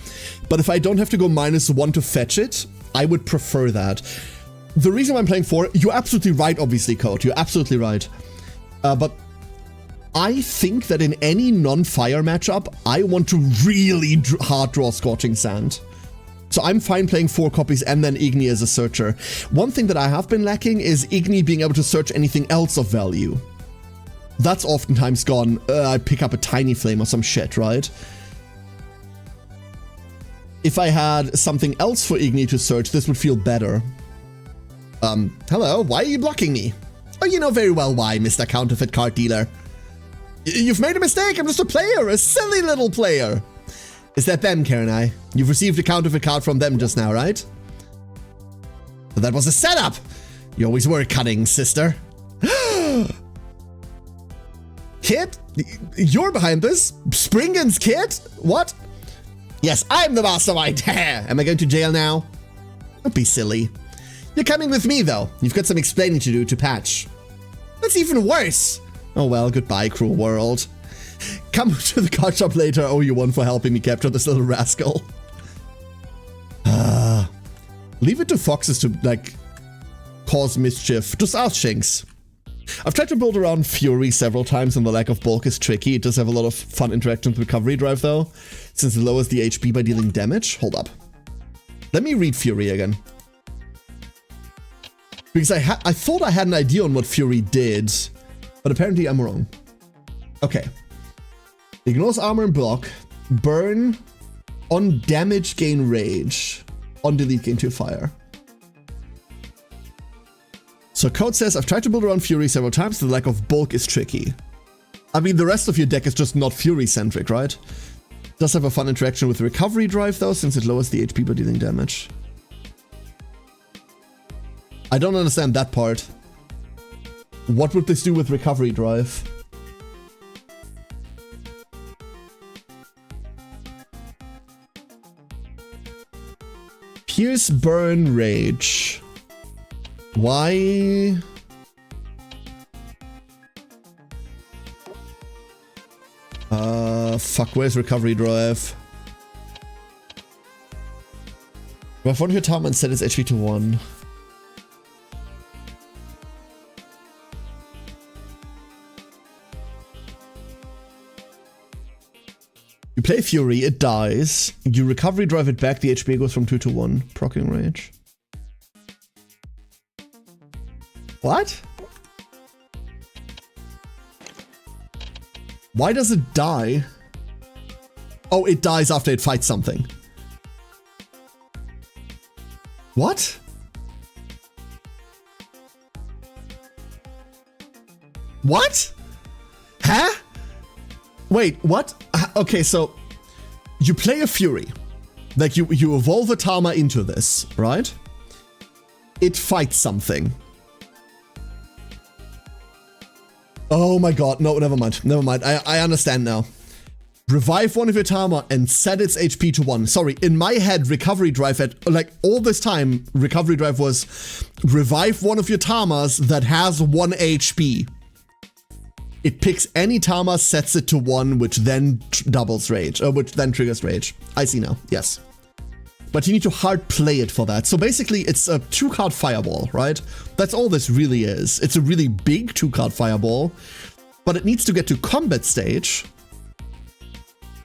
But if I don't have to go -1 to fetch it, I would prefer that. The reason why I'm playing 4... You're absolutely right, obviously, Code. You're absolutely right. But I think that in any non-fire matchup, I want to really hard draw Scorching Sand. So I'm fine playing 4 copies and then Igni as a searcher. One thing that I have been lacking is Igni being able to search anything else of value. That's oftentimes gone. I pick up a Tiny Flame or some shit, right? If I had something else for Igni to search, this would feel better. Hello, why are you blocking me? Oh, you know very well why, Mr. Counterfeit Card Dealer. You've made a mistake, I'm just a player, a silly little player. Is that them, Karenai? You've received a counterfeit card from them just now, right? So that was a setup! You always were cunning, sister. Kid? You're behind this? Springen's kid? What? Yes, I'm the mastermind. Am I going to jail now? Don't be silly. You're coming with me, though. You've got some explaining to do to Patch. That's even worse. Oh well, goodbye, cruel world. Come to the card shop later. Oh, you won for helping me capture this little rascal. Leave it to foxes to, like, cause mischief. Just ask Shinx. I've tried to build around Fury several times and the lack of bulk is tricky. It does have a lot of fun interactions with Recovery Drive, though, since it lowers the HP by dealing damage. Hold up. Let me read Fury again. Because I thought I had an idea on what Fury did, but apparently I'm wrong. Okay. Ignores armor and block. Burn. On damage, gain rage. On delete, gain 2 fire. So Code says, I've tried to build around Fury several times. The lack of bulk is tricky. I mean, the rest of your deck is just not Fury-centric, right? Does have a fun interaction with Recovery Drive, though, since it lowers the HP by dealing damage. I don't understand that part. What would this do with Recovery Drive? Pierce, Burn, Rage. Why? Fuck, where's Recovery Drive? Revive one of your Tama and set its HP to 1. You play Fury, it dies. You recovery drive it back, the HP goes from 2 to 1. Proccing rage. What? Why does it die? Oh, it dies after it fights something. What? What? Huh? Wait, what? Okay, so you play a Fury. Like you evolve a Tama into this, right? It fights something. Oh my god, no, never mind. Never mind. I understand now. Revive one of your Tama and set its HP to 1. Sorry, in my head, recovery drive had, like, all this time, recovery drive was revive one of your Tamas that has 1 HP. It picks any Tama, sets it to 1, which then doubles rage, which then triggers rage. I see now, yes. But you need to hard play it for that. So basically, it's a 2-card fireball, right? That's all this really is. It's a really big 2-card fireball, but it needs to get to combat stage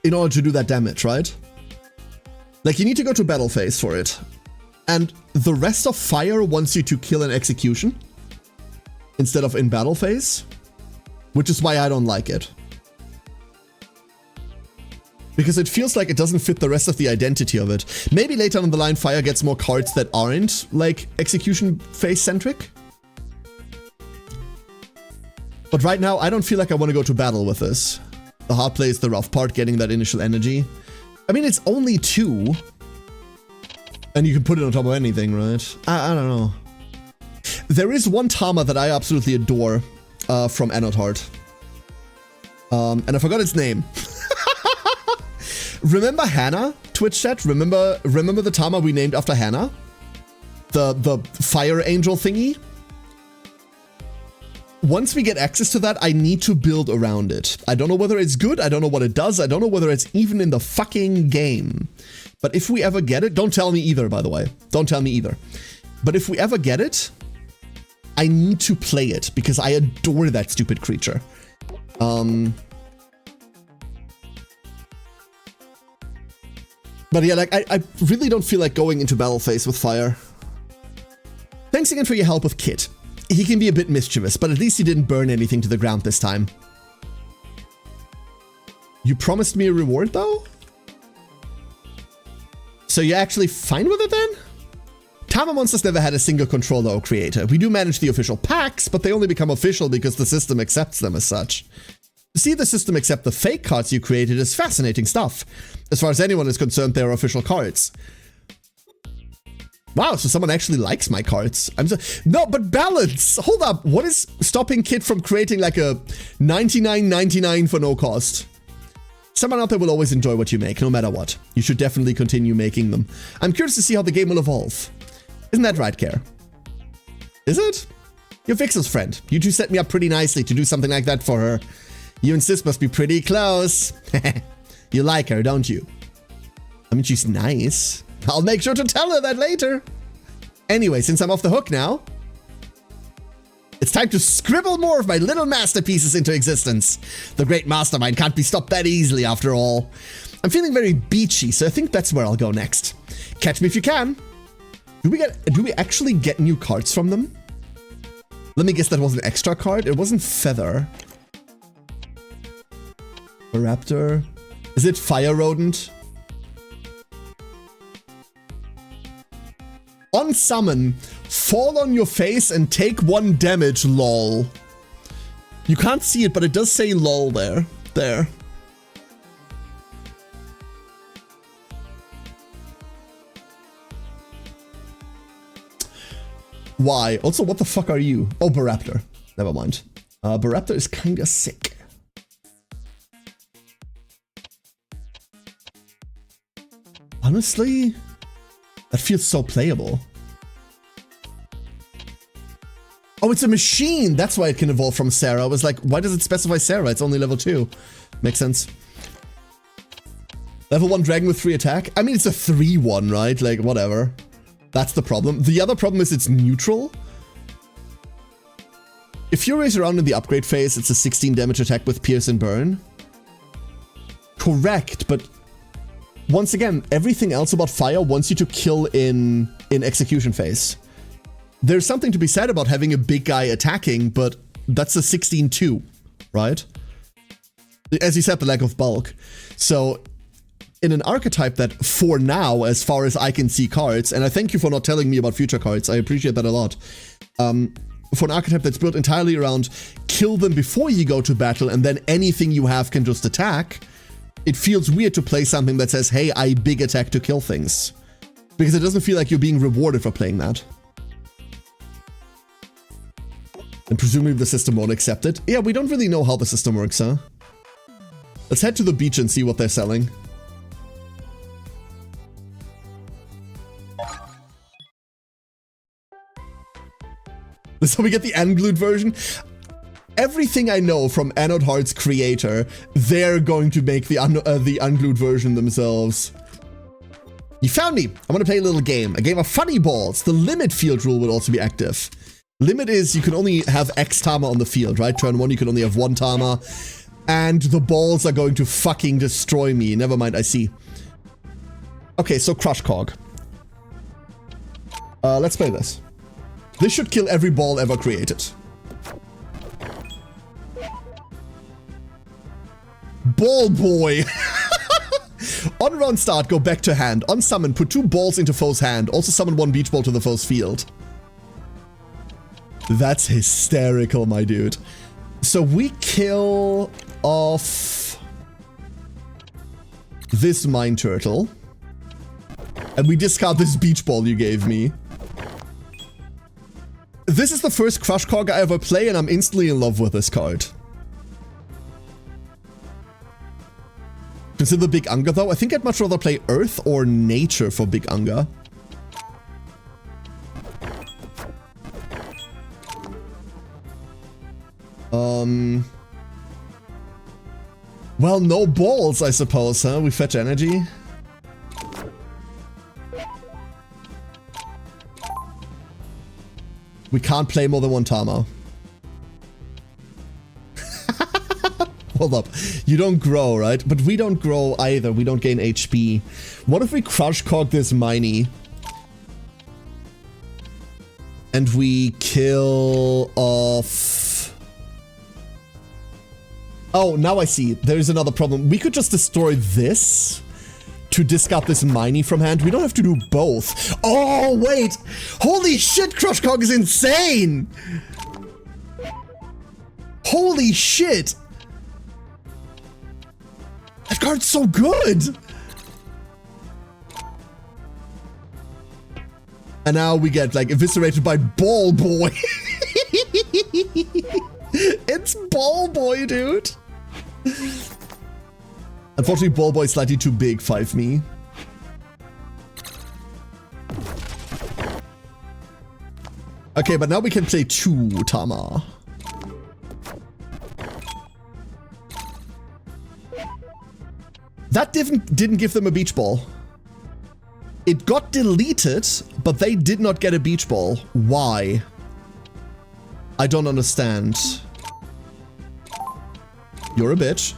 in order to do that damage, right? Like, you need to go to battle phase for it. And the rest of fire wants you to kill an execution instead of in battle phase, which is why I don't like it. Because it feels like it doesn't fit the rest of the identity of it. Maybe later on the line, fire gets more cards that aren't, like, execution phase centric. But right now, I don't feel like I want to go to battle with this. The hard play is the rough part, getting that initial energy. I mean, it's only 2. And you can put it on top of anything, right? I don't know. There is one Tama that I absolutely adore from Anode Heart. And I forgot its name. Remember Hannah, Twitch chat? Remember the Tama we named after Hannah? The fire angel thingy? Once we get access to that, I need to build around it. I don't know whether it's good, I don't know what it does, I don't know whether it's even in the fucking game. But if we ever get it, don't tell me either, by the way. Don't tell me either. But if we ever get it, I need to play it, because I adore that stupid creature. But yeah, like, I really don't feel like going into battle phase with fire. Thanks again for your help with Kit. He can be a bit mischievous, but at least he didn't burn anything to the ground this time. You promised me a reward, though? So you're actually fine with it, then? Tama Monsters never had a single controller or creator. We do manage the official packs, but they only become official because the system accepts them as such. To see the system accept the fake cards you created is fascinating stuff. As far as anyone is concerned, they are official cards. Wow, so someone actually likes my cards. No, but balance! Hold up, what is stopping Kit from creating like a 99.99 for no cost? Someone out there will always enjoy what you make, no matter what. You should definitely continue making them. I'm curious to see how the game will evolve. Isn't that right, Care? Is it? You're Vixel's friend. You two set me up pretty nicely to do something like that for her. You and Sis must be pretty close. You like her, don't you? I mean, she's nice. I'll make sure to tell her that later. Anyway, since I'm off the hook now, it's time to scribble more of my little masterpieces into existence. The great mastermind can't be stopped that easily, after all. I'm feeling very beachy, so I think that's where I'll go next. Catch me if you can. Do we actually get new cards from them? Let me guess, that was an extra card. It wasn't Feather. A Raptor. Is it Fire Rodent? On summon, fall on your face and take 1 damage, lol. You can't see it, but it does say lol there. There. Why? Also, what the fuck are you? Oh, Baraptor. Never mind. Baraptor is kinda sick. Honestly, that feels so playable. Oh, it's a machine! That's why it can evolve from Sarah. I was like, why does it specify Sarah? It's only level 2. Makes sense. Level 1 dragon with 3 attack? I mean, it's a 3-1, right? Like, whatever. That's the problem. The other problem is it's neutral. If Fury's around in the upgrade phase, it's a 16 damage attack with Pierce and Burn. Correct, but once again, everything else about fire wants you to kill in execution phase. There's something to be said about having a big guy attacking, but that's a 16-2, right? As you said, the lack of bulk. So in an archetype that, for now, as far as I can see cards, and I thank you for not telling me about future cards, I appreciate that a lot. For an archetype that's built entirely around kill them before you go to battle and then anything you have can just attack, it feels weird to play something that says, hey, I big attack to kill things. Because it doesn't feel like you're being rewarded for playing that. And presumably the system won't accept it. Yeah, we don't really know how the system works, huh? Let's head to the beach and see what they're selling. So we get the unglued version. Everything I know from Anode Heart's creator, they're going to make the unglued version themselves. You found me. I'm gonna play a little game. A game of funny balls. The limit field rule will also be active. Limit is you can only have X Tama on the field, right? Turn 1, you can only have 1 Tama. And the balls are going to fucking destroy me. Never mind, I see. Okay, so Crush Cog. Let's play this. This should kill every ball ever created. Ball boy. On round start, go back to hand. On summon, put 2 balls into foe's hand. Also summon 1 beach ball to the foe's field. That's hysterical, my dude. So we kill off this mine turtle. And we discard this beach ball you gave me. This is the first Crush Cog I ever play, and I'm instantly in love with this card. Consider Big Unga, though. I think I'd much rather play Earth or Nature for Big Unga. Well, no balls, I suppose, huh? We fetch energy. We can't play more than 1 Tama. Hold up. You don't grow, right? But we don't grow either. We don't gain HP. What if we Crush Cog this Miney? And we kill off... Oh, now I see. There's another problem. We could just destroy this to discard this Miney from hand. We don't have to do both. Oh, wait. Holy shit, Crush Cog is insane. Holy shit. That card's so good. And now we get, like, eviscerated by Ball Boy. It's Ball Boy, dude. Unfortunately, Ball Boy is slightly too big, 5 me. Okay, but now we can play 2 Tama. That didn't give them a beach ball. It got deleted, but they did not get a beach ball. Why? I don't understand. You're a bitch.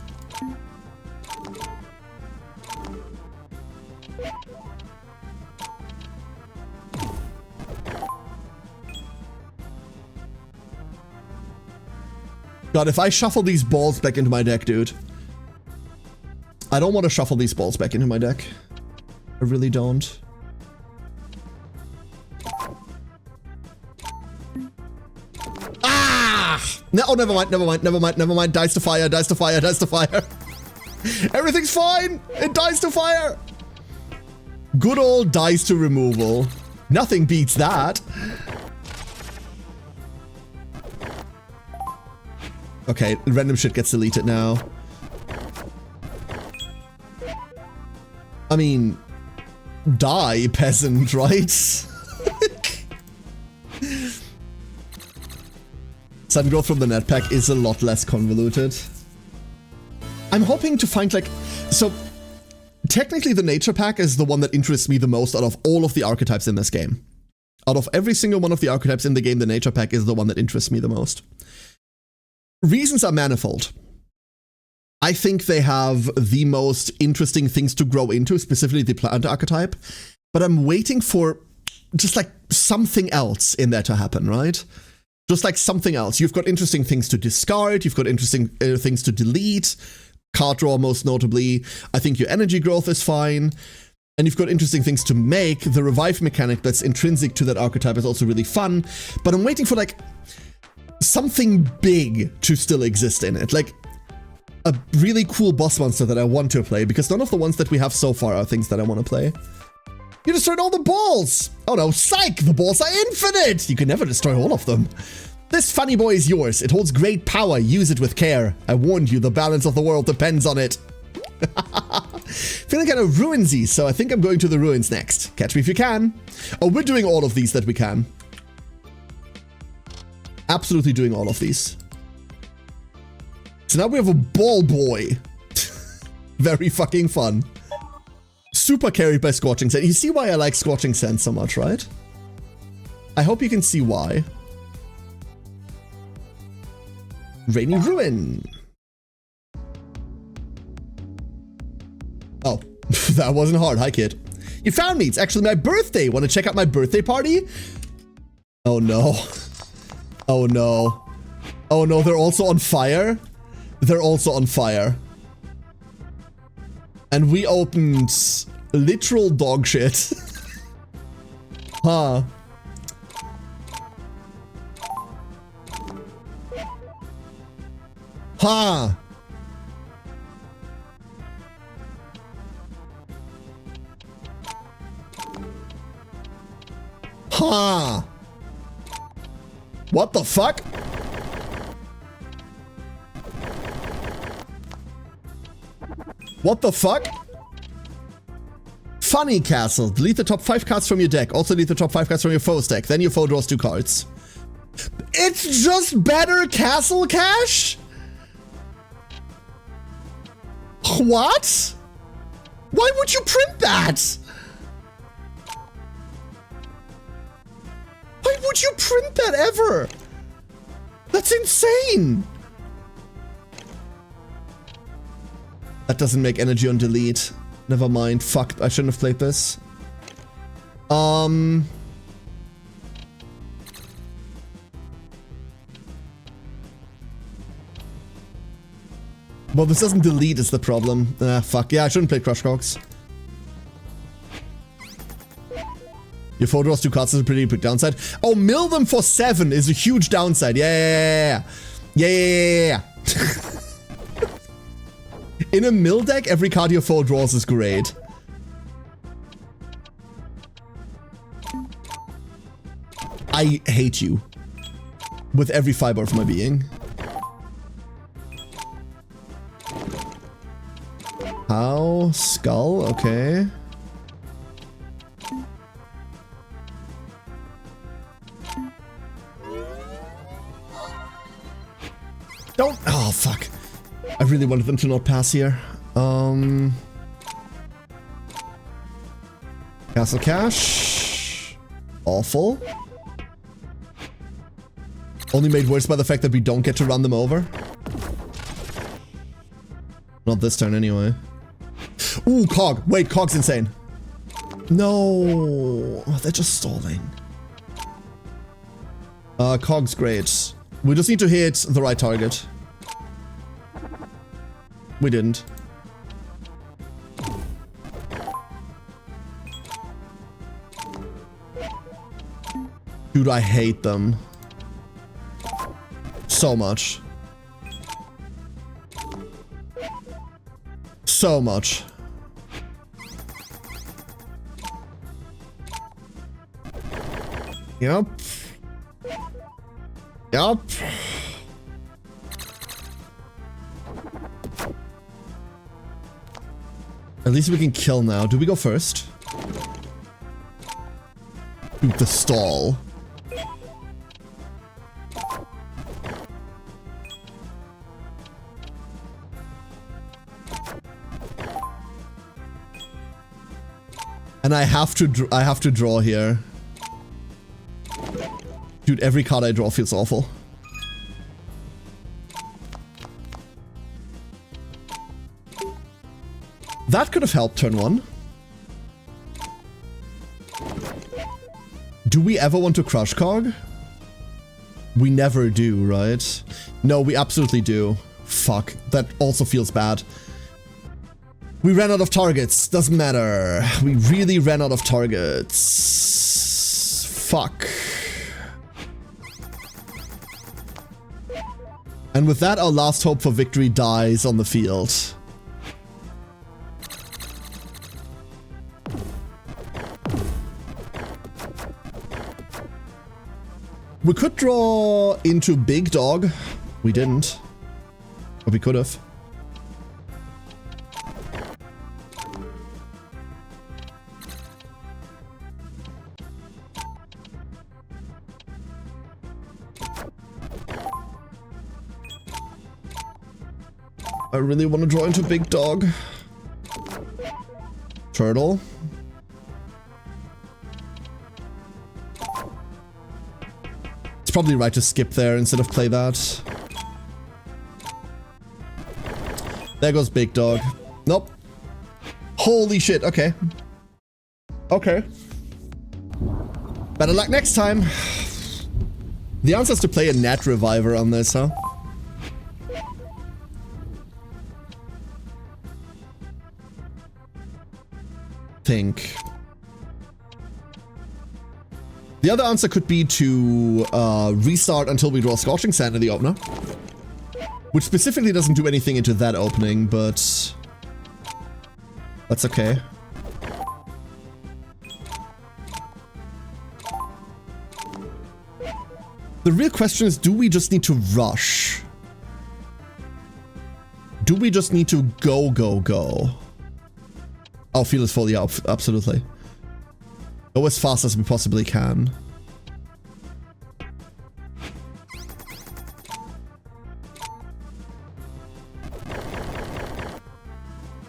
God, if I shuffle these balls back into my deck, dude. I don't want to shuffle these balls back into my deck. I really don't. Ah! No, oh, never mind. Dies to fire, dies to fire, dies to fire. Everything's fine. It dies to fire. Good old dies to removal. Nothing beats that. Okay, random shit gets deleted now. I mean, die, peasant, right? Sudden growth from the net pack is a lot less convoluted. I'm hoping to find, like... So, Technically, the nature pack is the one that interests me the most out of all of the archetypes in this game. Out of every single one of the archetypes in the game, the nature pack is the one that interests me the most. Reasons are manifold. I think they have the most interesting things to grow into, specifically the plant archetype, but I'm waiting for just like something else in there to happen, right? Just like something else. You've got interesting things to discard, you've got interesting things to delete, card draw most notably. I think your energy growth is fine. And you've got interesting things to make. The revive mechanic that's intrinsic to that archetype is also really fun. But I'm waiting for like something big to still exist in it. Like a really cool boss monster that I want to play, because none of the ones that we have so far are things that I want to play. You destroyed all the balls! Oh no, psych! The balls are infinite! You can never destroy all of them. This funny boy is yours. It holds great power. Use it with care. I warned you, the balance of the world depends on it. Feeling kind of ruinsy, so I think I'm going to the ruins next. Catch me if you can. Oh, we're doing all of these that we can. Absolutely doing all of these. So now we have a ball boy. Very fucking fun. Super carried by Scorching Sand. You see why I like Scorching Sand so much, right? I hope you can see why. Rainy Ruin. Oh, that wasn't hard. Hi, kid. You found me. It's actually my birthday. Want to check out my birthday party? Oh, no. Oh, no. Oh, no. They're also on fire. They're also on fire. And we opened literal dog shit. Huh. Huh. Huh. What the fuck? What the fuck? Funny Castle. Delete the top 5 cards from your deck. Also delete the top 5 cards from your foe's deck. Then your foe draws 2 cards. It's just better Castle Cash? What? Why would you print that? Why would you print that ever? That's insane. That doesn't make energy on delete. Never mind. Fuck, I shouldn't have played this. Well, this doesn't delete is the problem. Ah, fuck. Yeah, I shouldn't play Crush Cogs. Your foe draws 2 cards is a pretty big downside. Oh, mill them for 7 is a huge downside. Yeah. In a mill deck, every card your foe draws is great. I hate you. With every fiber of my being. How? Skull? Okay. Don't. Oh, fuck. I really wanted them to not pass here. Castle Cash. Awful. Only made worse by the fact that we don't get to run them over. Not this turn anyway. Ooh, Cog. Wait, Cog's insane. No. Oh, they're just stalling. Cog's great. We just need to hit the right target. We didn't. Dude, I hate them. So much. So much. Yep. Yep. At least we can kill now. Do we go first? Dude, the stall. And I have to draw here. Dude, every card I draw feels awful. That could have helped turn 1. Do we ever want to crush Cog? We never do, right? No, we absolutely do. Fuck, that also feels bad. We ran out of targets. Doesn't matter. We really ran out of targets. Fuck. And with that, our last hope for victory dies on the field. We could draw into Big Dog. We didn't. But we could have. I really want to draw into Big Dog. Turtle. It's probably right to skip there instead of play that. There goes Big Dog. Nope. Holy shit, okay. Okay. Better luck next time. The answer is to play a Net Reviver on this, huh? Think. The other answer could be to restart until we draw Scorching Sand in the opener. Which specifically doesn't do anything into that opening, but that's okay. The real question is, do we just need to rush? Do we just need to go, go, go? Oh, field is full, yeah, absolutely. Go as fast as we possibly can.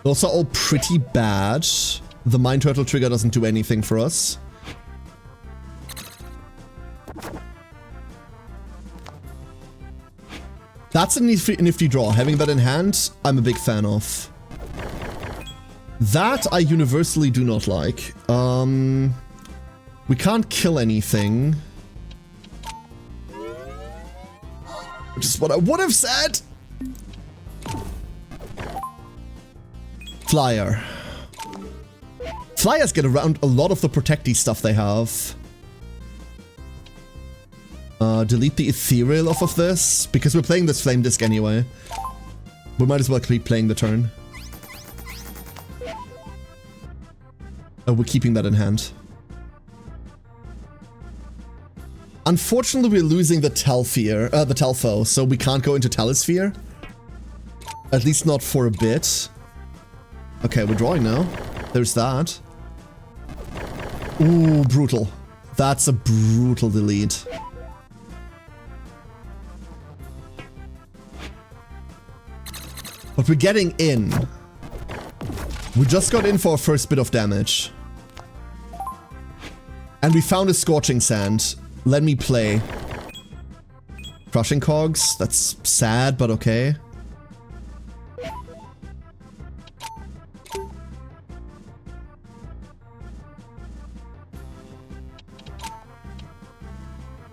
Those are all pretty bad. The Mind Turtle trigger doesn't do anything for us. That's a nifty draw. Having that in hand, I'm a big fan of. That I universally do not like. We can't kill anything. Which is what I would have said. Flyer. Flyers get around a lot of the protecty stuff they have. Delete the ethereal off of this, because we're playing this flame disc anyway. We might as well keep playing the turn. We're keeping that in hand. Unfortunately, we're losing the Telfo, so we can't go into Telesphere. At least not for a bit. Okay, we're drawing now. There's that. Ooh, brutal. That's a brutal delete. But we're getting in. We just got in for our first bit of damage. And we found a Scorching Sand. Let me play. Crushing Cogs. That's sad, but okay.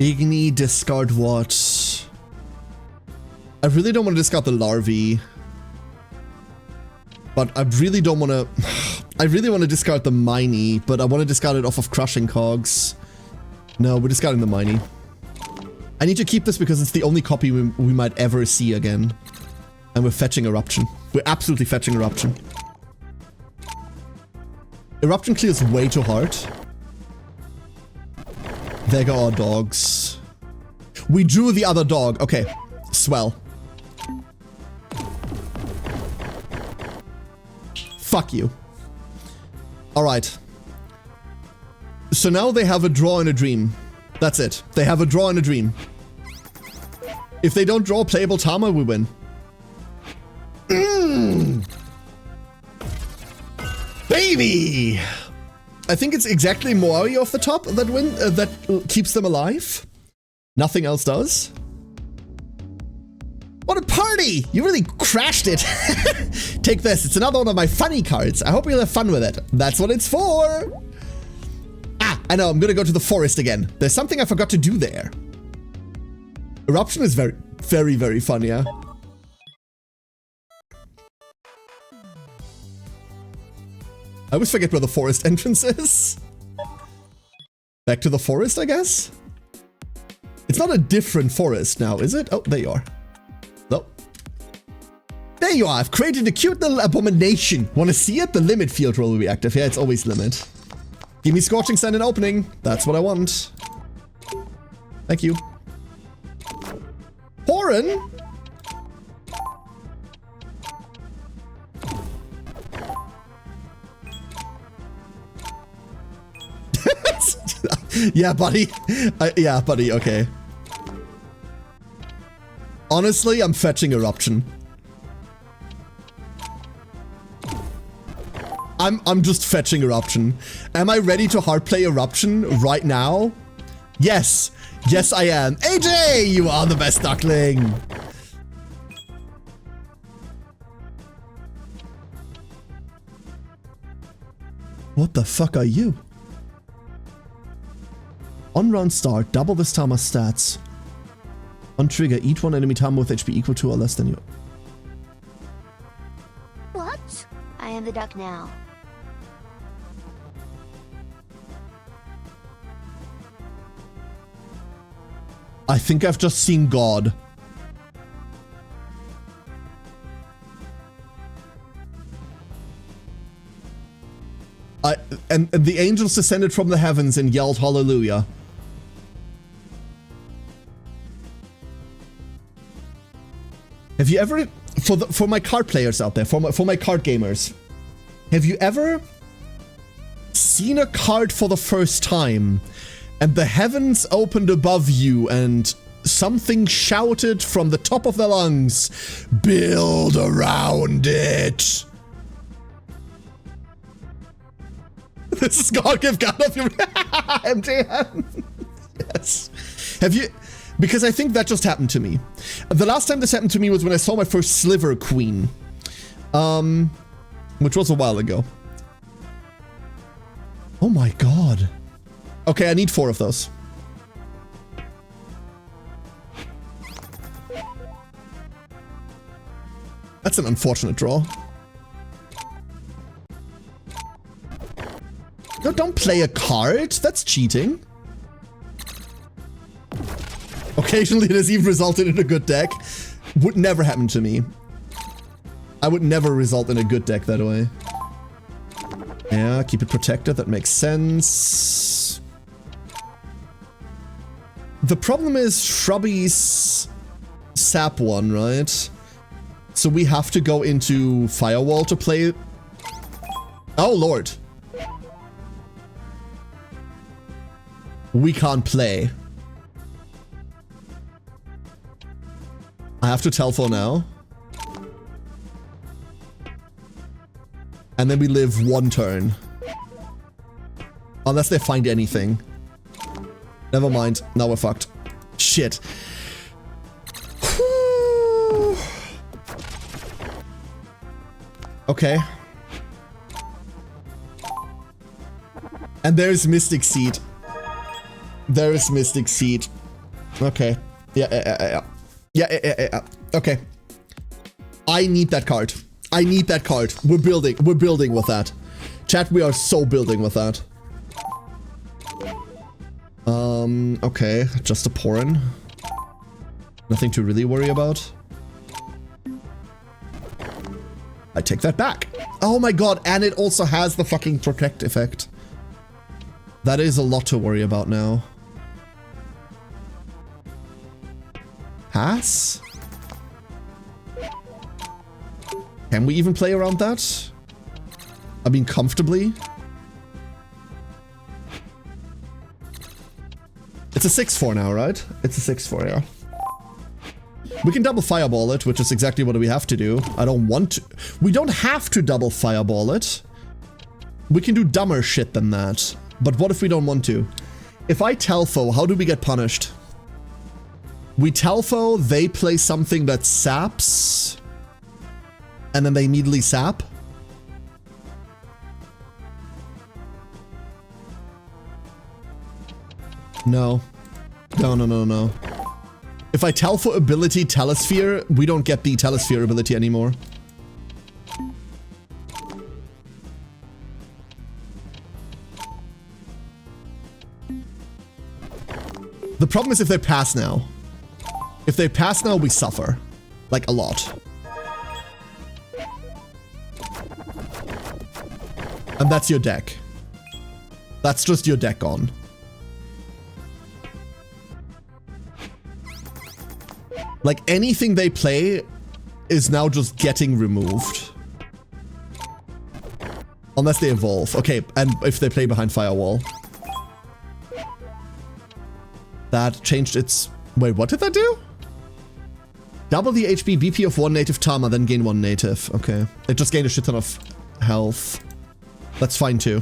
Igni, discard what? I really don't want to discard the larvae. But I really don't want to... I really want to discard the Miney, but I want to discard it off of Crushing Cogs. No, we're discarding the Miney. I need to keep this because it's the only copy we might ever see again. And we're fetching Eruption. We're absolutely fetching Eruption. Eruption clears way too hard. There go our dogs. We drew the other dog. Okay. Swell. Fuck you. Alright. So now they have a draw and a dream. That's it. They have a draw and a dream. If they don't draw playable Tama, we win. Baby! I think it's exactly Moari off the top that keeps them alive. Nothing else does. What a party! You really crashed it. Take this. It's another one of my funny cards. I hope you'll have fun with it. That's what it's for. Ah, I know. I'm gonna go to the forest again. There's something I forgot to do there. Eruption is very, very, very fun, yeah. I always forget where the forest entrance is. Back to the forest, I guess? It's not a different forest now, is it? Oh, there you are. No. There you are. I've created a cute little abomination. Want to see it? The limit field roll will be active. Yeah, it's always limit. Give me Scorching Sand and opening. That's what I want. Thank you. Horan? Yeah, buddy. Yeah, buddy, okay. Honestly, I'm fetching Eruption. I'm just fetching Eruption. Am I ready to hard play Eruption right now? Yes. Yes, I am. AJ, you are the best duckling. What the fuck are you? On round start, double this timer's stats. On trigger, each one enemy timer with HP equal to or less than you. What? I am the duck now. I think I've just seen God. And the angels descended from the heavens and yelled hallelujah. Have you ever, for my card players out there, for my card gamers, have you ever seen a card for the first time and the heavens opened above you and something shouted from the top of their lungs, build around it? This is God, give God of your MTN. Yes. Have you? Because I think that just happened to me. The last time this happened to me was when I saw my first Sliver Queen. Which was a while ago. Oh my God. Okay, I need 4 of those. That's an unfortunate draw. No, don't play a card. That's cheating. Occasionally it has even resulted in a good deck. Would never happen to me. I would never result in a good deck that way. Yeah, keep it protected. That makes sense. The problem is Shrubby's sap one, right? So we have to go into Firewall to play. Oh, Lord. We can't play. I have to Telfo now. And then we live 1 turn. Unless they find anything. Never mind. Now we're fucked. Shit. Okay. And there's Mystic Seed. There is Mystic Seed. Okay. Yeah. Okay. I need that card. I need that card. We're building with that. Chat, we are so building with that. Okay. Just a Porin. Nothing to really worry about. I take that back. Oh my God, and it also has the fucking protect effect. That is a lot to worry about now. Pass? Can we even play around that? I mean, comfortably? It's a 6-4 now, right? It's a 6-4, yeah. We can double Fireball it, which is exactly what we have to do. I don't want to. We don't have to double Fireball it. We can do dumber shit than that. But what if we don't want to? If I Telfo, how do we get punished? We Telfo, they play something that saps. And then they immediately sap. No. No. If I Telfo ability Telesphere, we don't get the Telesphere ability anymore. The problem is if they pass now. If they pass now, we suffer. Like, a lot. And that's your deck. That's just your deck gone. Like, anything they play is now just getting removed. Unless they evolve. Okay, and if they play behind Firewall. That changed its... Wait, what did that do? Double the HP BP of one native Tama, then gain one native. Okay. It just gained a shit ton of health. That's fine too.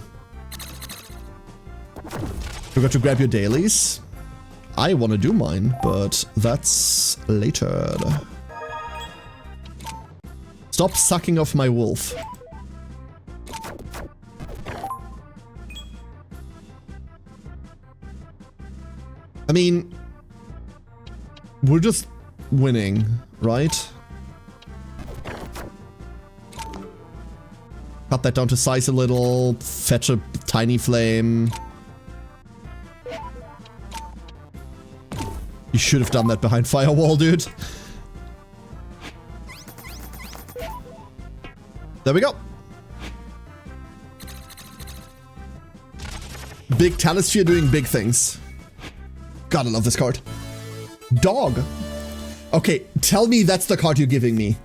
Forgot to grab your dailies. I want to do mine, but that's later. Stop sucking off my wolf. I mean, we're just winning, right? Cut that down to size a little, fetch a tiny flame. You should have done that behind Firewall, dude. There we go. Big Talisphere doing big things. God, I love this card. Dog. Okay, tell me that's the card you're giving me.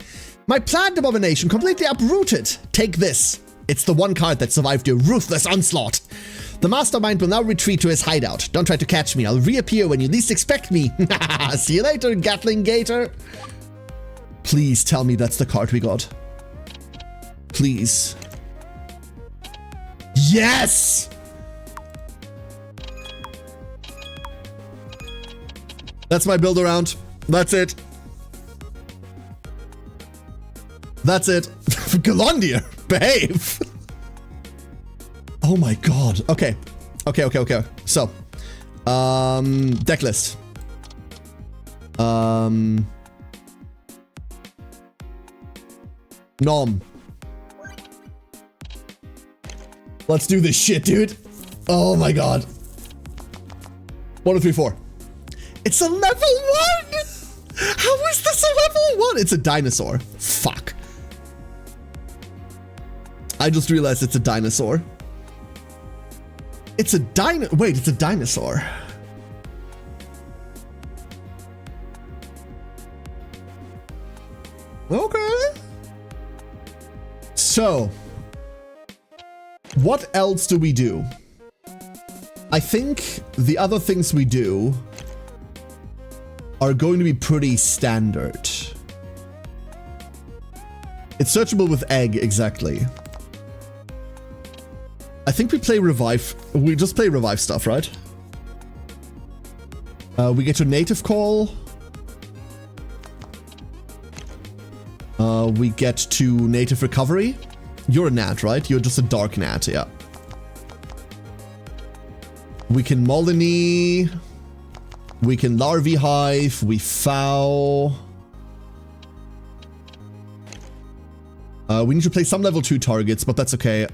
My planned abomination completely uprooted. Take this. It's the one card that survived your ruthless onslaught. The mastermind will now retreat to his hideout. Don't try to catch me. I'll reappear when you least expect me. See you later, Gatling Gator. Please tell me that's the card we got. Please. Yes! That's my build around. That's it. That's it. Galondier, behave. Oh my god. Okay. Okay. So, deck list. Nom. Let's do this shit, dude. Oh my god. 1, 2, 3, 4. It's a level 1! How is this a level 1? It's a dinosaur. Fuck. I just realized it's a dinosaur. It's a wait, it's a dinosaur. Okay. So, what else do we do? I think the other things we do are going to be pretty standard. It's searchable with egg, exactly. I think we play revive. We just play revive stuff, right? We get to native call. We get to native recovery. You're a gnat, right? You're just a dark gnat, yeah. We can Moliny. We can Larvae Hive. We Foul. We need to play some level 2 targets, but that's okay.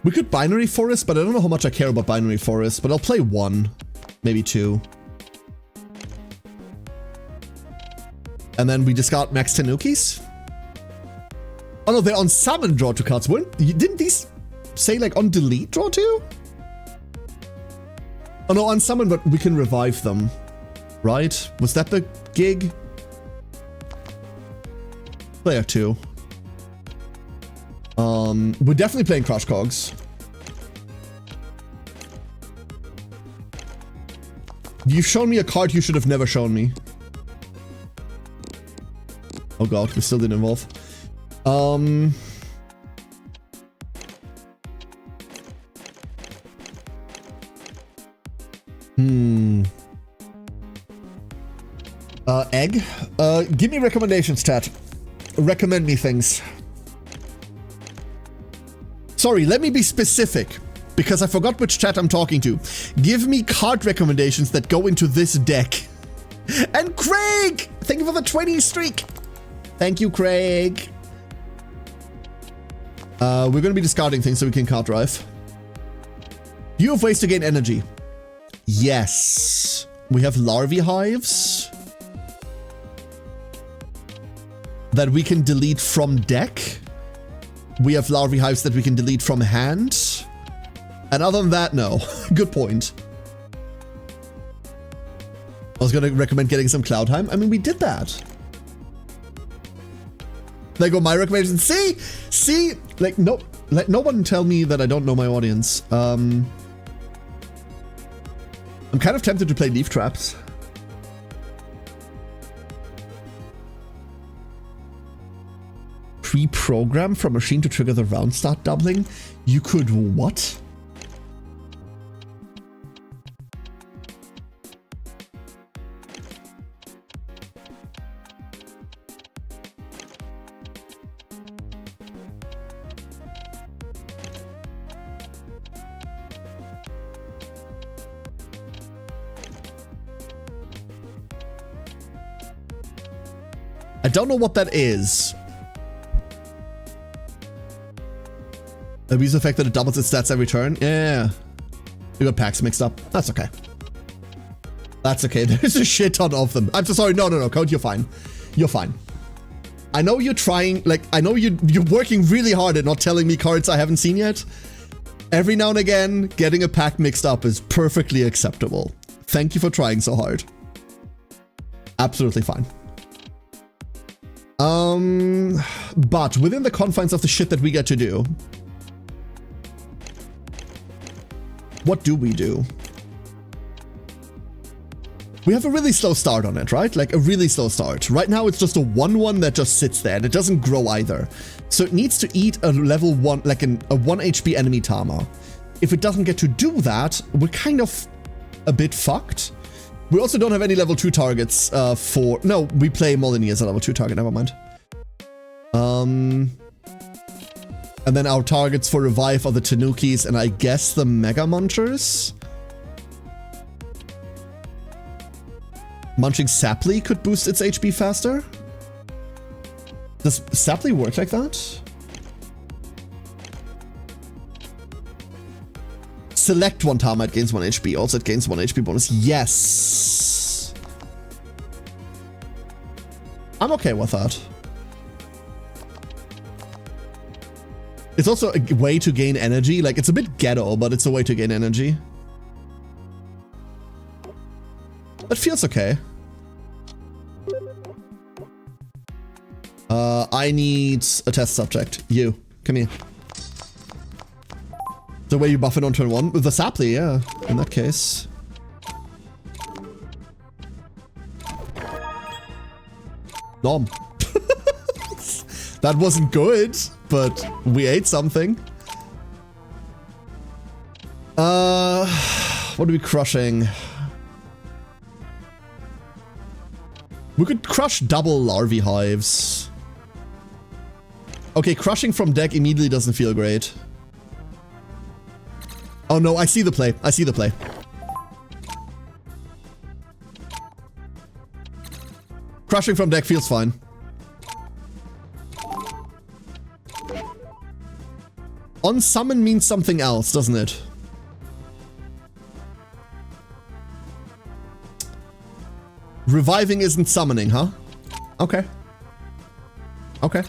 We could Binary Forest, but I don't know how much I care about Binary Forest, but I'll play 1. Maybe 2. And then we discard Max Tanukis. Oh no, they're on summon draw 2 cards. Didn't these say like on delete draw 2? Oh no, on summon, but we can revive them. Right? Was that the gig? Player 2. We're definitely playing Crush Cogs. You've shown me a card you should have never shown me. Oh god, we still didn't evolve. Egg? Give me recommendations, chat. Recommend me things. Sorry, let me be specific, because I forgot which chat I'm talking to. Give me card recommendations that go into this deck. And Craig! Thank you for the 20 streak. Thank you, Craig. We're going to be discarding things so we can card drive. You have ways to gain energy. Yes. We have larvae hives that we can delete from deck. We have larvae hives that we can delete from hand. And other than that, no. Good point. I was going to recommend getting some Cloudheim. I mean, we did that. There go my recommendations. See? Like, no, let no one tell me that I don't know my audience. I'm kind of tempted to play Leaf Traps. Pre-program from machine to trigger the round start doubling. You could what? I don't know what that is. Abuse the fact that it doubles its stats every turn. Yeah. We got packs mixed up. That's okay. That's okay. There's a shit ton of them. I'm so sorry. No, Code, you're fine. You're fine. I know you're trying, like, I know you're working really hard at not telling me cards I haven't seen yet. Every now and again, getting a pack mixed up is perfectly acceptable. Thank you for trying so hard. Absolutely fine. But within the confines of the shit that we get to do, what do? We have a really slow start on it, right? Like a really slow start. Right now it's just a 1/1 that just sits there and it doesn't grow either. So it needs to eat a level 1, like a 1 HP enemy Tama. If it doesn't get to do that, we're kind of a bit fucked. We also don't have any level 2 targets for... No, we play Molyneux as a level 2 target, never mind. And then our targets for revive are the Tanukis and I guess the Mega Munchers. Munching Saply could boost its HP faster. Does Saply work like that? Select one Tama, it gains 1 HP. Also, it gains 1 HP bonus. Yes! I'm okay with that. It's also a way to gain energy. Like, it's a bit ghetto, but it's a way to gain energy. That feels okay. I need a test subject. You. Come here. The way you buff it on turn 1? With the Saply, yeah. In that case. Nom. That wasn't good, but we ate something. What are we crushing? We could crush double larvae hives. Okay, crushing from deck immediately doesn't feel great. Oh no, I see the play. I see the play. Crushing from deck feels fine. On summon means something else, doesn't it? Reviving isn't summoning, huh? Okay. Okay.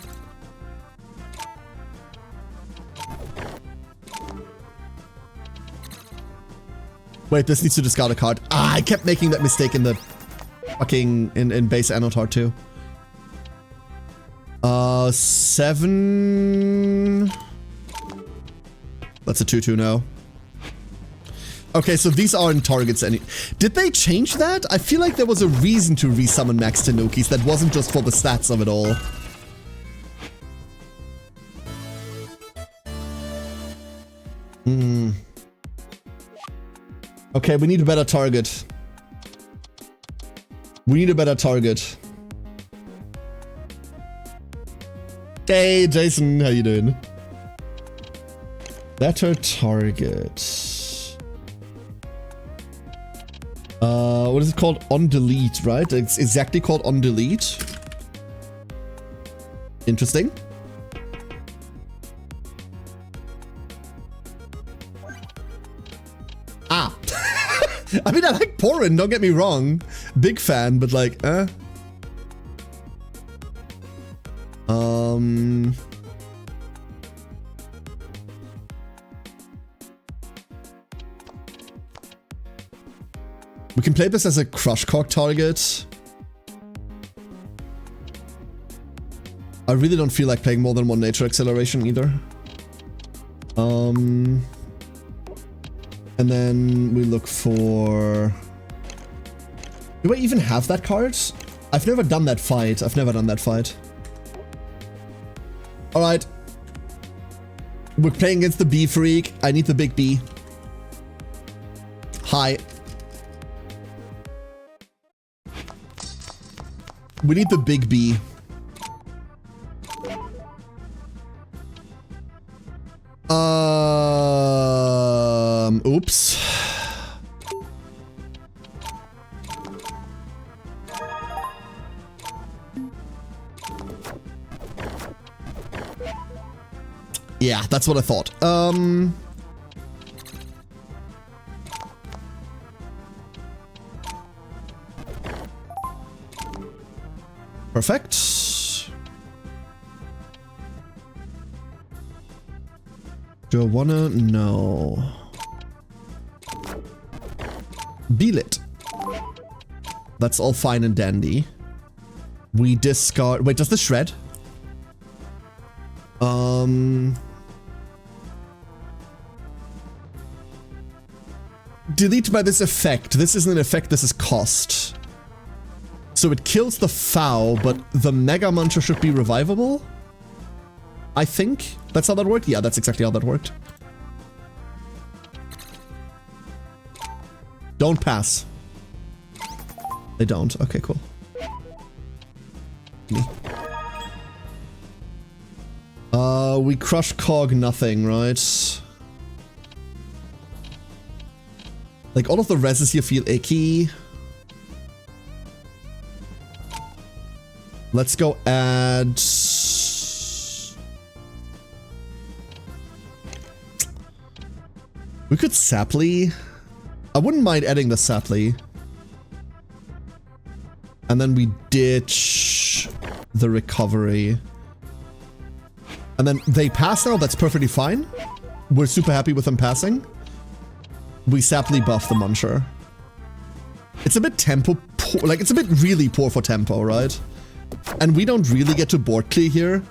Wait, this needs to discard a card. Ah, I kept making that mistake in the fucking in base Anode Heart too. 7. That's a 2/2 now. Okay, so these aren't targets any. Did they change that? I feel like there was a reason to resummon Max Tanukis that wasn't just for the stats of it all. Okay, we need a better target. We need a better target. Hey, Jason, how you doing? Better target. What is it called? On delete, right? It's exactly called on delete. Interesting. Ah. I mean, I like Porin, don't get me wrong. Big fan, but like, we can play this as a crush cock target. I really don't feel like playing more than one nature acceleration either. And then we look for... Do I even have that card? I've never done that fight. Alright. We're playing against the bee freak. I need the big bee. Hi. We need the big bee. Oops. Yeah, that's what I thought. Perfect. Do I wanna? No. Beelit. That's all fine and dandy. We discard... Wait, does this shred? Delete by this effect. This isn't an effect, this is cost. So it kills the foul, but the Mega Muncher should be revivable? I think that's how that worked? Yeah, that's exactly how that worked. Don't pass. They don't. Okay, cool. Me. We crush cog nothing, right? Like, all of the reses here feel icky. Let's go add... We could Saply. I wouldn't mind adding the Saply. And then we ditch the recovery. And then they pass now, that's perfectly fine. We're super happy with them passing. We Saply buff the Muncher. It's a bit tempo poor, like it's a bit really poor for tempo, right? And we don't really get to board clear here.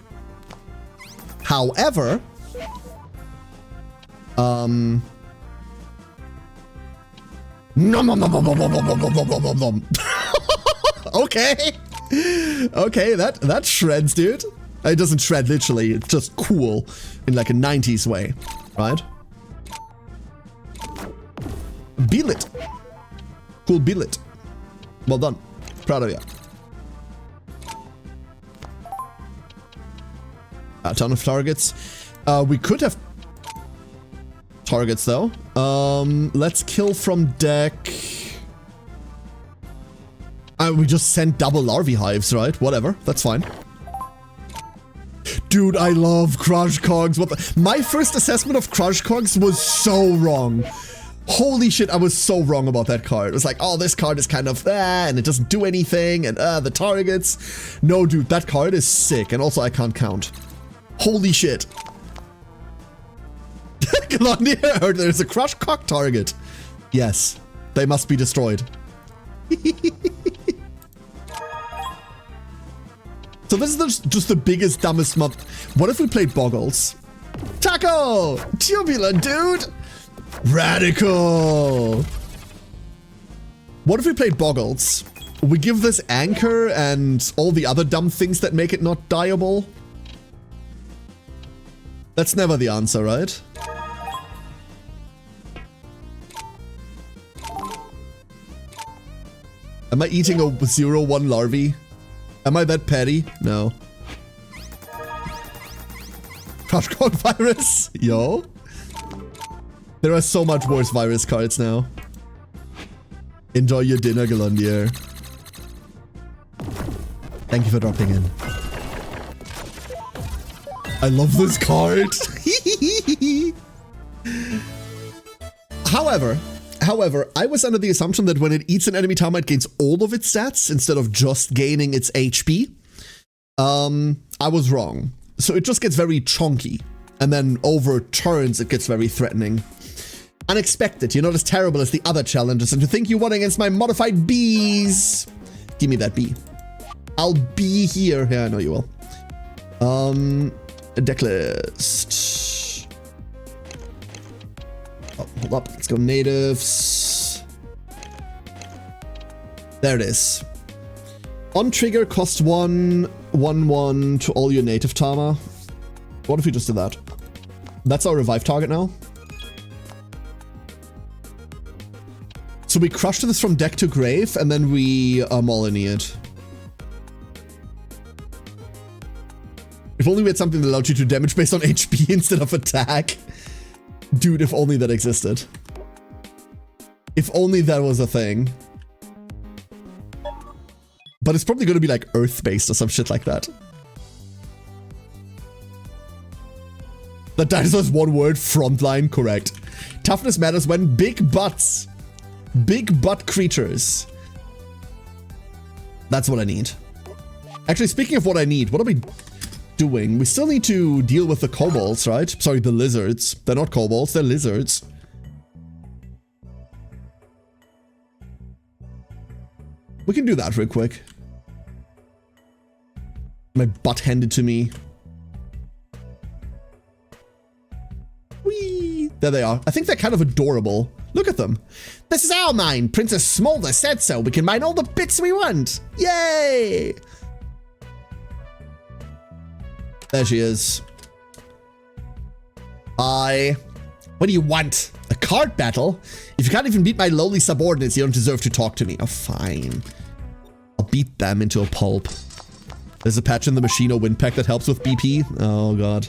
However, okay. Okay, that shreds, dude. It doesn't shred literally, it's just cool in like a 90s way, right? Beelit. Cool Beelit. Well done. Proud of you. A ton of targets. We could have targets though. Let's kill from deck. We just sent double larvae hives, right? Whatever, that's fine. Dude, I love Crush Cogs. What the? My first assessment of Crush Cogs was so wrong. Holy shit, I was so wrong about that card. It was like, oh, this card is kind of and it doesn't do anything, and the targets. No, dude, that card is sick, and also I can't count. Holy shit. Galondia heard there's a Crush Cog target. Yes, they must be destroyed. So this is just the biggest, dumbest month. What if we played Boggles? Taco! Tubular, dude! Radical! What if we played Boggles? We give this Anchor and all the other dumb things that make it not dieable? That's never the answer, right? Am I eating a 0-1 larvae? Am I that petty? No. Crushcog virus? Yo. There are so much worse virus cards now. Enjoy your dinner, Galundier. Thank you for dropping in. I love this card. However, I was under the assumption that when it eats an enemy town, it gains all of its stats instead of just gaining its HP. I was wrong. So it just gets very chunky. And then over turns, it gets very threatening. Unexpected. You're not as terrible as the other challenges. And to think you won against my modified bees. Give me that bee. I'll be here. Yeah, I know you will. Deck list. Oh, hold up. Let's go natives. There it is. On trigger, cost 1/1/1 to all your native Tama. What if we just did that? That's our revive target now. So we crushed this from deck to grave, and then we Moliny it. If only we had something that allowed you to damage based on HP instead of attack. Dude, if only that existed. If only that was a thing. But it's probably going to be like earth-based or some shit like that. The dinosaur's one word, frontline, correct. Toughness matters when big butts. Big butt creatures. That's what I need. Actually, speaking of what I need, what are we doing? We still need to deal with the kobolds, right? Sorry, the lizards. They're not kobolds, they're lizards. We can do that real quick. My butt handed to me. Whee! There they are. I think they're kind of adorable. Look at them. This is our mine. Princess Smolder said so. We can mine all the bits we want. Yay! There she is. What do you want? A card battle? If you can't even beat my lowly subordinates, you don't deserve to talk to me. Oh, fine. I'll beat them into a pulp. There's a patch in the Machino wind pack that helps with BP. Oh, God.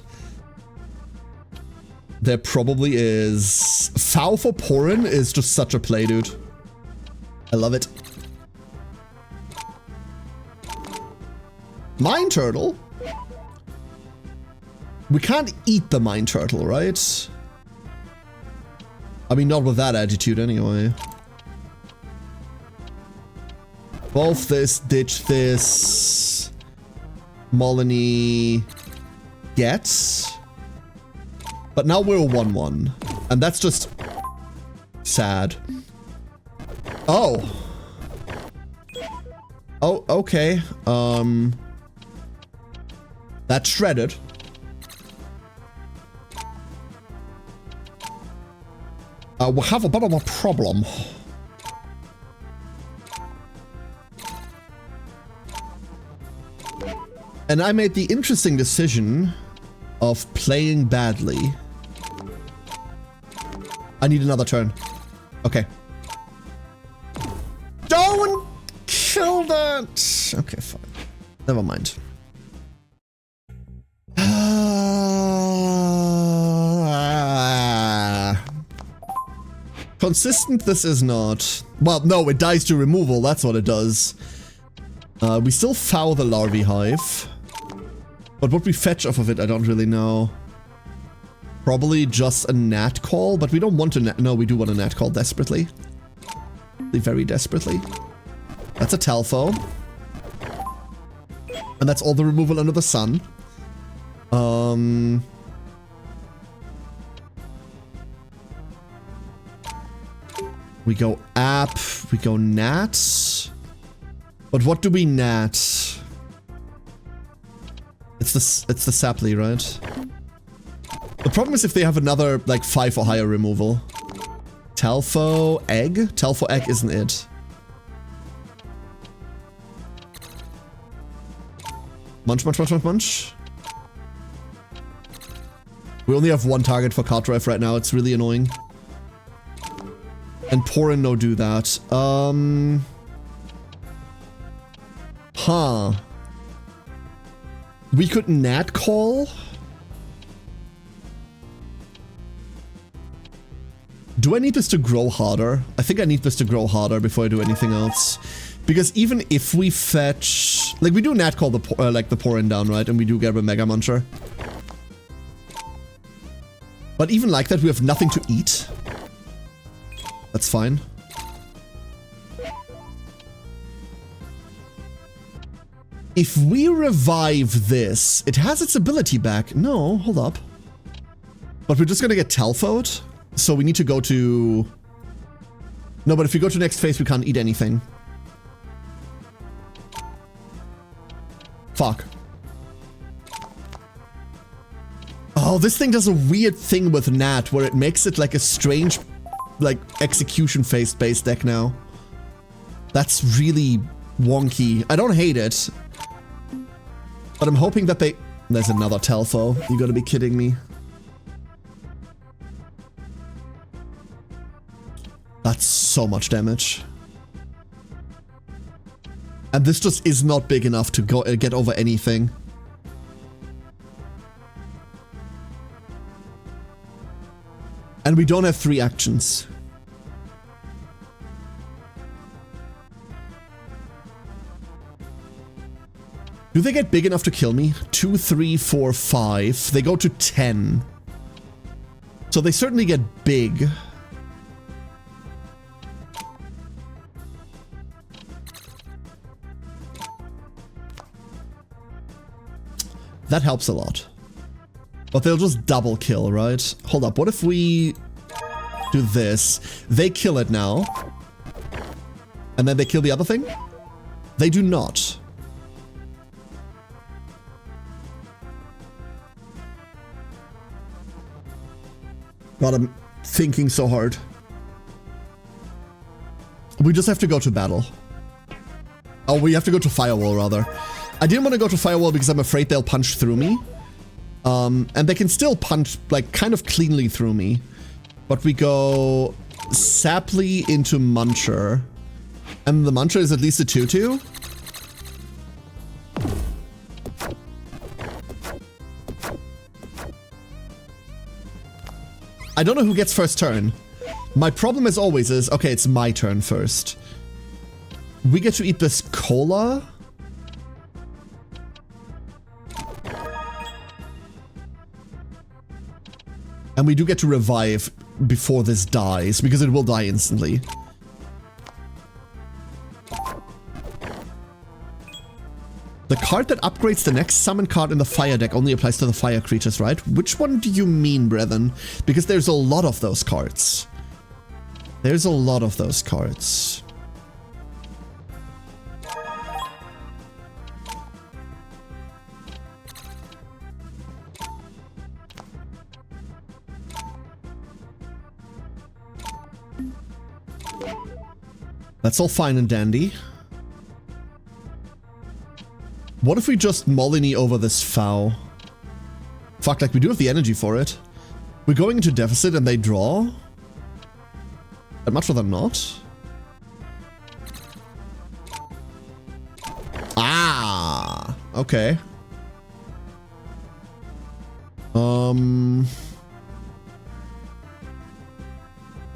There probably is. Foul for Porin is just such a play, dude. I love it. Mine Turtle? We can't eat the Mine Turtle, right? I mean, not with that attitude anyway. Wolf this, ditch this. Moliny gets. But now we're 1-1. And that's just sad. Oh. Oh, okay. That's shredded. We'll have a bit of a problem. And I made the interesting decision of playing badly. I need another turn. Okay. Don't kill that! Okay, fine. Never mind. Consistent this is not. Well, no, it dies to removal. That's what it does. We still foul the larvae hive. But what we fetch off of it, I don't really know. Probably just a nat call, but we don't want to no, we do want a nat call desperately. Very desperately. That's a Telfo. And that's all the removal under the sun. We go app, we go nat. But what do we nat? It's the Saply, right? The problem is if they have another, like, 5 or higher removal. Telfo egg? Telfo egg isn't it. Munch, munch, munch, munch, munch. We only have one target for card drive right now. It's really annoying. And Porin no do that. Huh. We could nat call. Do I need this to grow harder? I think I need this to grow harder before I do anything else. Because even if we fetch... Like, we do nat call the, like, the pouring down, right? And we do get a Mega Muncher. But even like that, we have nothing to eat. That's fine. If we revive this, it has its ability back. No, hold up. But we're just gonna get Telfoed. So we need to go to... No, but if we go to next phase, we can't eat anything. Fuck. Oh, this thing does a weird thing with Nat, where it makes it like a strange, like, execution phase based deck now. That's really wonky. I don't hate it. But I'm hoping that they... There's another Telfo. You gotta be kidding me. That's so much damage. And this just is not big enough to go get over anything. And we don't have 3 actions. Do they get big enough to kill me? 2, 3, 4, 5. They go to 10. So they certainly get big. That helps a lot. But they'll just double kill, right? Hold up, what if we do this? They kill it now. And then they kill the other thing? They do not. God, I'm thinking so hard. We just have to go to battle. Oh, we have to go to Firewall, rather. I didn't want to go to Firewall because I'm afraid they'll punch through me. And they can still punch, like, kind of cleanly through me. But we go Saply into Muncher. And the Muncher is at least a 2-2. I don't know who gets first turn. My problem as always is, okay, it's my turn first. We get to eat this cola. And we do get to revive before this dies, because it will die instantly. The card that upgrades the next summon card in the fire deck only applies to the fire creatures, right? Which one do you mean, brethren? Because there's a lot of those cards. There's a lot of those cards. That's all fine and dandy. What if we just Molyneux over this Foul? Fuck, like we do have the energy for it. We're going into deficit and they draw? I'd much rather not. Ah, okay.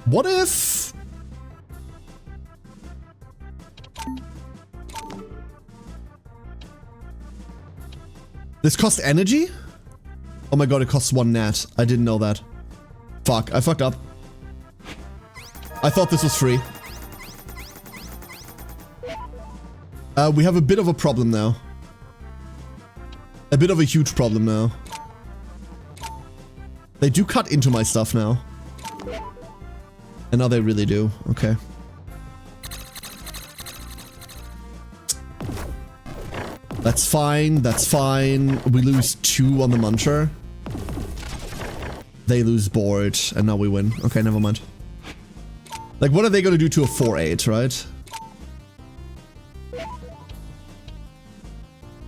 What if... This costs energy? Oh my god, it costs 1 nat. I didn't know that. Fuck, I fucked up. I thought this was free. We have a bit of a problem now. A bit of a huge problem now. They do cut into my stuff now. And now they really do. Okay. That's fine, that's fine. We lose 2 on the Muncher. They lose board, and now we win. Okay, never mind. Like, what are they gonna do to a 4-8, right?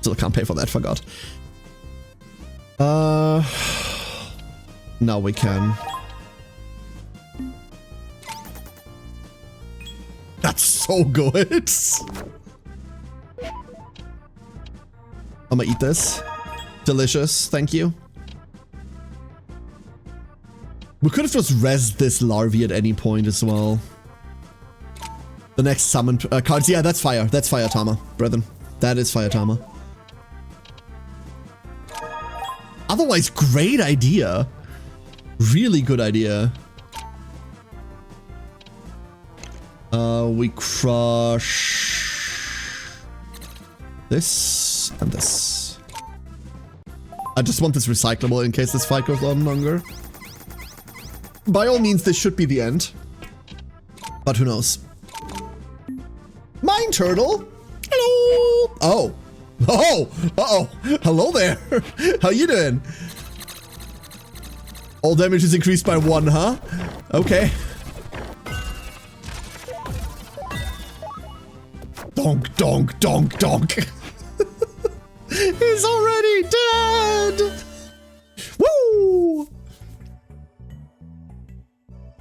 Still can't pay for that, forgot. Now we can. That's so good. I'm gonna eat this. Delicious, thank you. We could have just rezzed this larvae at any point as well. The next summon cards. Yeah, that's fire. That's fire, Tama, brethren. That is fire, Tama. Otherwise, great idea. Really good idea. We crush this and this. I just want this recyclable in case this fight goes on longer. By all means, this should be the end. But who knows? Mine turtle. Hello. Oh. Oh. Uh-oh. Hello there. How you doing? All damage is increased by 1, huh? Okay. Donk, donk, donk, donk. He's already dead. Woo!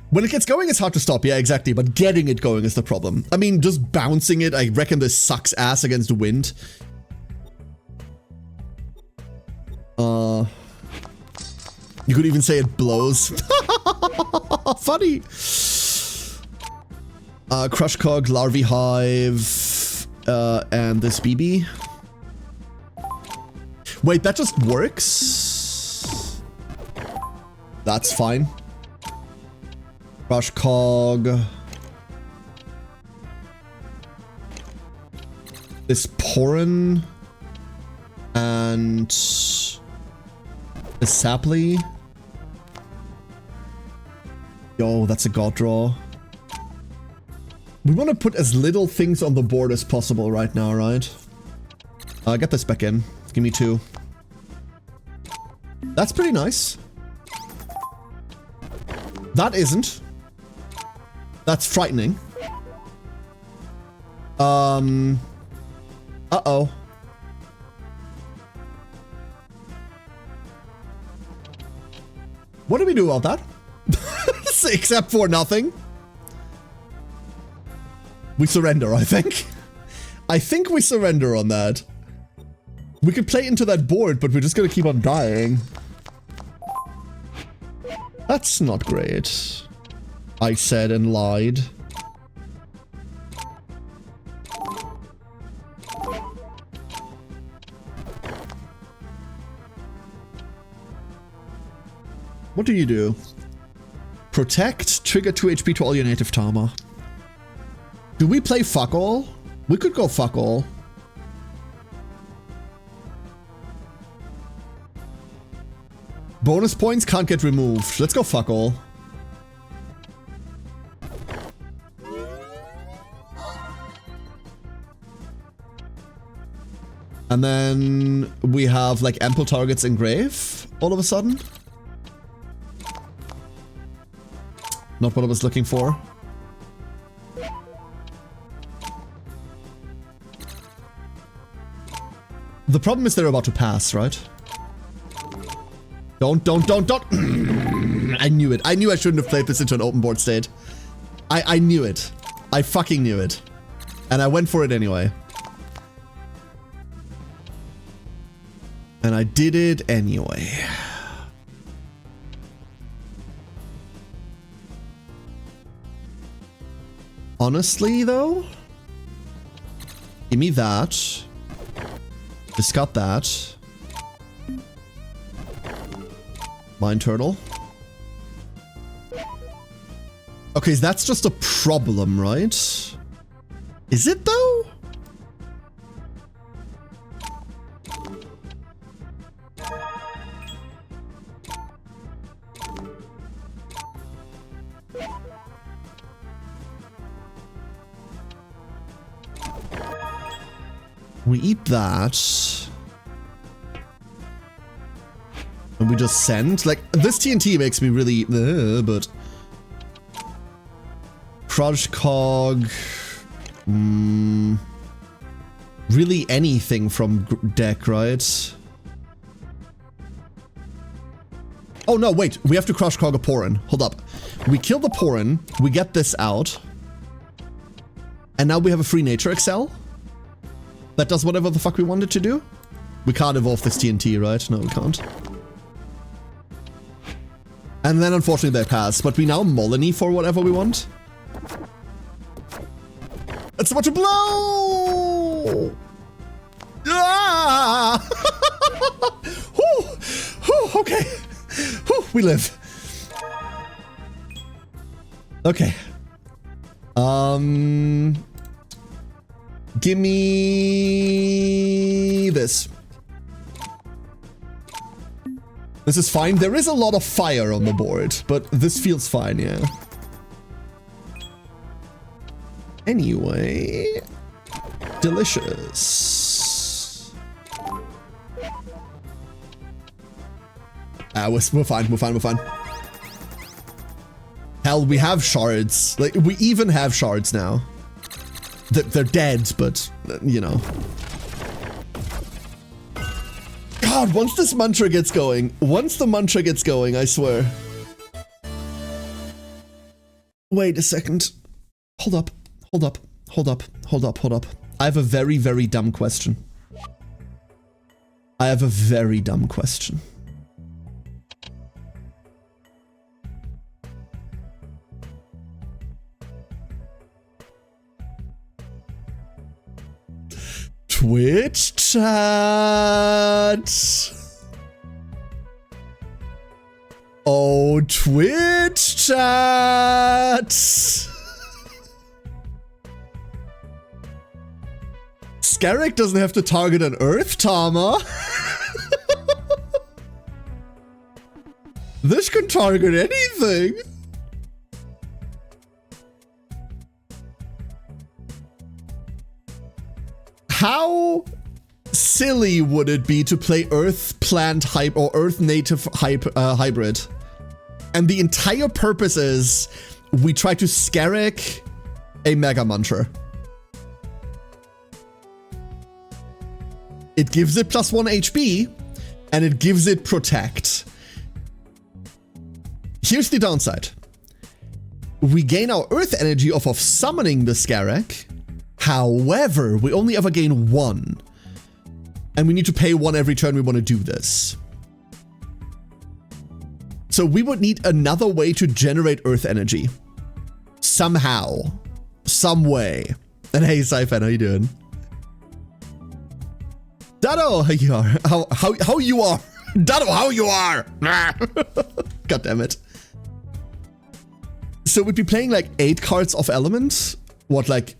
When it gets going, it's hard to stop. Yeah, exactly. But getting it going is the problem. I mean, just bouncing it, I reckon this sucks ass against the wind. You could even say it blows. Funny. Crush Cog, Larvae Hive, and this BB. Wait, that just works? That's fine. Crush Cog. This Porin. And the Saply. Yo, that's a god draw. We want to put as little things on the board as possible right now, right? Get this back in. Give me 2. That's pretty nice. That isn't. That's frightening. Uh-oh. What do we do about that? Except for nothing. We surrender, I think. I think we surrender on that. We could play into that board, but we're just gonna keep on dying. That's not great. I said and lied. What do you do? Protect, trigger 2 HP to all your native Tama. Do we play fuck all? We could go fuck all. Bonus points can't get removed. Let's go fuck all. And then we have like ample targets in grave all of a sudden. Not what I was looking for. The problem is they're about to pass, right? Don't. I knew it. I knew I shouldn't have played this into an open board state. I knew it. I fucking knew it. And I went for it anyway. And I did it anyway. Honestly, though, give me that. Discard that. Mine turtle. Okay, that's just a problem, right? Is it though? We eat that. And we just send. Like, this TNT makes me really... but... Crush Cog... really anything from deck, right? Oh, no, wait. We have to Crush Cog a Porin. Hold up. We kill the Porin. We get this out. And now we have a free Nature Excel. That does whatever the fuck we wanted to do. We can't evolve this TNT, right? No, we can't. And then unfortunately they pass, but we now Molony for whatever we want. It's about to blow! Ah! Whew. Whew, okay. Whew, we live. Okay. Give me this. This is fine. There is a lot of fire on the board, but this feels fine, yeah. Anyway, delicious. We're fine, we're fine, we're fine. Hell, we have shards. Like, we even have shards now. They're dead, but, you know. God, once this mantra gets going, I swear. Wait a second. Hold up. I have a very, very dumb question. Twitch chat. Oh, Twitch chat. Scarrick doesn't have to target an Earth Tama. This can target anything. How silly would it be to play Earth Plant Hype or Earth Native Hybrid? And the entire purpose is we try to Scarrick a Mega Mantra. It gives it +1 HP, and it gives it Protect. Here's the downside. We gain our Earth energy off of summoning the Scarrick. However, we only ever gain 1. And we need to pay 1 every turn we want to do this. So we would need another way to generate Earth energy. Somehow. Some way. And hey, Syphan, how you doing? Dado, how you are? How you are? Dado, how you are? God damn it. So we'd be playing like 8 cards of Element. What, like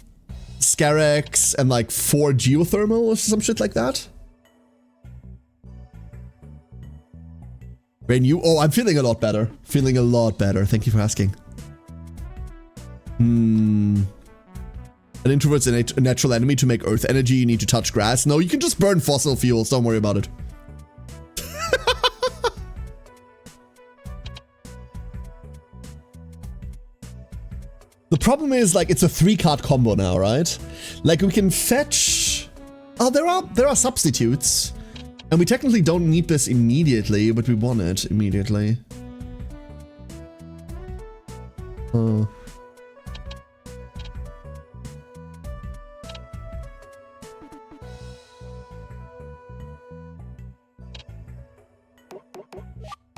Scarrex and like 4 Geothermal or some shit like that? Rain, you? Oh, I'm feeling a lot better. Feeling a lot better. Thank you for asking. An introvert's a natural enemy. To make Earth energy, you need to touch grass. No, you can just burn fossil fuels. Don't worry about it. The problem is, like, it's a 3-card combo now, right? Like, we can fetch... Oh, there are substitutes. And we technically don't need this immediately, but we want it immediately.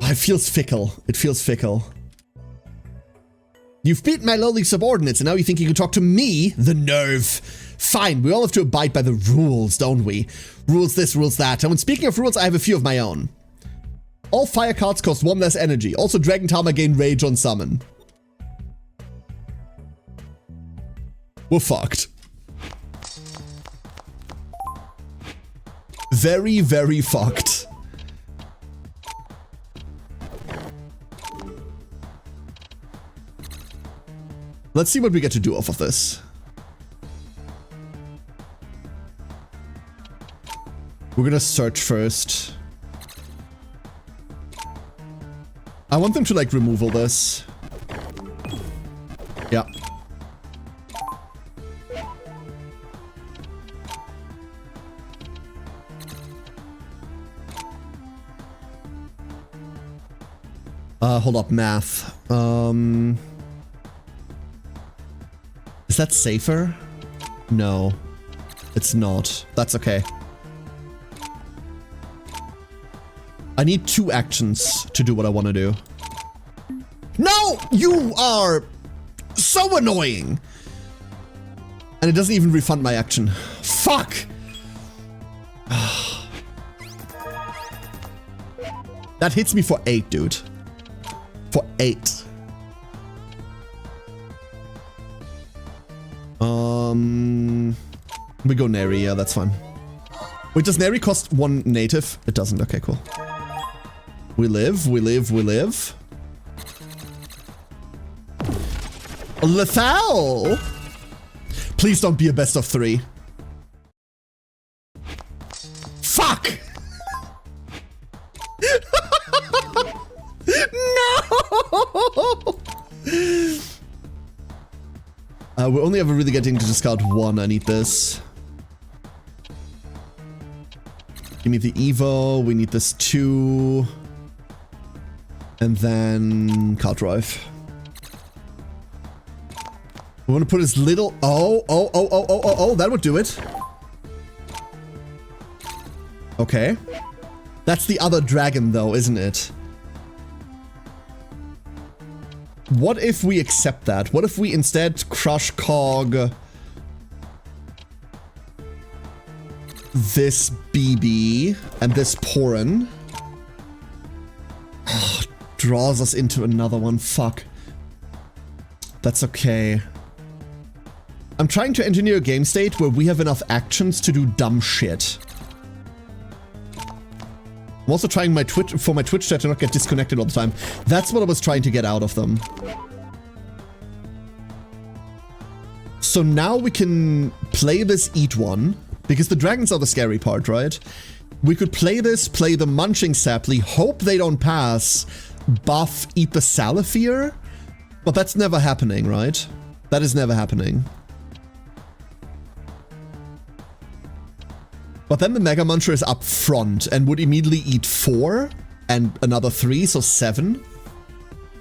It feels fickle. It feels fickle. You've beaten my lowly subordinates, and now you think you can talk to me? The nerve. Fine, we all have to abide by the rules, don't we? Rules this, rules that. And when speaking of rules, I have a few of my own. All fire cards cost 1 less energy. Also, Dragon Tama gain rage on summon. We're fucked. Very, very fucked. Let's see what we get to do off of this. We're gonna search first. I want them to like remove all this. Yeah. Hold up, math. Is that safer? No, it's not. That's okay. I need 2 actions to do what I want to do. No! You are so annoying! And it doesn't even refund my action. Fuck! That hits me for 8, dude. For 8. We go Neri, yeah, that's fine. Wait, does Neri cost 1 native? It doesn't, okay, cool. We live, we live, we live. Lethal! Please don't be a best of 3. Fuck! No! We're only ever really getting to discard 1. I need this. Give me the Evo. We need this 2. And then card drive. We want to put as little... Oh, that would do it. Okay. That's the other dragon though, isn't it? What if we accept that? What if we instead crush Cog this BB and this Porin? Oh, draws us into another one. Fuck. That's okay. I'm trying to engineer a game state where we have enough actions to do dumb shit. I'm also trying for my Twitch chat to not get disconnected all the time. That's what I was trying to get out of them. So now we can play this Eat One, because the dragons are the scary part, right? We could play this, play the Munching Sapling, hope they don't pass, buff, eat the Salafir, but that's never happening, right? That is never happening. But then the Mega Muncher is up front and would immediately eat 4 and another 3, so 7.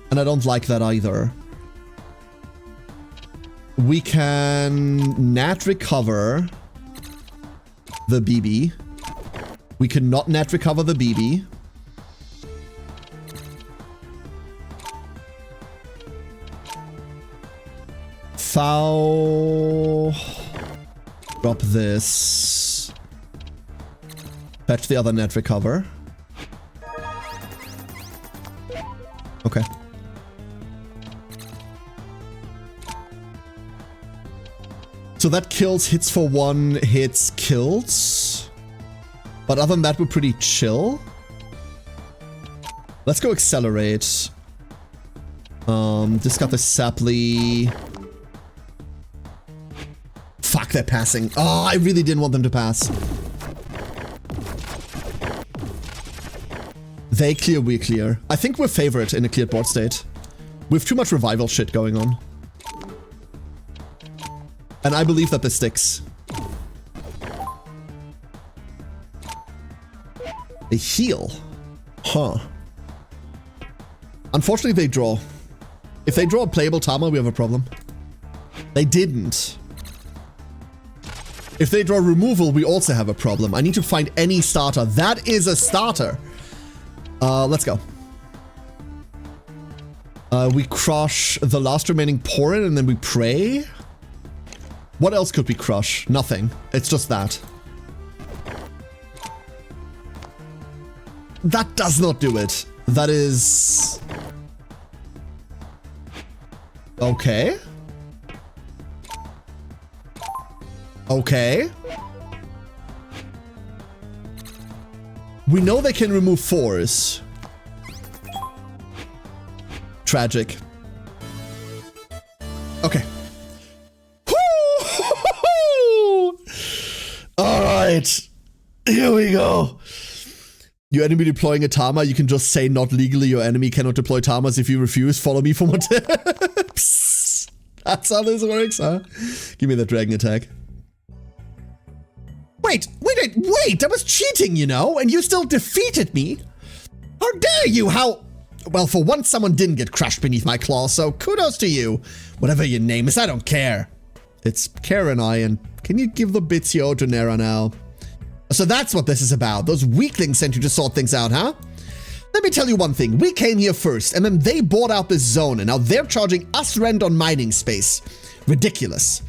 And I don't like that either. We can nat recover the BB. We cannot nat recover the BB. Foul. Drop this. Fetch the other net recover. Okay. So that kills, hits for 1, hits, kills. But other than that, we're pretty chill. Let's go accelerate. Discard the Sapling. Fuck, they're passing. Oh, I really didn't want them to pass. They clear, we clear. I think we're favorite in a cleared board state. We have too much revival shit going on. And I believe that this sticks. A heal. Huh. Unfortunately, they draw. If they draw a playable Tama, we have a problem. They didn't. If they draw removal, we also have a problem. I need to find any starter. That is a starter. Let's go. We crush the last remaining Porin and then we pray. What else could we crush? Nothing. It's just that. That does not do it. That is... Okay. Okay. We know they can remove 4s. Tragic. Okay. Alright. Here we go. Your enemy deploying a Tama, you can just say not legally. Your enemy cannot deploy Tamas. If you refuse, follow me for more tips. That's how this works, huh? Give me that dragon attack. Wait, that was cheating, you know, and you still defeated me. How dare you, well, for once someone didn't get crushed beneath my claw, so kudos to you. Whatever your name is, I don't care. It's Karen and can you give the bits here to Nera now? So that's what this is about. Those weaklings sent you to sort things out, huh? Let me tell you one thing. We came here first, and then they bought out this zone, and now they're charging us rent on mining space. Ridiculous.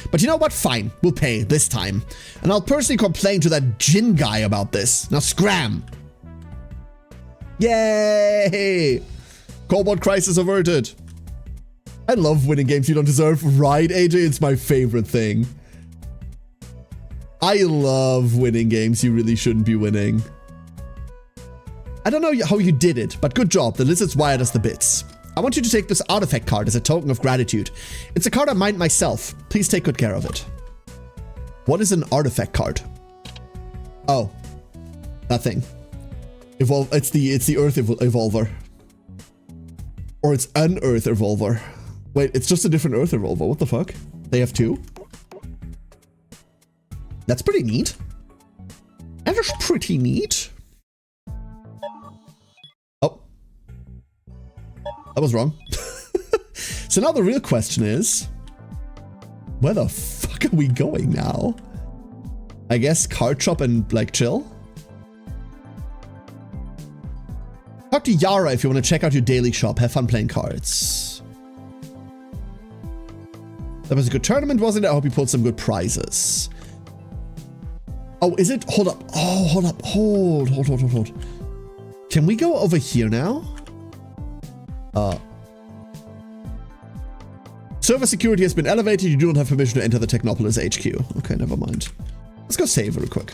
But you know what? Fine. We'll pay this time. And I'll personally complain to that Jin guy about this. Now scram. Yay! Cobalt crisis averted. I love winning games you don't deserve. Right, AJ? It's my favorite thing. I love winning games you really shouldn't be winning. I don't know how you did it, but good job. The lizard's wired us the bits. I want you to take this artifact card as a token of gratitude. It's a card I mined myself. Please take good care of it. What is an artifact card? Oh, that thing. It's the Earth Evolver. Or it's an Earth Evolver. Wait, it's just a different Earth Evolver. What the fuck? They have two? That's pretty neat. That is pretty neat. Oh. That was wrong. So now the real question is, where the fuck are we going now? I guess card shop and like chill? Talk to Yara if you want to check out your daily shop. Have fun playing cards. That was a good tournament, wasn't it? I hope you pulled some good prizes. Oh, is it? Hold up. Oh, hold up. Hold. Can we go over here now? Server security has been elevated. You do not have permission to enter the Technopolis HQ. Okay, never mind. Let's go save real quick.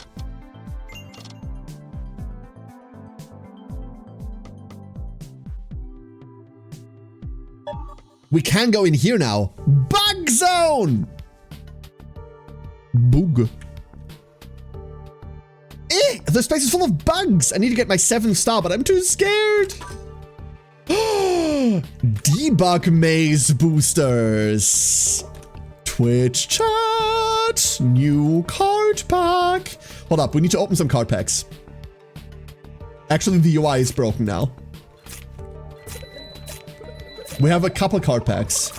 We can go in here now. Bug zone! Bug. This place is full of bugs. I need to get my 7th star, but I'm too scared. Debug maze boosters. Twitch chat. New card pack. Hold up, we need to open some card packs. Actually, the UI is broken now. We have a couple card packs.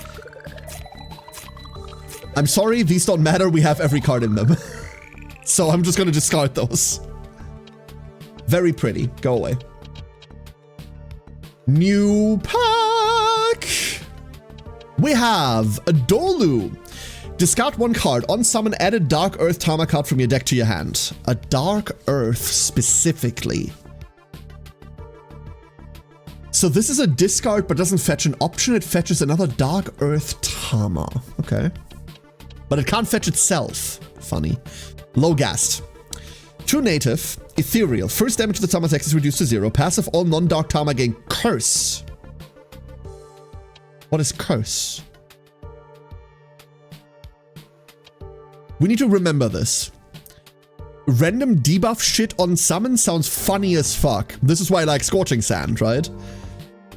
I'm sorry, these don't matter. We have every card in them. So I'm just gonna discard those. Very pretty. Go away. New pack. We have a Dolu. Discard 1 card. On summon, add a Dark Earth Tama card from your deck to your hand. A Dark Earth specifically. So this is a discard, but doesn't fetch an option. It fetches another Dark Earth Tama. Okay. But it can't fetch itself. Funny. Low Gast. True native. Ethereal. First damage to the Tama's X is reduced to 0. Passive, all non-dark Tama gain Curse. What is Curse? We need to remember this. Random debuff shit on summon sounds funny as fuck. This is why I like Scorching Sand, right?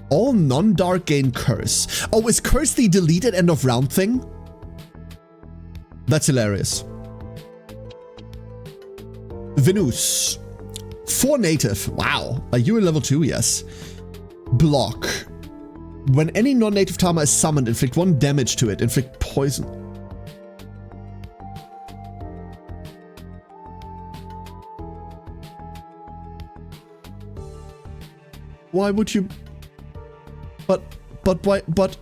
All non-dark gain Curse. Oh, is Curse the deleted end of round thing? That's hilarious. Venus. 4 native. Wow. Are you a level 2? Yes. Block. When any non-native Tama is summoned, inflict 1 damage to it. Inflict poison. Why would you... But why... But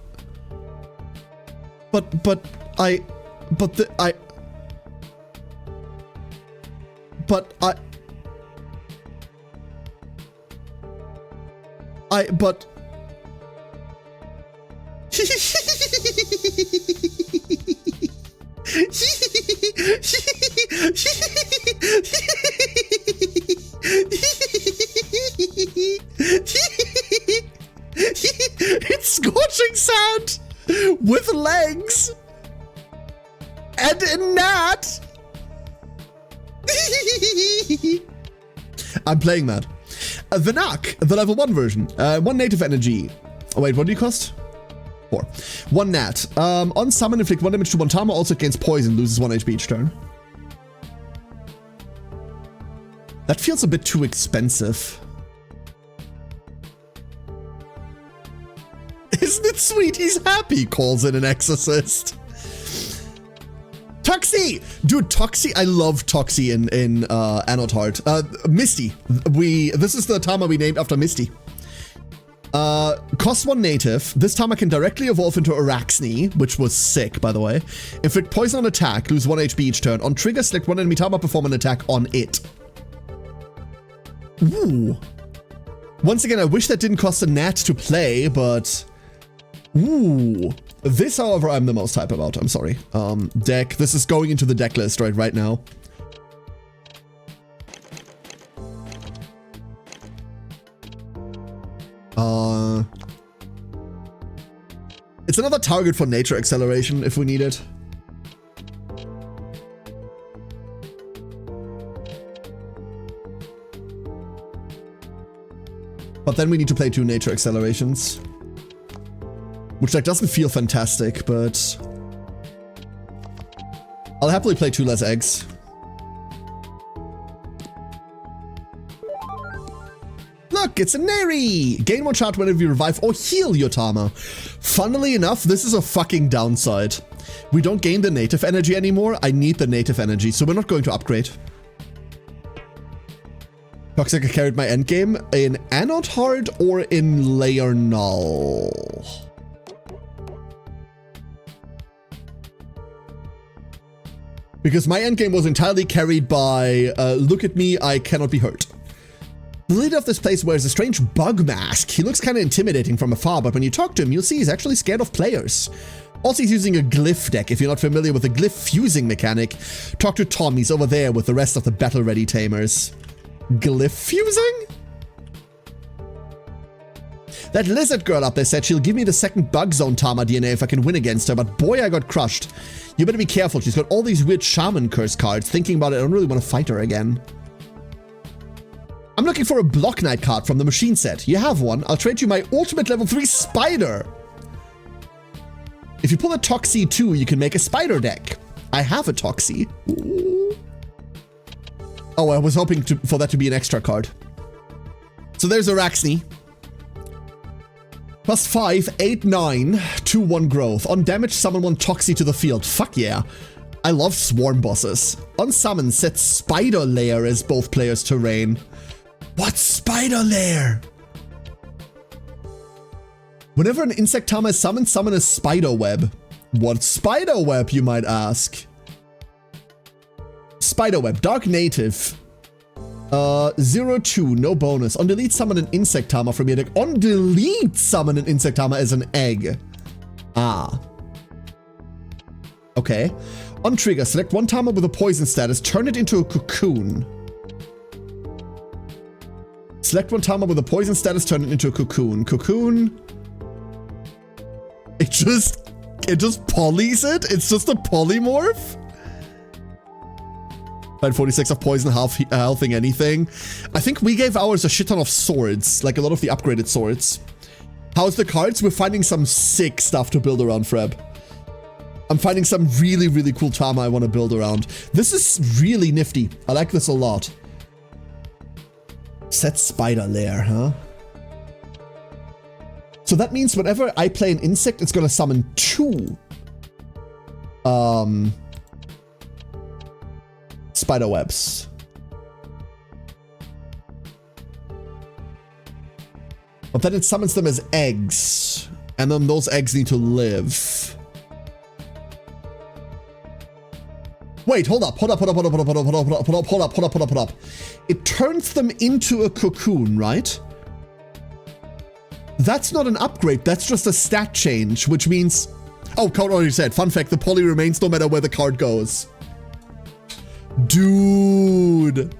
it's Scorching Sand with legs and a gnat. I'm playing that. Vanak, the level 1 version. 1 native energy. Oh wait, what do you cost? 4. 1 nat. On summon, inflict 1 damage to 1 Tama, also gains poison, loses 1 HP each turn. That feels a bit too expensive. Isn't it sweet? He's happy, calls in an exorcist. Toxie! Dude, Toxie, I love Toxie in Anode Heart. Misty. This is the Tama we named after Misty. Cost 1 native. This time I can directly evolve into Araxne, which was sick, by the way. Inflict poison on attack, lose 1 HP each turn. On trigger, select one enemy Tama, perform an attack on it. Ooh. Once again, I wish that didn't cost a nat to play, but... Ooh. This, however, I'm the most hype about. I'm sorry. Deck. This is going into the deck list right now. It's another target for nature acceleration if we need it. But then we need to play 2 nature accelerations. Which like doesn't feel fantastic, but I'll happily play 2 less eggs. Look, it's a Neri! Gain 1 shot whenever you revive or heal your Tama. Funnily enough, this is a fucking downside. We don't gain the native energy anymore. I need the native energy, so we're not going to upgrade. Toxic, I carried my endgame in Anode Heart or in Layer Null. Because my endgame was entirely carried by, look at me, I cannot be hurt. The leader of this place wears a strange bug mask. He looks kind of intimidating from afar, but when you talk to him, you'll see he's actually scared of players. Also, he's using a glyph deck. If you're not familiar with the glyph fusing mechanic, talk to Tom. He's over there with the rest of the battle-ready tamers. Glyph fusing? That lizard girl up there said she'll give me the second bug zone Tama DNA if I can win against her, but boy, I got crushed. You better be careful. She's got all these weird shaman curse cards. Thinking about it, I don't really want to fight her again. I'm looking for a Block Knight card from the machine set. You have one. I'll trade you my ultimate level 3 spider. If you pull a Toxie 2, you can make a spider deck. I have a Toxie. Ooh. Oh, I was hoping for that to be an extra card. So there's Araxne. Plus 5, 8, 9, 2, 1 growth. On damage, summon 1 Toxie to the field. Fuck yeah. I love swarm bosses. On summon, set Spider Lair as both players' terrain. What's Spider Lair? Whenever an insect Tama is summoned, summon a spider web. What's spider web, you might ask? Spider web, dark native. 0-2, no bonus. On delete, summon an insect Tama from your deck. On delete, summon an insect Tama as an egg. Ah. Okay. On trigger, select 1 Tama with a poison status, turn it into a cocoon. Select 1 Tama with a poison status, turn it into a cocoon. Cocoon. It just polys it? It's just a polymorph? 946 of poison, half healthing anything. I think we gave ours a shit ton of swords, like a lot of the upgraded swords. How's the cards? We're finding some sick stuff to build around, Freb. I'm finding some really, really cool Tama I want to build around. This is really nifty. I like this a lot. Set Spider Lair, huh? So that means whenever I play an insect, it's gonna summon 2 spider webs. But then it summons them as eggs, and then those eggs need to live. Wait, hold up. It turns them into a cocoon, right? That's not an upgrade, that's just a stat change, which means... Oh, code already said. Fun fact, the poly remains no matter where the card goes. Dude.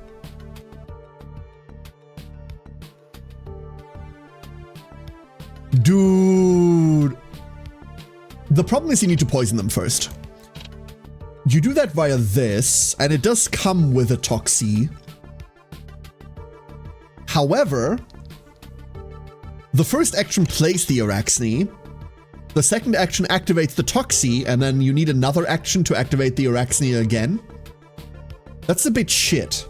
Dude. The problem is you need to poison them first. You do that via this, and it does come with a Toxie. However, the first action plays the Araxne. The second action activates the Toxie, and then you need another action to activate the Araxne again. That's a bit shit.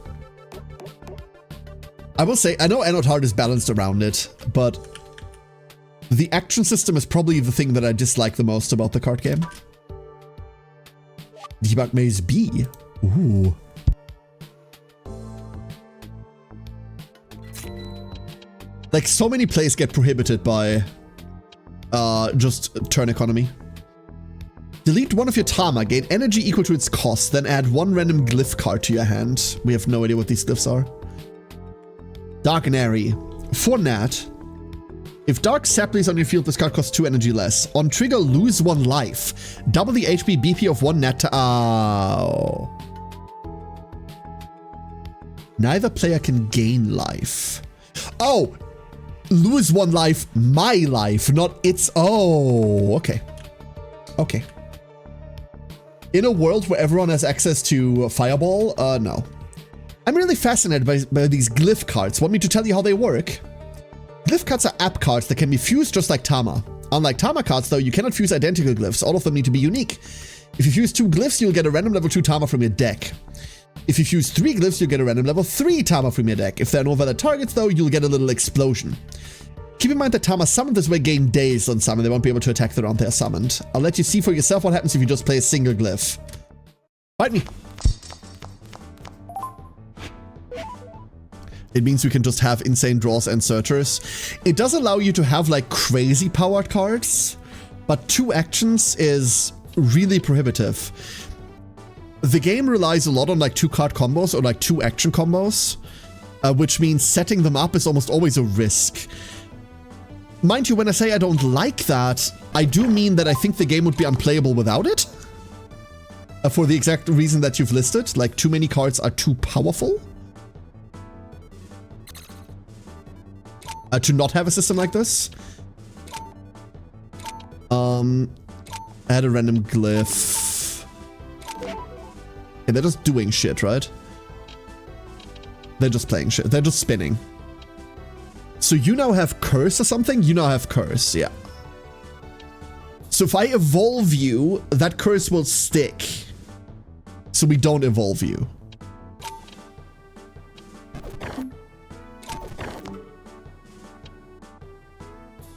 I will say, I know Anode Heart is balanced around it, but the action system is probably the thing that I dislike the most about the card game. Debug Maze B. Ooh. Like, so many plays get prohibited by just turn economy. Delete one of your Tama, gain energy equal to its cost, then add one random glyph card to your hand. We have no idea what these glyphs are. Dark and Airy. For Nat, if Dark Sap is on your field, this card costs 2 energy less. On trigger, lose 1 life. Double the HP BP of 1 Nat. Oh. Neither player can gain life. Oh! Lose 1 life, my life, not its. Oh, okay. Okay. In a world where everyone has access to Fireball, no. I'm really fascinated by these glyph cards. Want me to tell you how they work? Glyph cards are app cards that can be fused just like Tama. Unlike Tama cards, though, you cannot fuse identical glyphs. All of them need to be unique. If you fuse 2 glyphs, you'll get a random level 2 Tama from your deck. If you fuse 3 glyphs, you'll get a random level 3 Tama from your deck. If there are no valid targets, though, you'll get a little explosion. Keep in mind that Tama summoned this way gain days on summon. They won't be able to attack the round they are summoned. I'll let you see for yourself what happens if you just play a single glyph. Fight me. It means we can just have insane draws and searchers. It does allow you to have like crazy powered cards, but 2 actions is really prohibitive. The game relies a lot on like 2 card combos or like 2 action combos, which means setting them up is almost always a risk. Mind you, when I say I don't like that, I do mean that I think the game would be unplayable without it. For the exact reason that you've listed, like too many cards are too powerful. To not have a system like this. Add a random glyph. Okay, they're just doing shit, right? They're just playing shit. They're just spinning. So you now have Curse or something? You now have Curse, yeah. So if I evolve you, that Curse will stick. So we don't evolve you.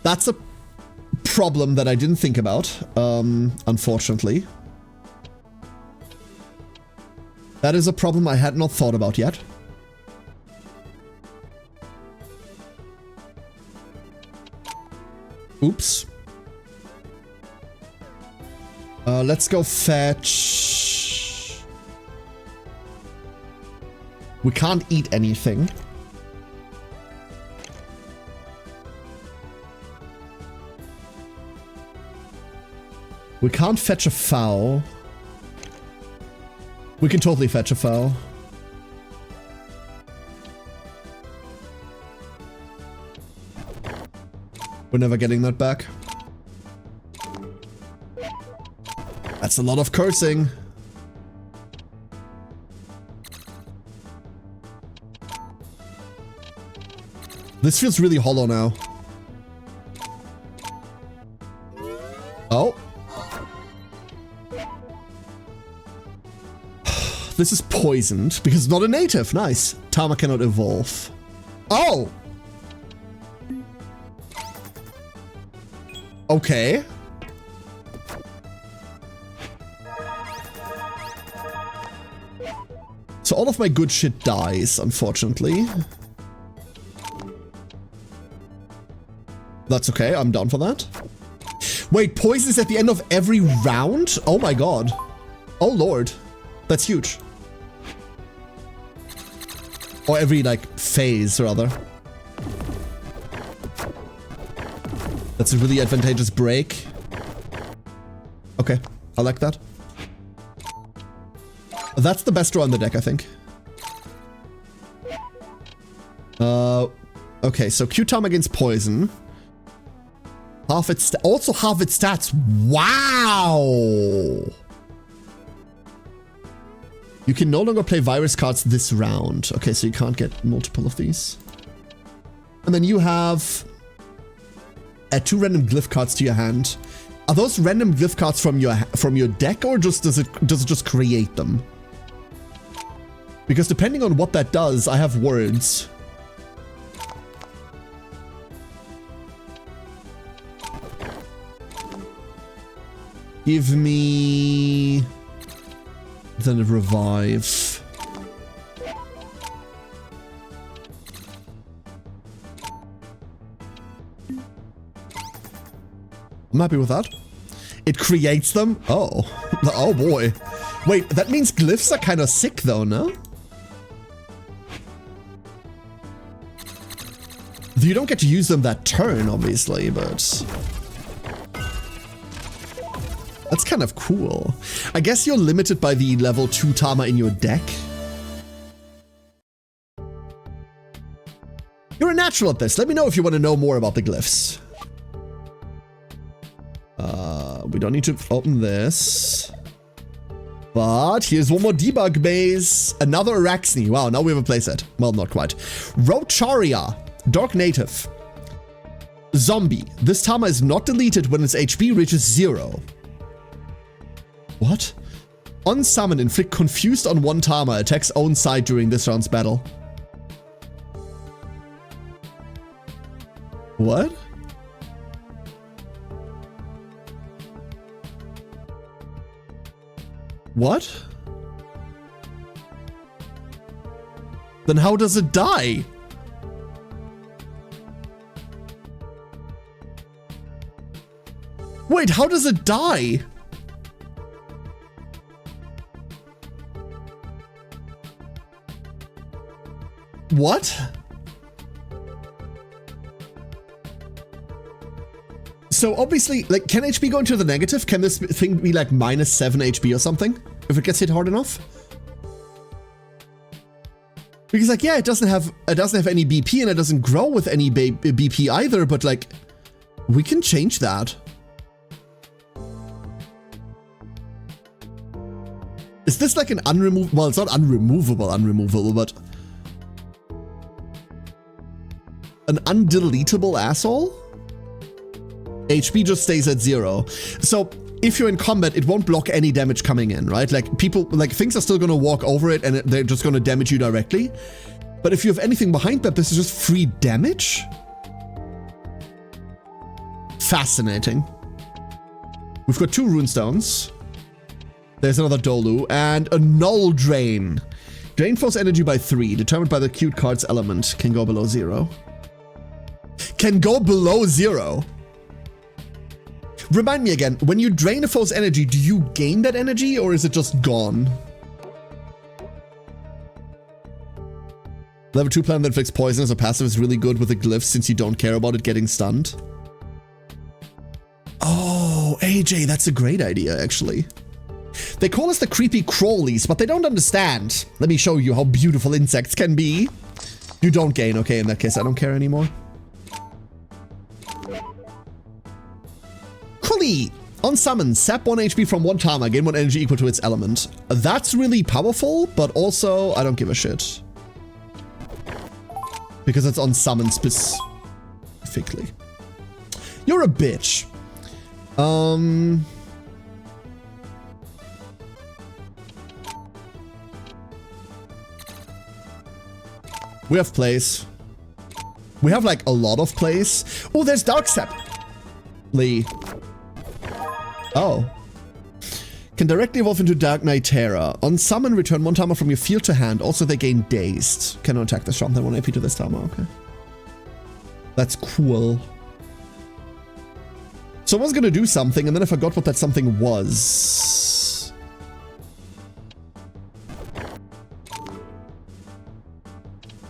That's a problem that I didn't think about, unfortunately. That is a problem I had not thought about yet. Oops. Let's go fetch. We can't eat anything. We can't fetch a foul. We can totally fetch a foul. We're never getting that back. That's a lot of cursing. This feels really hollow now. Oh. This is poisoned because it's not a native. Nice. Tama cannot evolve. Oh! Okay. So all of my good shit dies, unfortunately. That's okay, I'm down for that. Wait, poison is at the end of every round? Oh my god. Oh lord. That's huge. Or every, like, phase, rather. That's a really advantageous break. Okay, I like that. That's the best draw in the deck, I think. Okay, so Q-Tom against Poison. Also half its stats. Wow! You can no longer play virus cards this round. Okay, so you can't get multiple of these. And then you have... add 2 random glyph cards to your hand. Are those random glyph cards from your deck, or just does it just create them? Because depending on what that does, I have words. Give me then a revive. I'm happy with that. It creates them? Oh. Oh boy. Wait, that means glyphs are kind of sick though, no? You don't get to use them that turn, obviously, but... That's kind of cool. I guess you're limited by the level 2 Tama in your deck. You're a natural at this. Let me know if you want to know more about the glyphs. We don't need to open this. But here's one more debug base. Another Araxni. Wow, now we have a playset. Well, not quite. Rocharia. Dark Native. Zombie. This Tama is not deleted when its HP reaches 0. What? On summon, inflict confused on one Tama, attacks own side during this round's battle. What? What? Then how does it die? Wait, how does it die? What? So obviously, like, can HP go into the negative? Can this thing be like minus 7 HP or something if it gets hit hard enough? Because like, yeah, it doesn't have any BP and it doesn't grow with any BP either, but like, we can change that. Is this like an unremovable? Well, it's not unremovable, but an undeletable asshole? HP just stays at 0. So if you're in combat, it won't block any damage coming in, right? Like people, like things are still gonna walk over it and they're just gonna damage you directly. But if you have anything behind that, this is just free damage? Fascinating. We've got 2 runestones. There's another Dolu and a Null Drain. Drain force energy by 3, determined by the cute card's element. Can go below 0. Can go below 0. Remind me again, when you drain a foe's energy, do you gain that energy or is it just gone? Level 2 plan that inflicts poison as a passive is really good with the glyphs since you don't care about it getting stunned. Oh, AJ, that's a great idea, actually. They call us the creepy crawlies, but they don't understand. Let me show you how beautiful insects can be. You don't gain, okay, in that case, I don't care anymore. Kuli! On summon, sap 1 HP from 1 Tama, gain 1 energy equal to its element. That's really powerful, but also, I don't give a shit. Because it's on summon specifically. You're a bitch. We have plays. We have like a lot of plays. Oh, there's Dark Sap. Lee. Oh. Can directly evolve into Dark Knight Terror. On summon, return 1 Tama from your field to hand. Also, they gain Dazed. Cannot attack this round. Then 1 AP to this Tama. Okay. That's cool. So I was gonna do something, and then I forgot what that something was.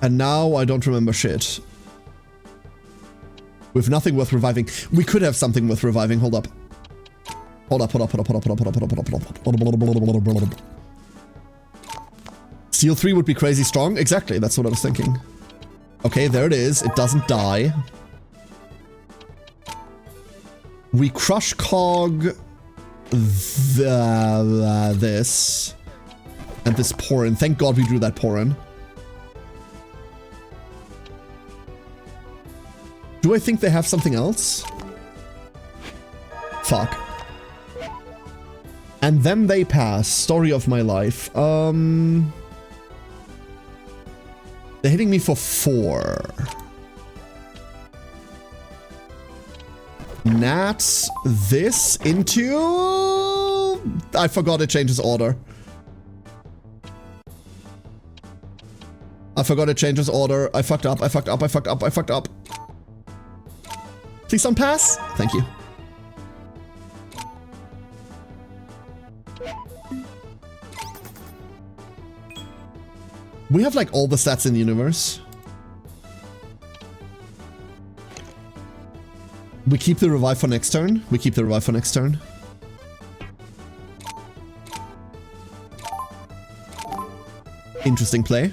And now I don't remember shit. With nothing worth reviving. We could have something worth reviving. Hold up. Hold up. Seal 3 would be crazy strong. Exactly, that's what I was thinking. Okay, there it is. It doesn't die. We crush Cog this and this Porin. Thank God we drew that Porin. Do I think they have something else? Fuck. And then they pass. Story of my life. They're hitting me for 4. Nats this into... I forgot it changes order. I forgot it changes order. I fucked up. Please don't pass. Thank you. We have like all the stats in the universe. We keep the revive for next turn. We keep the revive for next turn. Interesting play.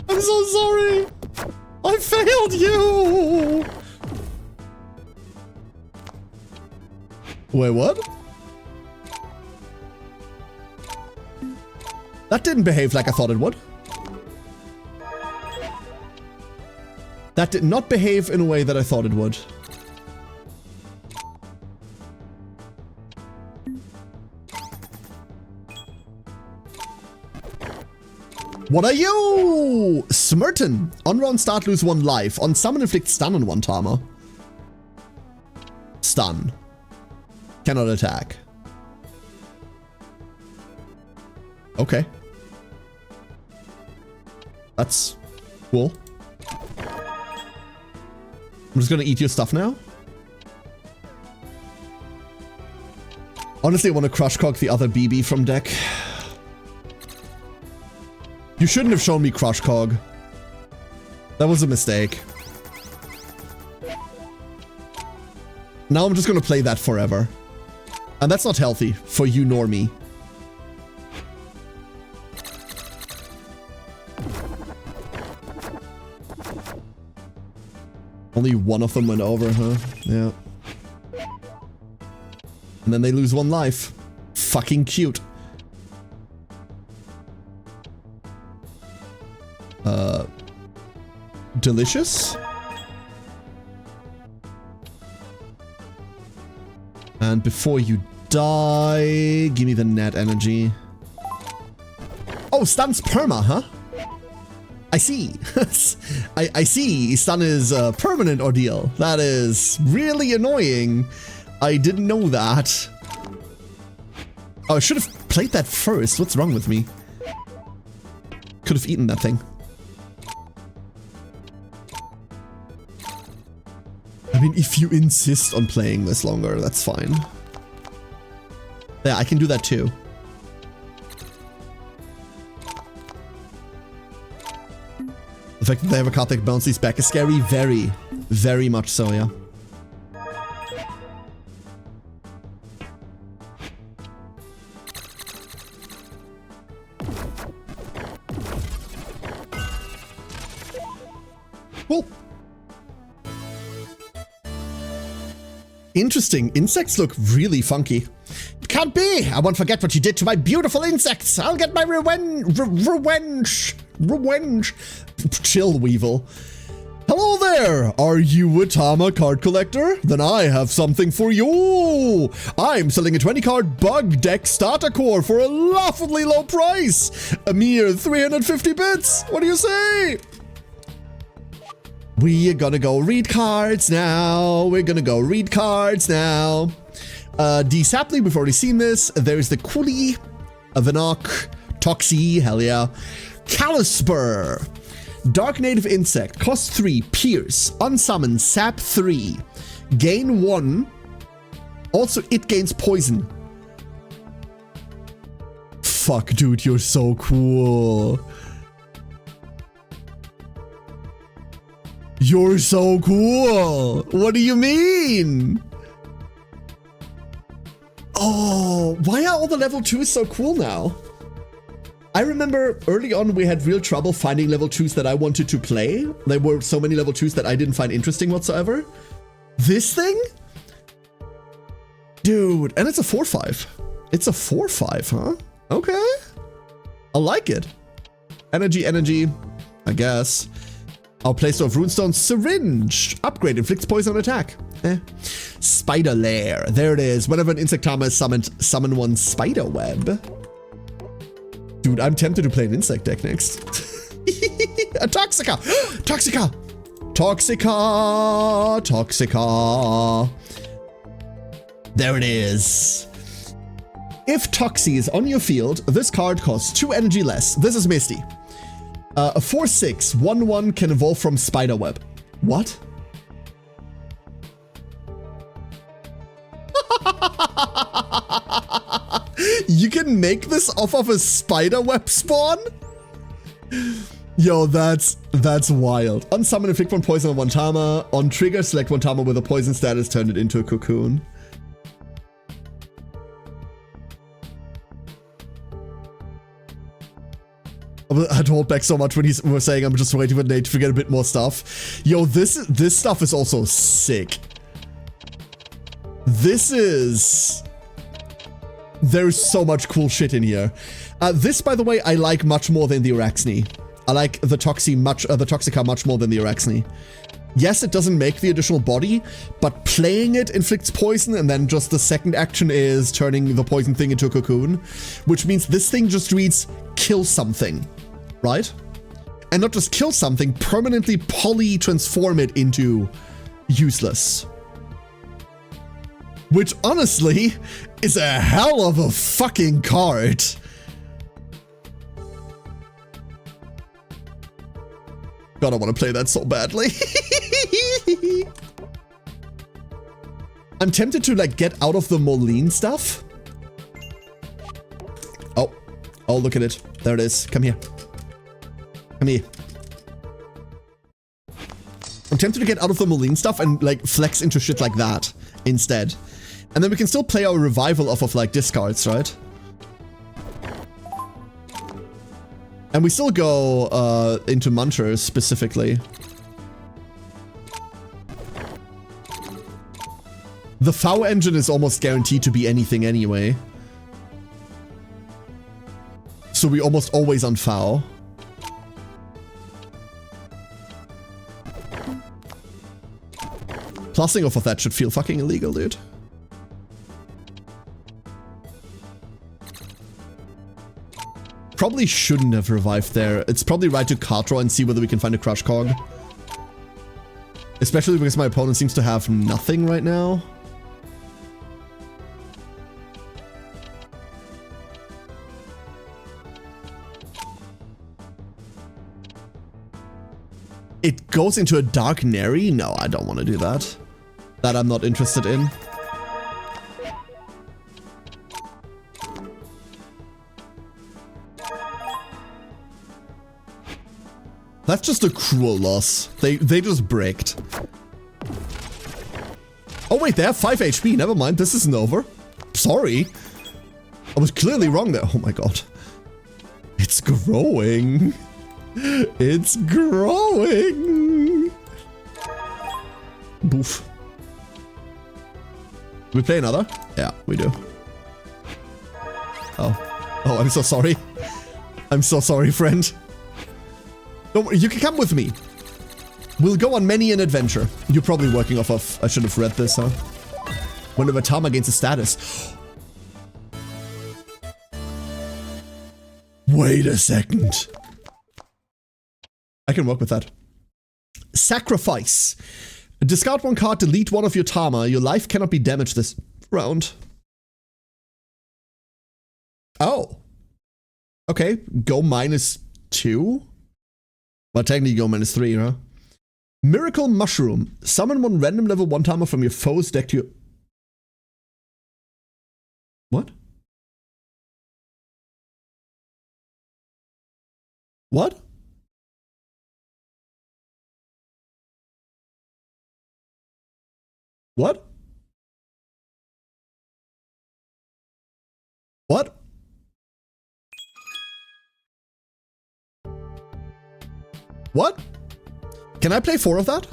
I'm so sorry. I failed you. Wait, what? That didn't behave like I thought it would. That did not behave in a way that I thought it would. What are you? Smirton. On round start, lose 1 life. On summon, inflict stun on 1 Tama. Stun. Cannot attack. Okay. That's cool. I'm just gonna eat your stuff now. Honestly, I want to crush cog the other BB from deck. You shouldn't have shown me crush cog. That was a mistake. Now I'm just gonna play that forever. And that's not healthy for you nor me. Only one of them went over, huh? Yeah. And then they lose 1 life. Fucking cute. Delicious. And before you die, give me the net energy. Oh, stun's perma, huh? I see. I see. Stun is a permanent ordeal. That is really annoying. I didn't know that. Oh, I should have played that first. What's wrong with me? Could have eaten that thing. I mean, if you insist on playing this longer, that's fine. Yeah, I can do that too. The fact that they have a card that bounces back is scary. Very, very much so, yeah. Cool. Interesting. Insects look really funky. It can't be! I won't forget what you did to my beautiful insects! I'll get my revenge! Chill, Weevil. Hello there! Are you a Tama card collector? Then I have something for you! I'm selling a 20-card bug deck starter core for a laughably low price! A mere 350 bits! What do you say? We're gonna go read cards now. We're gonna go read cards now. D Sapley, we've already seen this. There's the Coolie, Avenok, Toxie, hell yeah. Calisper, Dark Native Insect, cost 3, Pierce, Unsummon, Sap 3, gain 1. Also, it gains poison. Fuck, dude, you're so cool. You're so cool. What do you mean? Oh, why are all the level 2s so cool now? I remember early on we had real trouble finding level 2s that I wanted to play. There were so many level 2s that I didn't find interesting whatsoever. This thing? Dude, and it's a 4/5. It's a 4/5, huh? Okay. I like it. Energy, I guess. Our playstore of Runestone, Syringe. Upgrade, inflicts poison on attack. Spider Lair. There it is. Whenever an insect Tama is summoned, summon 1 spider web. Dude, I'm tempted to play an insect deck next. A Toxica! Toxica! Toxica! Toxica! There it is. If Toxie is on your field, this card costs 2 energy less. This is Misty. A 4/6, 1/1 can evolve from Spiderweb. What? You can make this off of a spider web spawn? Yo, that's wild. Unsummon, inflict one poison on one Tama. On trigger, select one Tama with a poison status, turn it into a cocoon. I had to hold back so much when he was saying I'm just waiting for Nate to forget a bit more stuff. Yo, this stuff is also sick. There's so much cool shit in here. This, by the way, I like much more than the Araxne. I like the Toxica much more than the Araxne. Yes, it doesn't make the additional body, but playing it inflicts poison, and then just the second action is turning the poison thing into a cocoon, which means this thing just reads kill something, right? And not just kill something, permanently poly-transform it into useless. Which, honestly, is a hell of a fucking card. God, I want to play that so badly. I'm tempted to, like, get out of the Moline stuff. Oh, look at it. There it is. Come here. Come here. I'm tempted to get out of the Moline stuff and, like, flex into shit like that instead. And then we can still play our revival off of, like, discards, right? And we still go into Munchers specifically. The FOW engine is almost guaranteed to be anything anyway. So we almost always on FOW. Plussing off of that should feel fucking illegal, dude. Probably shouldn't have revived there. It's probably right to card draw and see whether we can find a Crush Cog. Especially because my opponent seems to have nothing right now. It goes into a Dark Neri? No, I don't want to do that. That I'm not interested in. That's just a cruel loss. They just bricked. Oh wait, they have 5 HP. Never mind, this isn't over. Sorry. I was clearly wrong there. Oh my god. It's growing. It's growing. Boof. Do we play another? Yeah, we do. Oh, I'm so sorry. I'm so sorry, friend. Don't worry, you can come with me. We'll go on many an adventure. You're probably working off of... I should have read this, huh? Whenever Tama gains a status. Wait a second. I can work with that. Sacrifice. Discard one card, delete one of your Tama. Your life cannot be damaged this round. Oh. Okay, go -2. Well, technically go -3, huh? Miracle Mushroom. Summon one random level 1 Tama from your foe's deck to your... What? What? What? What? What? Can I play 4 of that?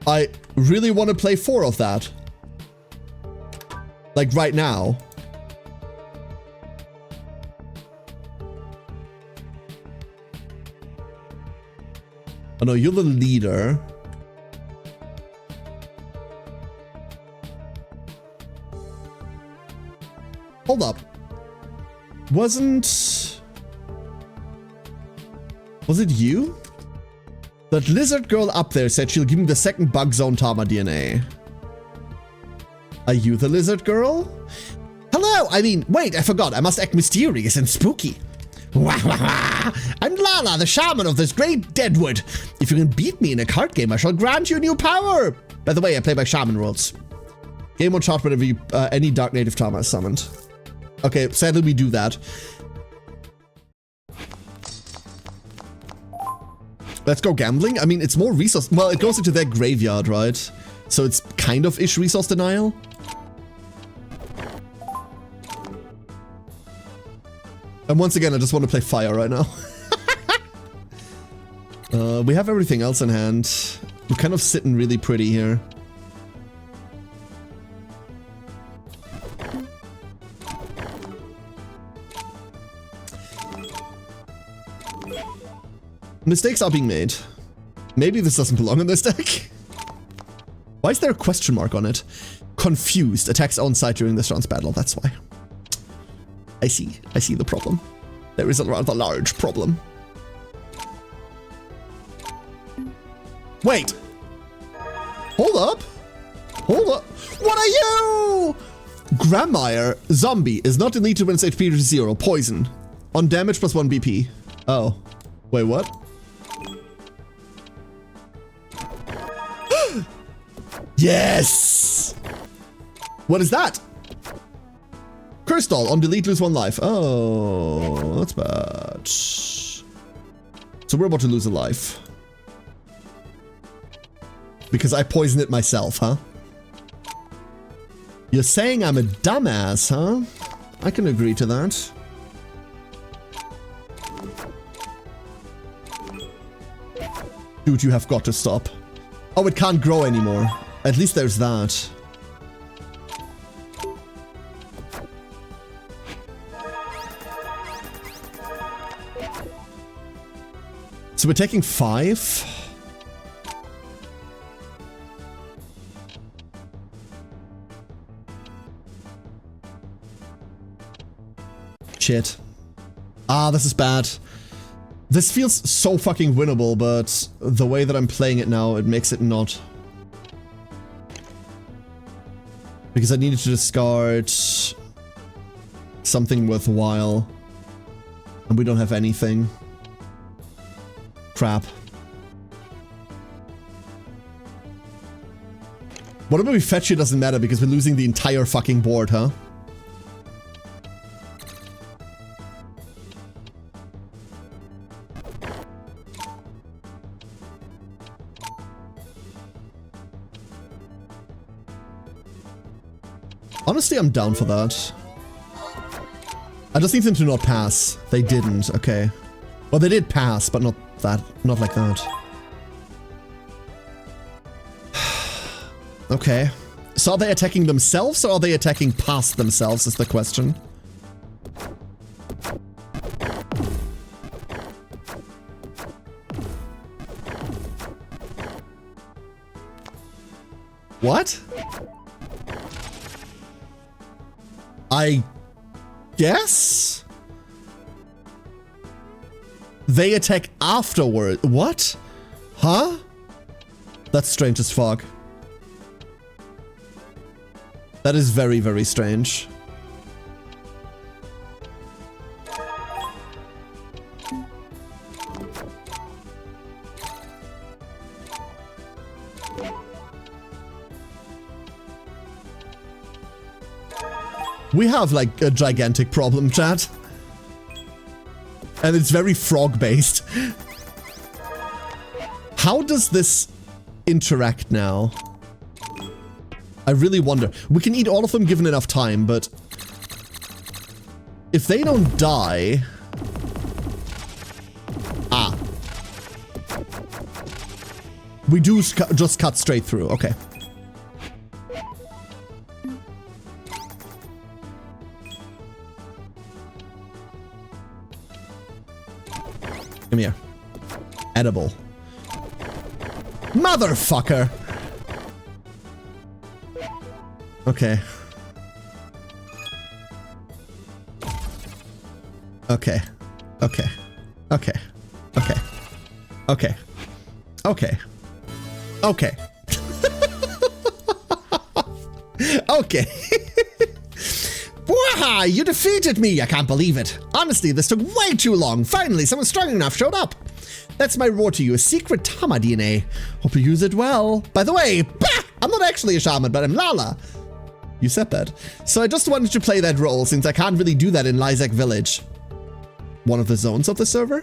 I really want to play 4 of that. Like right now. Oh no, you're the leader. Hold up. Was it you? That lizard girl up there said she'll give me the second Bug Zone Tama DNA. Are you the lizard girl? Hello! I mean, wait, I forgot. I must act mysterious and spooky. I'm Lala, the shaman of this great deadwood. If you can beat me in a card game, I shall grant you a new power. By the way, I play by shaman rules. Game one shot whenever you any dark native trauma is summoned. Okay, sadly we do that. Let's go gambling. I mean, it's more resource. Well, it goes into their graveyard, right? So it's kind of ish resource denial. And once again, I just want to play fire right now. We have everything else in hand. We're kind of sitting really pretty here. Mistakes are being made. Maybe this doesn't belong in this deck. Why is there a question mark on it? Confused. Attacks own side during this round's battle. That's why. I see the problem. There is a rather large problem. Wait. Hold up. Hold up. What are you? Grammire. Zombie. Is not deleted when its HP reaches 0. Poison. On damage plus 1 BP. Oh. Wait, what? Yes! What is that? Curse Doll. On delete, lose 1 life. Oh, that's bad. So we're about to lose a life. Because I poisoned it myself, huh? You're saying I'm a dumbass, huh? I can agree to that. Dude, you have got to stop. Oh, it can't grow anymore. At least there's that. So we're taking 5. Shit. Ah, this is bad. This feels so fucking winnable, but the way that I'm playing it now, it makes it not. Because I needed to discard something worthwhile. And we don't have anything. Crap. Whatever we fetch here doesn't matter because we're losing the entire fucking board, huh? Honestly, I'm down for that. I just need them to not pass. They didn't. Okay. Well, they did pass, but not that. Not like that. Okay. So are they attacking themselves or are they attacking past themselves is the question. What? I guess? They attack afterward. What? Huh? That's strange as fuck. That is very, very strange. We have like a gigantic problem, chat. And it's very frog-based. How does this interact now? I really wonder. We can eat all of them given enough time, but if they don't die... Ah. We do just cut straight through. Okay. Come here. Edible. Motherfucker! Okay. Okay. Okay. Okay. Okay. Okay. Okay. Okay. Okay. Boy, Waha! You defeated me! I can't believe it. Honestly, this took way too long. Finally, someone strong enough showed up. That's my reward to you, a secret Tama DNA. Hope you use it well. By the way, bah! I'm not actually a shaman, but I'm Lala. You said that. So I just wanted to play that role since I can't really do that in Lysak Village. One of the zones of the server?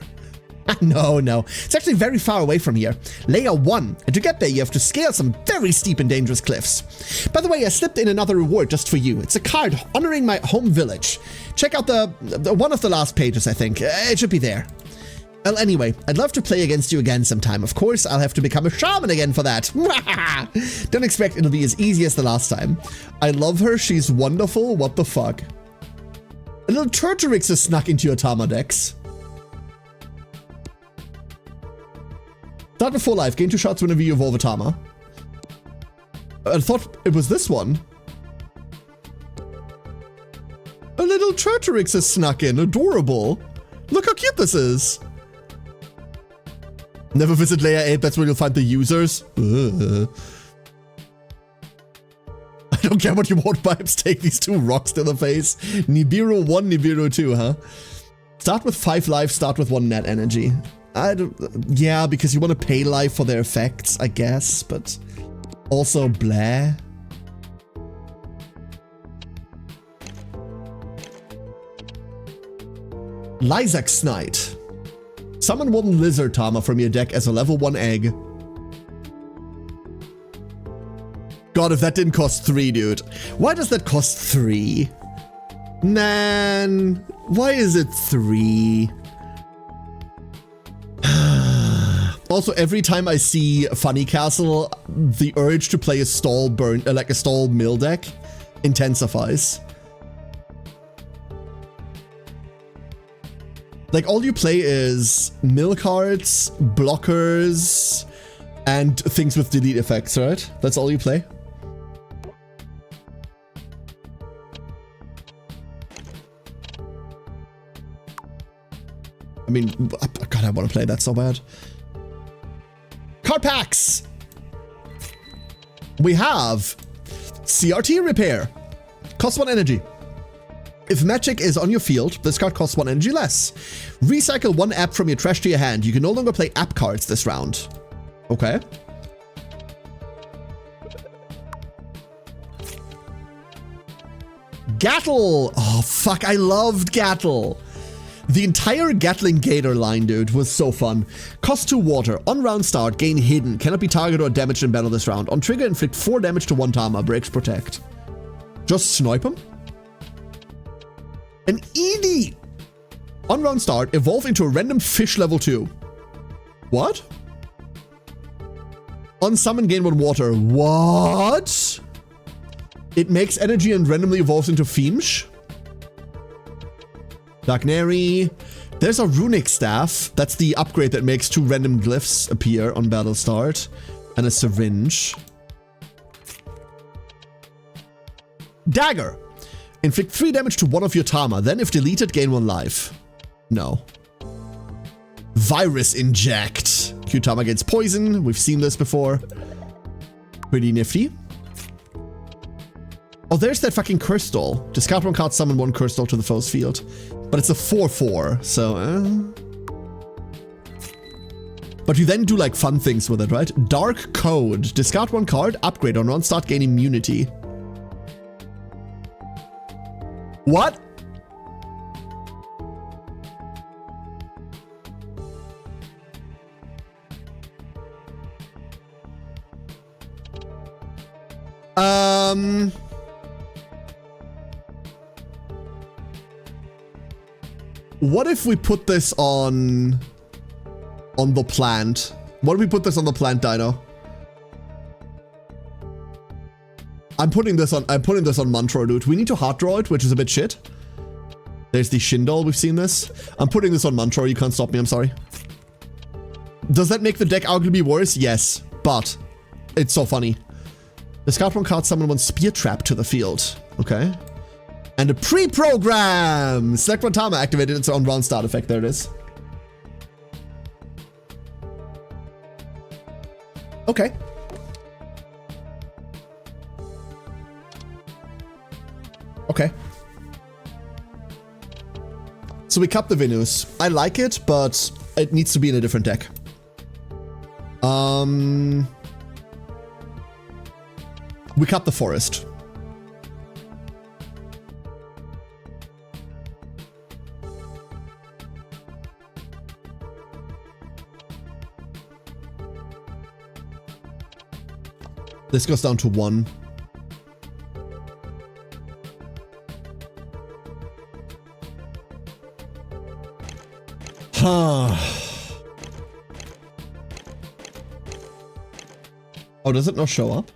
No. It's actually very far away from here. Layer 1. And to get there, you have to scale some very steep and dangerous cliffs. By the way, I slipped in another reward just for you. It's a card honoring my home village. Check out the one of the last pages, I think. It should be there. Well, anyway, I'd love to play against you again sometime. Of course, I'll have to become a shaman again for that. Don't expect it'll be as easy as the last time. I love her. She's wonderful. What the fuck? A little Turtorix has snuck into your Tama decks. Start with full life. Gain 2 shots whenever you evolve a Tama. I thought it was this one. A little Turtorix has snuck in. Adorable. Look how cute this is. Never visit layer 8. That's where you'll find the users. Ugh. I don't care what you want, Pipes. Take these 2 rocks to the face. Nibiru 1, Nibiru 2, huh? Start with 5 life. Start with 1 net energy. Yeah, because you want to pay life for their effects, I guess, but also blah. Lysak Snite. Summon 1 Lizard Tama from your deck as a level 1 egg. God, if that didn't cost 3, dude. Why does that cost 3? Man, why is it 3? Also, every time I see Funny Castle, the urge to play a stall like a stall mill deck intensifies. Like, all you play is mill cards, blockers, and things with delete effects, right? That's all you play? I mean, God, I want to play that so bad. Card packs! We have CRT Repair. Costs 1 energy. If magic is on your field, this card costs 1 energy less. Recycle 1 app from your trash to your hand. You can no longer play app cards this round. Okay. Gattle! Oh, fuck, I loved Gattle. The entire Gatling Gator line, dude, was so fun. Cost 2 water. On round start, gain hidden. Cannot be targeted or damaged in battle this round. On trigger, inflict 4 damage to 1 Tama. Breaks protect. Just snipe him. An ED. On round start, evolve into a random fish level 2. What? On summon, gain 1 water. What? It makes energy and randomly evolves into Fiemsh. Dagneri. There's a runic staff. That's the upgrade that makes 2 random glyphs appear on battle start. And a syringe. Dagger. Inflict 3 damage to 1 of your Tama. Then if deleted, gain 1 life. No. Virus Inject. Q-Tama gets poison. We've seen this before. Pretty nifty. Oh, there's that fucking curse doll. Discard 1 card, summon 1 curse doll to the foe's field. But it's a 4/4, so... But you then do like fun things with it, right? Dark Code. Discard 1 card, upgrade on round start, gain immunity. What? What if we put this on the plant? What if we put this on the plant, Dino? I'm putting this on Mantro, dude. We need to hard draw it, which is a bit shit. There's the Shindol, we've seen this. I'm putting this on Mantro, you can't stop me, I'm sorry. Does that make the deck arguably worse? Yes, but it's so funny. Discard 1 card, summon 1 Spear Trap to the field. Okay. And a pre-program! Select 1 Tama, activated its own round start effect. There it is. Okay. Okay. So we cup the Venus. I like it, but it needs to be in a different deck. We cup the Forest. This goes down to 1. Huh. Oh, does it not show up?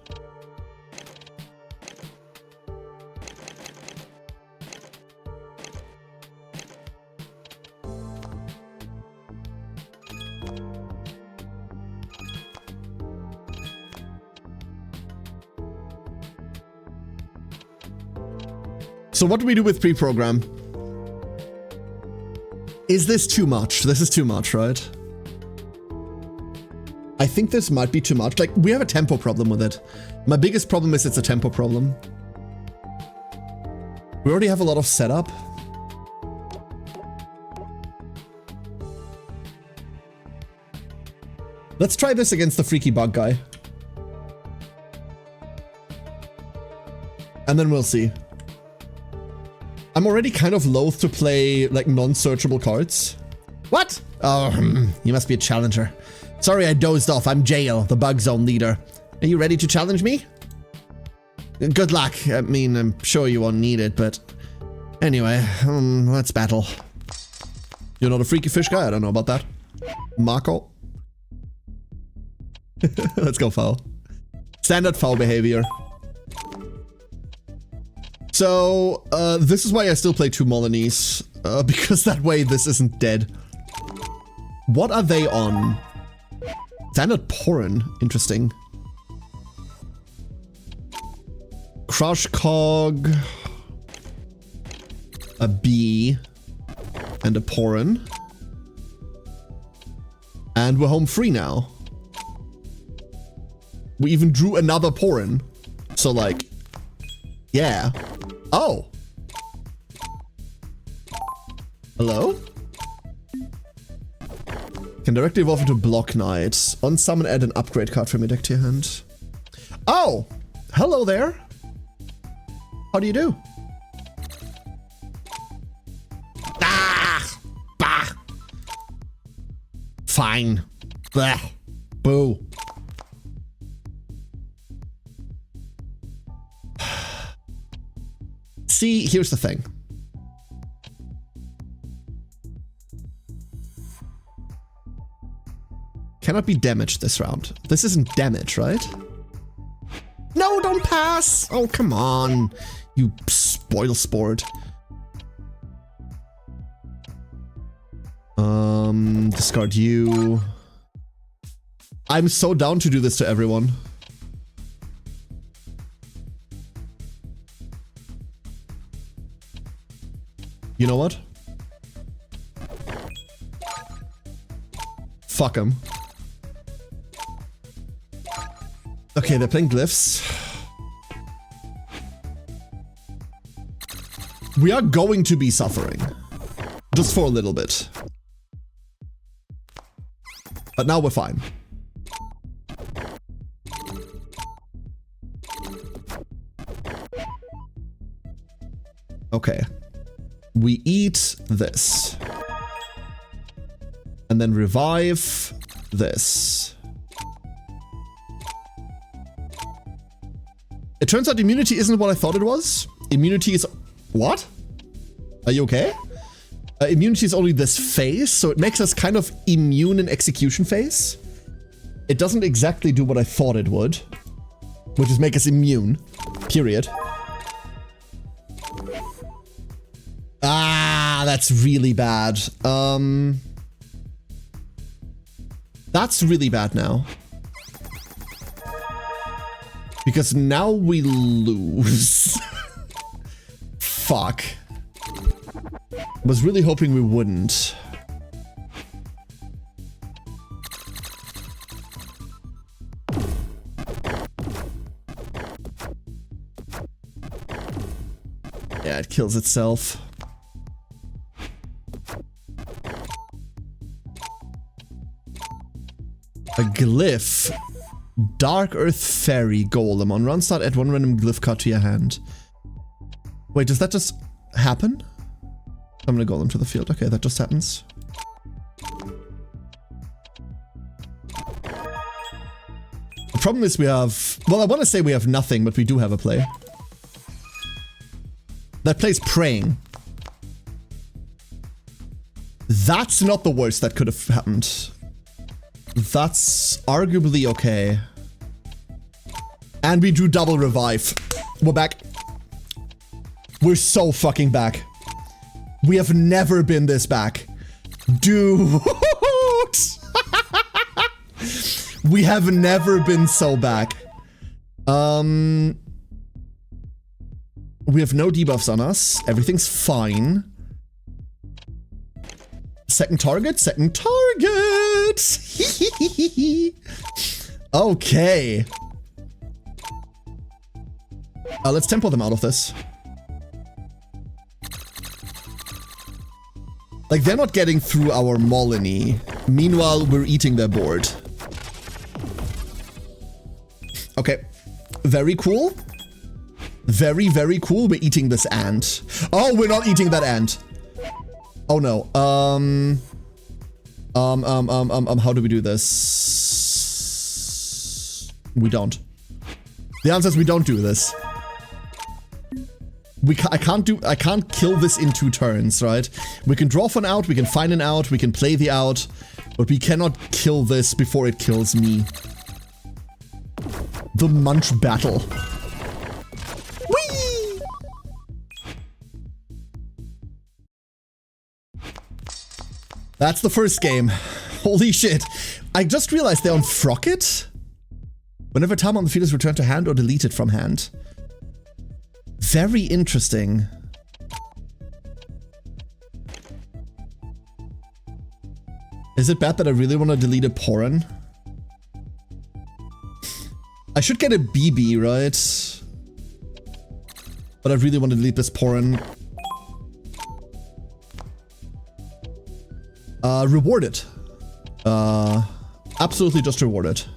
So what do we do with pre-program? Is this too much? This is too much, right? I think this might be too much. Like, we have a tempo problem with it. My biggest problem is it's a tempo problem. We already have a lot of setup. Let's try this against the freaky bug guy. And then we'll see. I'm already kind of loath to play, like, non-searchable cards. What? Oh, you must be a challenger. Sorry, I dozed off. I'm Jail, the bug zone leader. Are you ready to challenge me? Good luck. I mean, I'm sure you won't need it, but... Anyway, let's battle. You're not a freaky fish guy? I don't know about that. Marco? Let's go foul. Standard foul behavior. So, this is why I still play 2 Molinese, because that way this isn't dead. What are they on? Standard Porin. Interesting. Crush Cog. A B. And a Porin. And we're home free now. We even drew another Porin. So, like... Yeah. Oh. Hello? Can directly evolve into Block Knight. On summon, add an upgrade card from your deck to your hand. Oh! Hello there. How do you do? Ah! Bah! Fine. Blah. Boo. See, here's the thing. Cannot be damaged this round. This isn't damage, right? No, don't pass! Oh, come on. You spoil sport. Discard you. I'm so down to do this to everyone. You know what? Fuck them. Okay, they're playing glyphs. We are going to be suffering. Just for a little bit. But now we're fine. Okay. We eat this. And then revive this. It turns out immunity isn't what I thought it was. Immunity is... What? Are you okay? Immunity is only this phase, so it makes us kind of immune in execution phase. It doesn't exactly do what I thought it would, which is make us immune. Period. Ah, that's really bad. That's really bad now. Because now we lose. Fuck. Was really hoping we wouldn't. Yeah, it kills itself. A glyph. Dark Earth Fairy Golem. On run start, add 1 random glyph card to your hand. Wait, does that just happen? I'm gonna golem to the field. Okay, that just happens. The problem is we have... Well, I want to say we have nothing, but we do have a play. That play's Praying. That's not the worst that could have happened. That's arguably okay. And we drew double revive. We're back. We're so fucking back. We have never been this back. Dude. We have never been so back. We have no debuffs on us. Everything's fine. Second target? Second target! Okay. Let's tempo them out of this. Like, they're not getting through our Molony. Meanwhile, we're eating their board. Okay. Very cool. Very, very cool. We're eating this ant. Oh, we're not eating that ant. Oh no. How do we do this? We don't. The answer is we don't do this. I can't kill this in 2 turns, right? We can draw for an out, we can find an out, we can play the out, but we cannot kill this before it kills me. The Munch Battle. Whee! That's the first game. Holy shit. I just realized they're on Frocket. Whenever time on the field is returned to hand or deleted from hand. Very interesting. Is it bad that I really want to delete a Porin? I should get a BB, right? But I really want to delete this Porin. Reward it. Absolutely just reward it.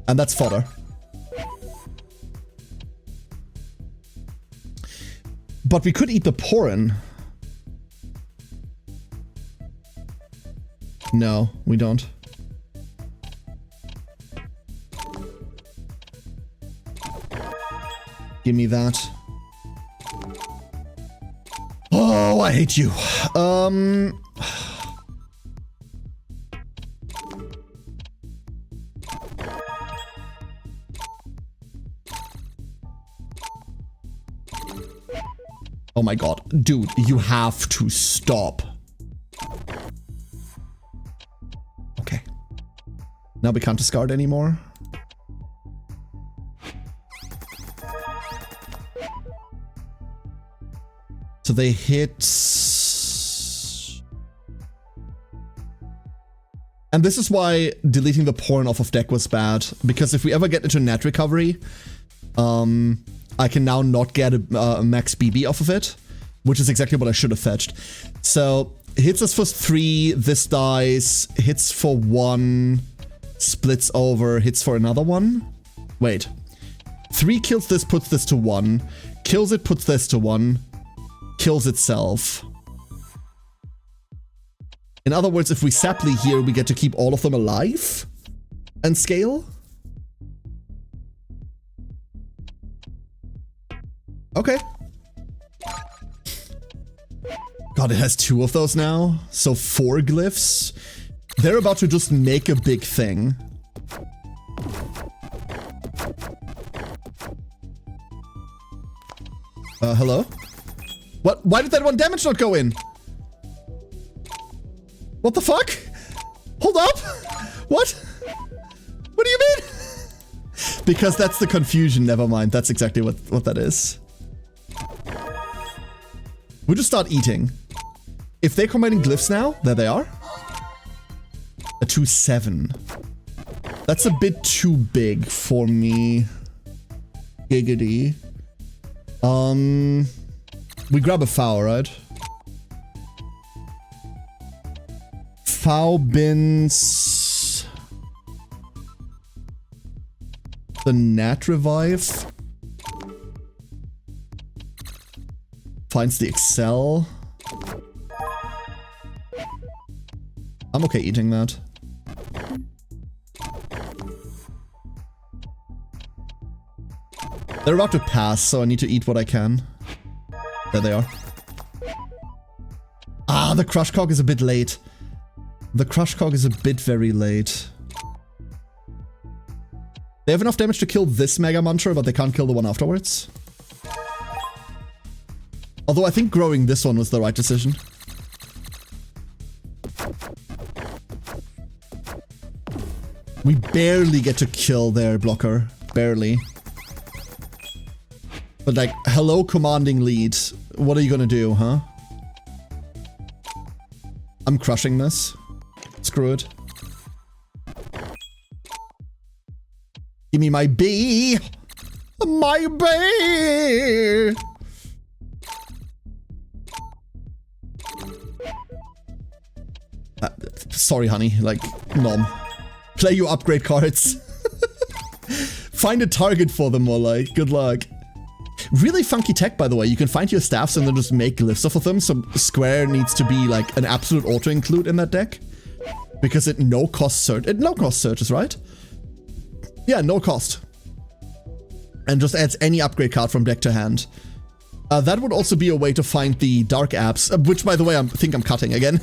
And that's fodder. But we could eat the Porin. No, we don't. Give me that. Oh, I hate you. Oh my god. Dude, you have to stop. Okay. Now we can't discard anymore. So they hit... And this is why deleting the Porin off of deck was bad. Because if we ever get into net recovery, I can now not get a max BB off of it, which is exactly what I should have fetched. So, hits us for 3, this dies, hits for 1, splits over, hits for another 1. Wait. 3 kills this, puts this to 1, kills it, puts this to 1, kills itself. In other words, if we Saply here, we get to keep all of them alive and scale. Okay. God, it has 2 of those now. So 4 glyphs. They're about to just make a big thing. Hello? What? Why did that 1 damage not go in? What the fuck? Hold up! What? What do you mean? Because that's the confusion, never mind. That's exactly what that is. We'll just start eating. If they're combining glyphs now, there they are. A 2-7. That's a bit too big for me. Giggity. We grab a foul, right? Foul bins. The Nat Revive. Finds the Excel. I'm okay eating that. They're about to pass, so I need to eat what I can. There they are. Ah, the Crush Cog is a bit late. The Crush Cog is a bit very late. They have enough damage to kill this Mega Muncher, but they can't kill the one afterwards. Although I think growing this one was the right decision. We barely get to kill their blocker. Barely. But like, hello commanding lead. What are you gonna do, huh? I'm crushing this. Screw it. Give me my bee! My bee! Sorry, honey. Like, nom. Play your upgrade cards. Find a target for them, more like. Good luck. Really funky tech, by the way. You can find your staffs and then just make glyphs off of them. So Square needs to be like an absolute auto-include in that deck. Because it no-cost searches, right? Yeah, no cost. And just adds any upgrade card from deck to hand. That would also be a way to find the dark apps, which, by the way, I think I'm cutting again.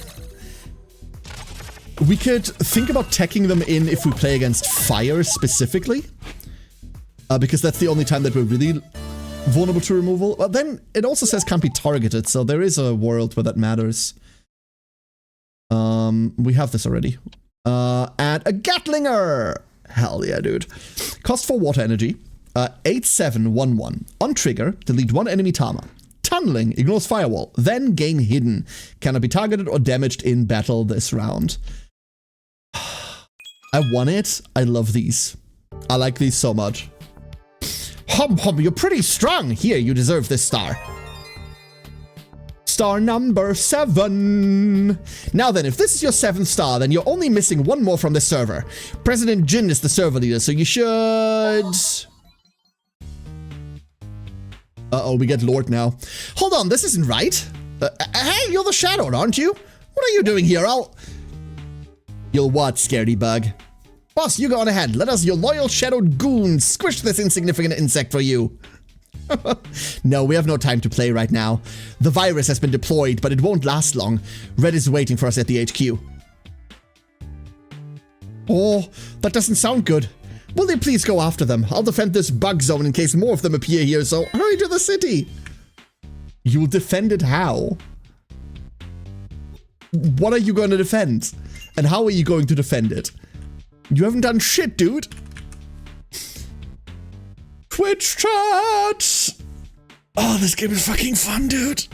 We could think about teching them in if we play against fire specifically. Because that's the only time that we're really vulnerable to removal. But then it also says can't be targeted, so there is a world where that matters. We have this already. And a Gatlinger! Hell yeah, dude. Cost 4 water energy. 8711. On trigger, delete one enemy Tama. Tunneling, ignores firewall. Then gain hidden. Cannot be targeted or damaged in battle this round. I want it. I love these. I like these so much. Hum hum, you're pretty strong. Here, you deserve this star. Star number 7. Now then, if this is your 7th star, then you're only missing one more from the server. President Jin is the server leader, so you should... Uh-oh, we get Lord now. Hold on, this isn't right. Hey, you're the Shadowed, aren't you? What are you doing here? You'll what, scaredy bug? Boss, you go on ahead. Let us, your loyal Shadowed goons, squish this insignificant insect for you. No, we have no time to play right now. The virus has been deployed, but it won't last long. Red is waiting for us at the HQ. Oh, that doesn't sound good. Will they please go after them? I'll defend this bug zone in case more of them appear here, so hurry to the city. You'll defend it how? What are you going to defend? And how are you going to defend it? You haven't done shit, dude. Twitch chat! Oh, this game is fucking fun, dude.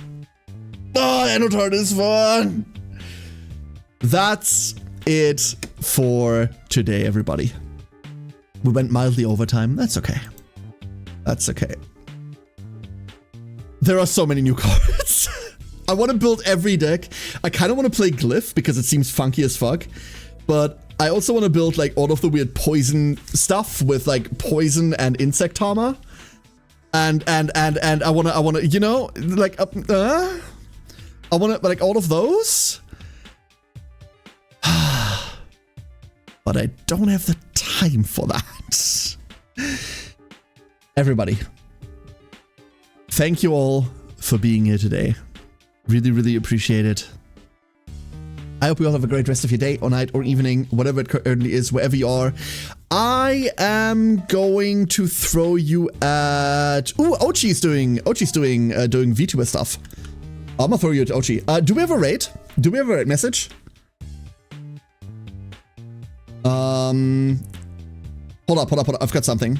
Oh, Anode Heart is fun. That's it for today, everybody. We went mildly overtime. That's okay. That's okay. There are so many new cards. I want to build every deck. I kind of want to play Glyph because it seems funky as fuck. But I also want to build like all of the weird poison stuff with like poison and insect armor. And I want to, you know, like, I want to, like, all of those. But I don't have the time for that. Everybody, thank you all for being here today. Really, really appreciate it. I hope you all have a great rest of your day or night or evening, whatever it currently is, wherever you are. I am going to throw you at... Ooh, Ochi's doing VTuber stuff. I'm gonna throw you at Ochi. Do we have a raid? Do we have a raid message? Hold up. I've got something.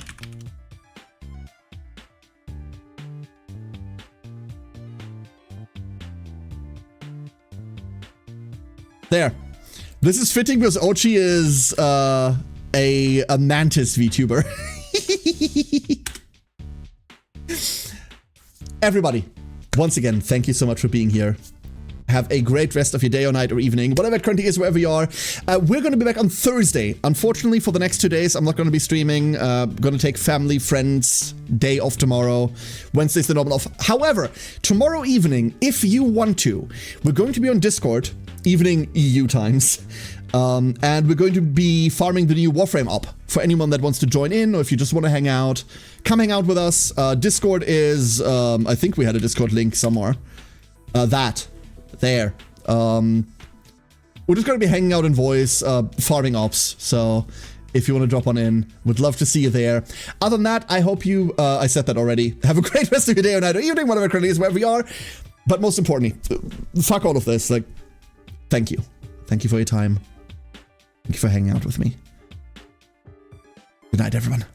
There. This is fitting because Ochi is a Mantis VTuber. Everybody, once again, thank you so much for being here. Have a great rest of your day or night or evening, whatever it currently is, wherever you are. We're going to be back on Thursday. Unfortunately, for the next 2 days, I'm not going to be streaming. Going to take family, friends, day off tomorrow. Wednesday's the normal off. However, tomorrow evening, if you want to, we're going to be on Discord, evening EU times. And we're going to be farming the new Warframe up for anyone that wants to join in, or if you just want to hang out, come hang out with us. Discord is, I think we had a Discord link somewhere. There. We're just going to be hanging out in voice, farming ops. So if you want to drop on in, would love to see you there. Other than that, I hope you, I said that already. Have a great rest of your day or night or evening, whatever it currently is, wherever you are. But most importantly, fuck all of this. Like, thank you. Thank you for your time. Thank you for hanging out with me. Good night, everyone.